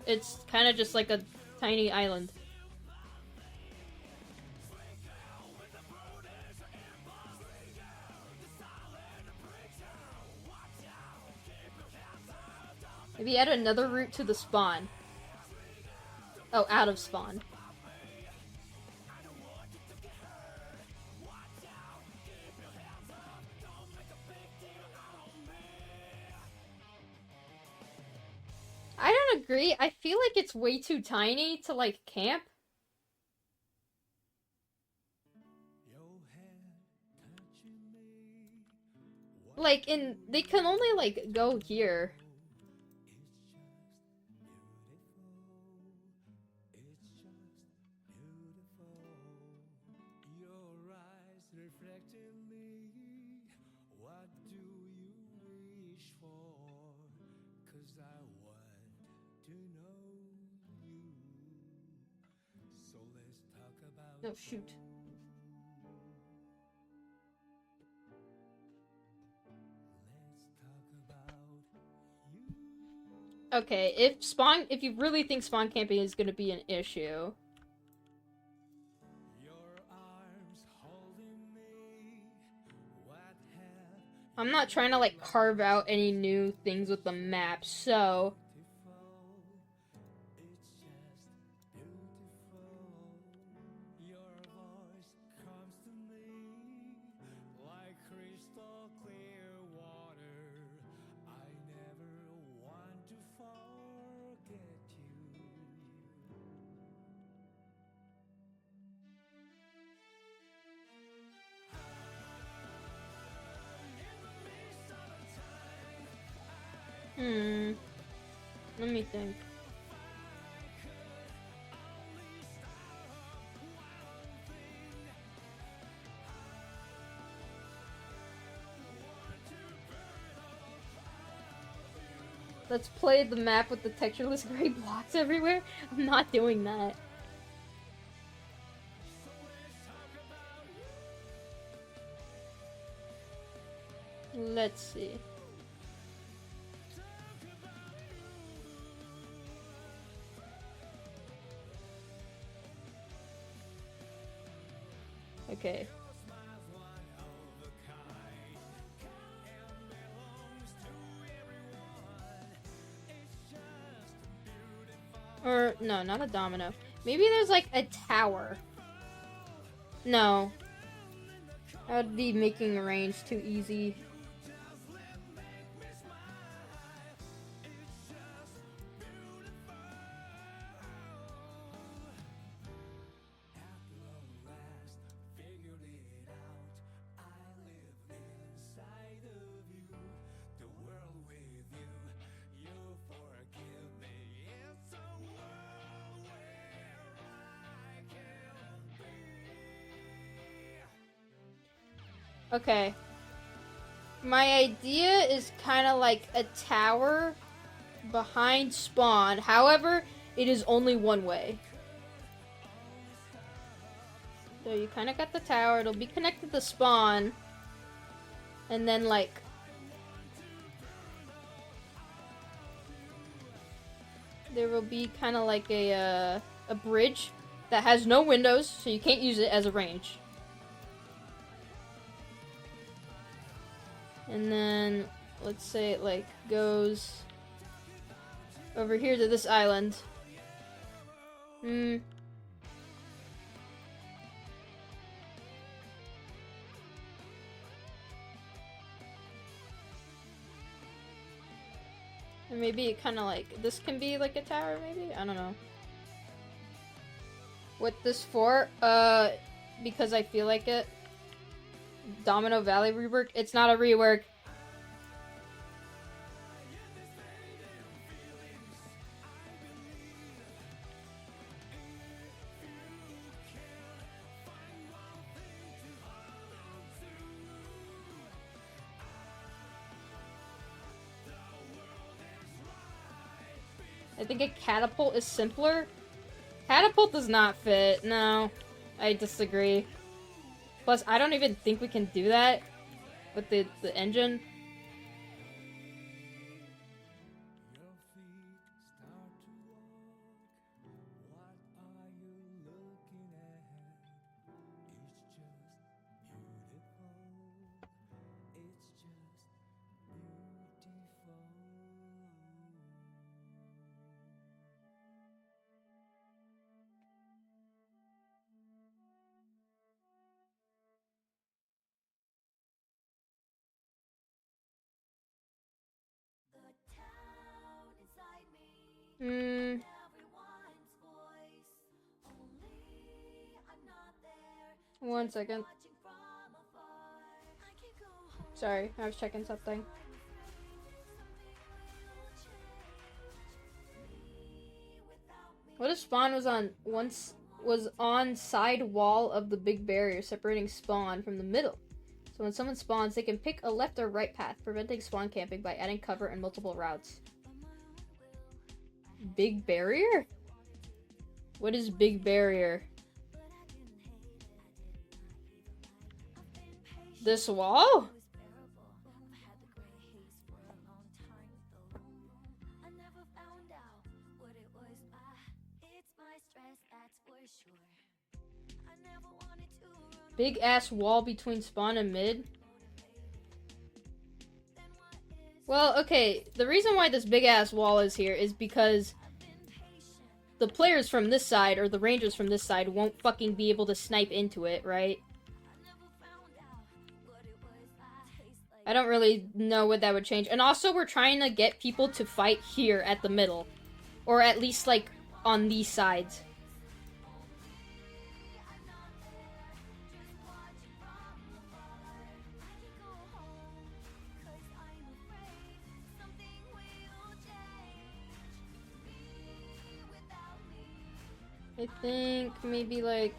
It's kind of just like a tiny island. Maybe add another route to the spawn. Oh, out of spawn. I don't agree. I feel like it's way too tiny to, like, camp. Like, they can only, like, go here. Oh, shoot. Okay, if you really think spawn camping is gonna be an issue. I'm not trying to, like, carve out any new things with the map, so... Let me think. Let's play the map with the textureless gray blocks everywhere. I'm not doing that. Let's see. Okay. Or, no, not a domino. Maybe there's, like, a tower. No. That would be making range too easy. Okay. My idea is kind of like a tower behind spawn. However, it is only one way. So you kind of got the tower. It'll be connected to spawn. And then, like... there will be kind of like a bridge that has no windows, so you can't use it as a range. And then, let's say it, like, goes over here to this island. And maybe it kind of, like, this can be, like, a tower, maybe? I don't know. What this for? Because I feel like it. Domino Valley rework? It's not a rework. I think a catapult is simpler. Catapult does not fit. No, I disagree. Plus, I don't even think we can do that with the engine. 1 second. Sorry, I was checking something. What if spawn was on side wall of the big barrier separating spawn from the middle? So when someone spawns, they can pick a left or right path, preventing spawn camping by adding cover and multiple routes. Big barrier? What is big barrier? This wall? Big ass wall between spawn and mid? Well, okay, the reason why this big ass wall is here is because the players from this side, or the rangers from this side, won't fucking be able to snipe into it, right? I don't really know what that would change. And also, we're trying to get people to fight here at the middle. Or at least, like, on these sides. I think maybe like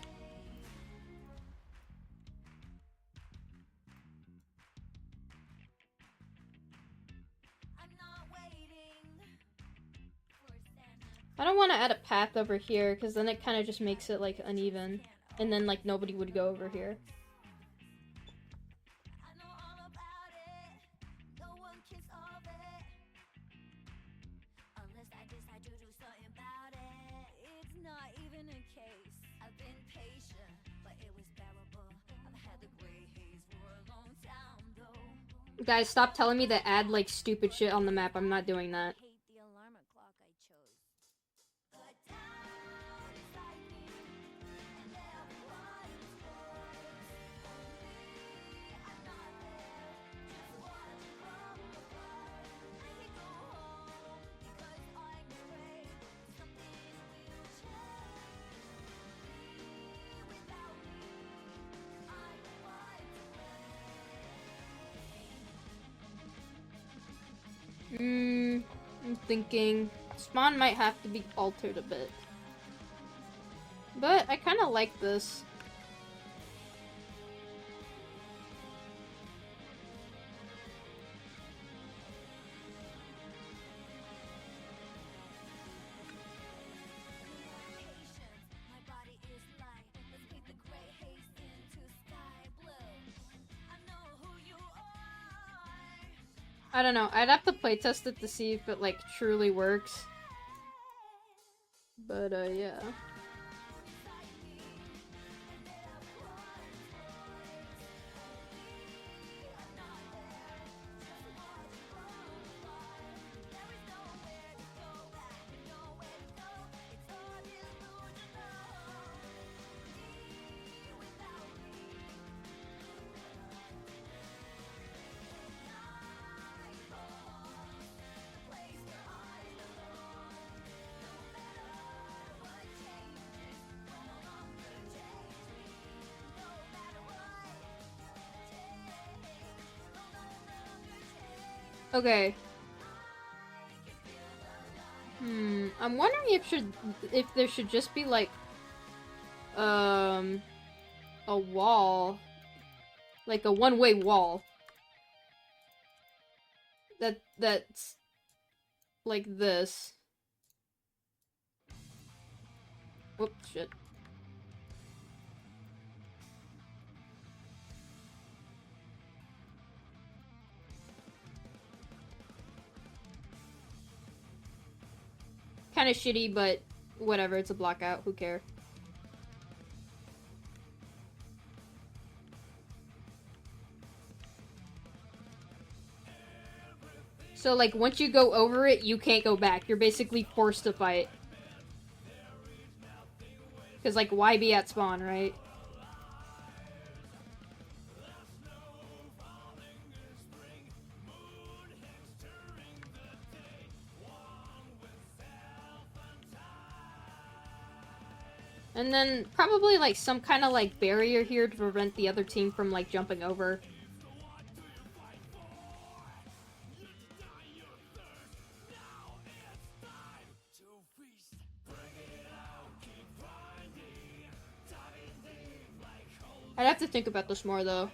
I don't want to add a path over here because then it kind of just makes it like uneven and then like nobody would go over here. Guys, stop telling me to add, like, stupid shit on the map. I'm not doing that. I'm thinking spawn might have to be altered a bit. But I kind of like this. I don't know. I'd have to playtest it to see if it, like, truly works. But, yeah. Okay. I'm wondering if there should just be like a wall, like a one-way wall that's like this. Whoops, shit. Kind of shitty, but whatever, it's a blockout, who cares? So, like, once you go over it, you can't go back. You're basically forced to fight. Because, like, why be at spawn, right? And then probably, like, some kind of, like, barrier here to prevent the other team from, like, jumping over. I'd have to think about this more, though.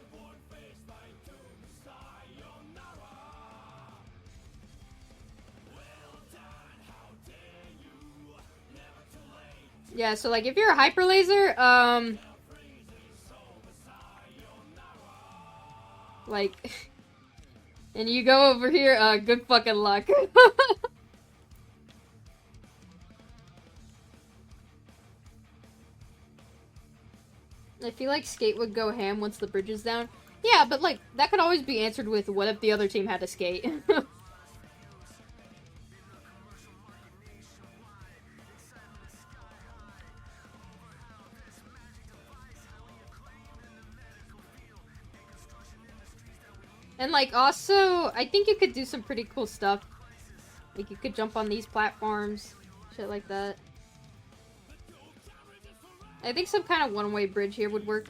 Yeah, so, like, if you're a hyper laser, like, and you go over here, good fucking luck. I feel like skate would go ham once the bridge is down. Yeah, but, like, that could always be answered with, what if the other team had to skate? And, like, also, I think you could do some pretty cool stuff. Like, you could jump on these platforms, shit like that. I think some kind of one-way bridge here would work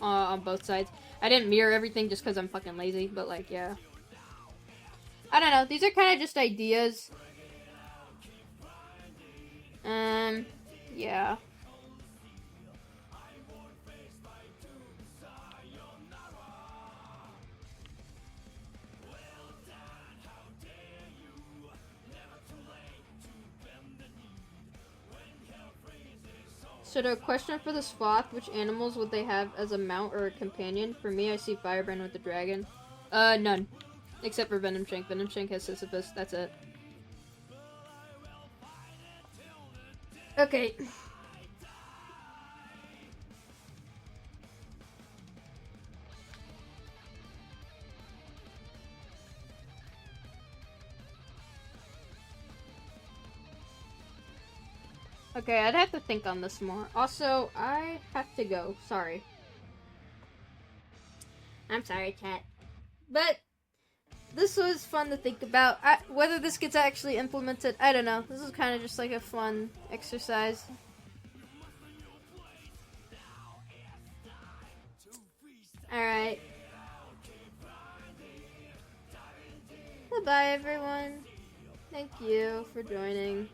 on both sides. I didn't mirror everything just because I'm fucking lazy, but, like, yeah. I don't know. These are kind of just ideas. Yeah. So the question for the sloth, which animals would they have as a mount or a companion? For me, I see Firebrand with the dragon. None. Except for Venom Shank. Venom Shank has Sisyphus. That's it. Okay. Okay, I'd have to think on this more. Also, I have to go. Sorry. I'm sorry, chat. But this was fun to think about. Whether this gets actually implemented, I don't know. This is kind of just like a fun exercise. Alright. Goodbye, everyone. Thank you for joining.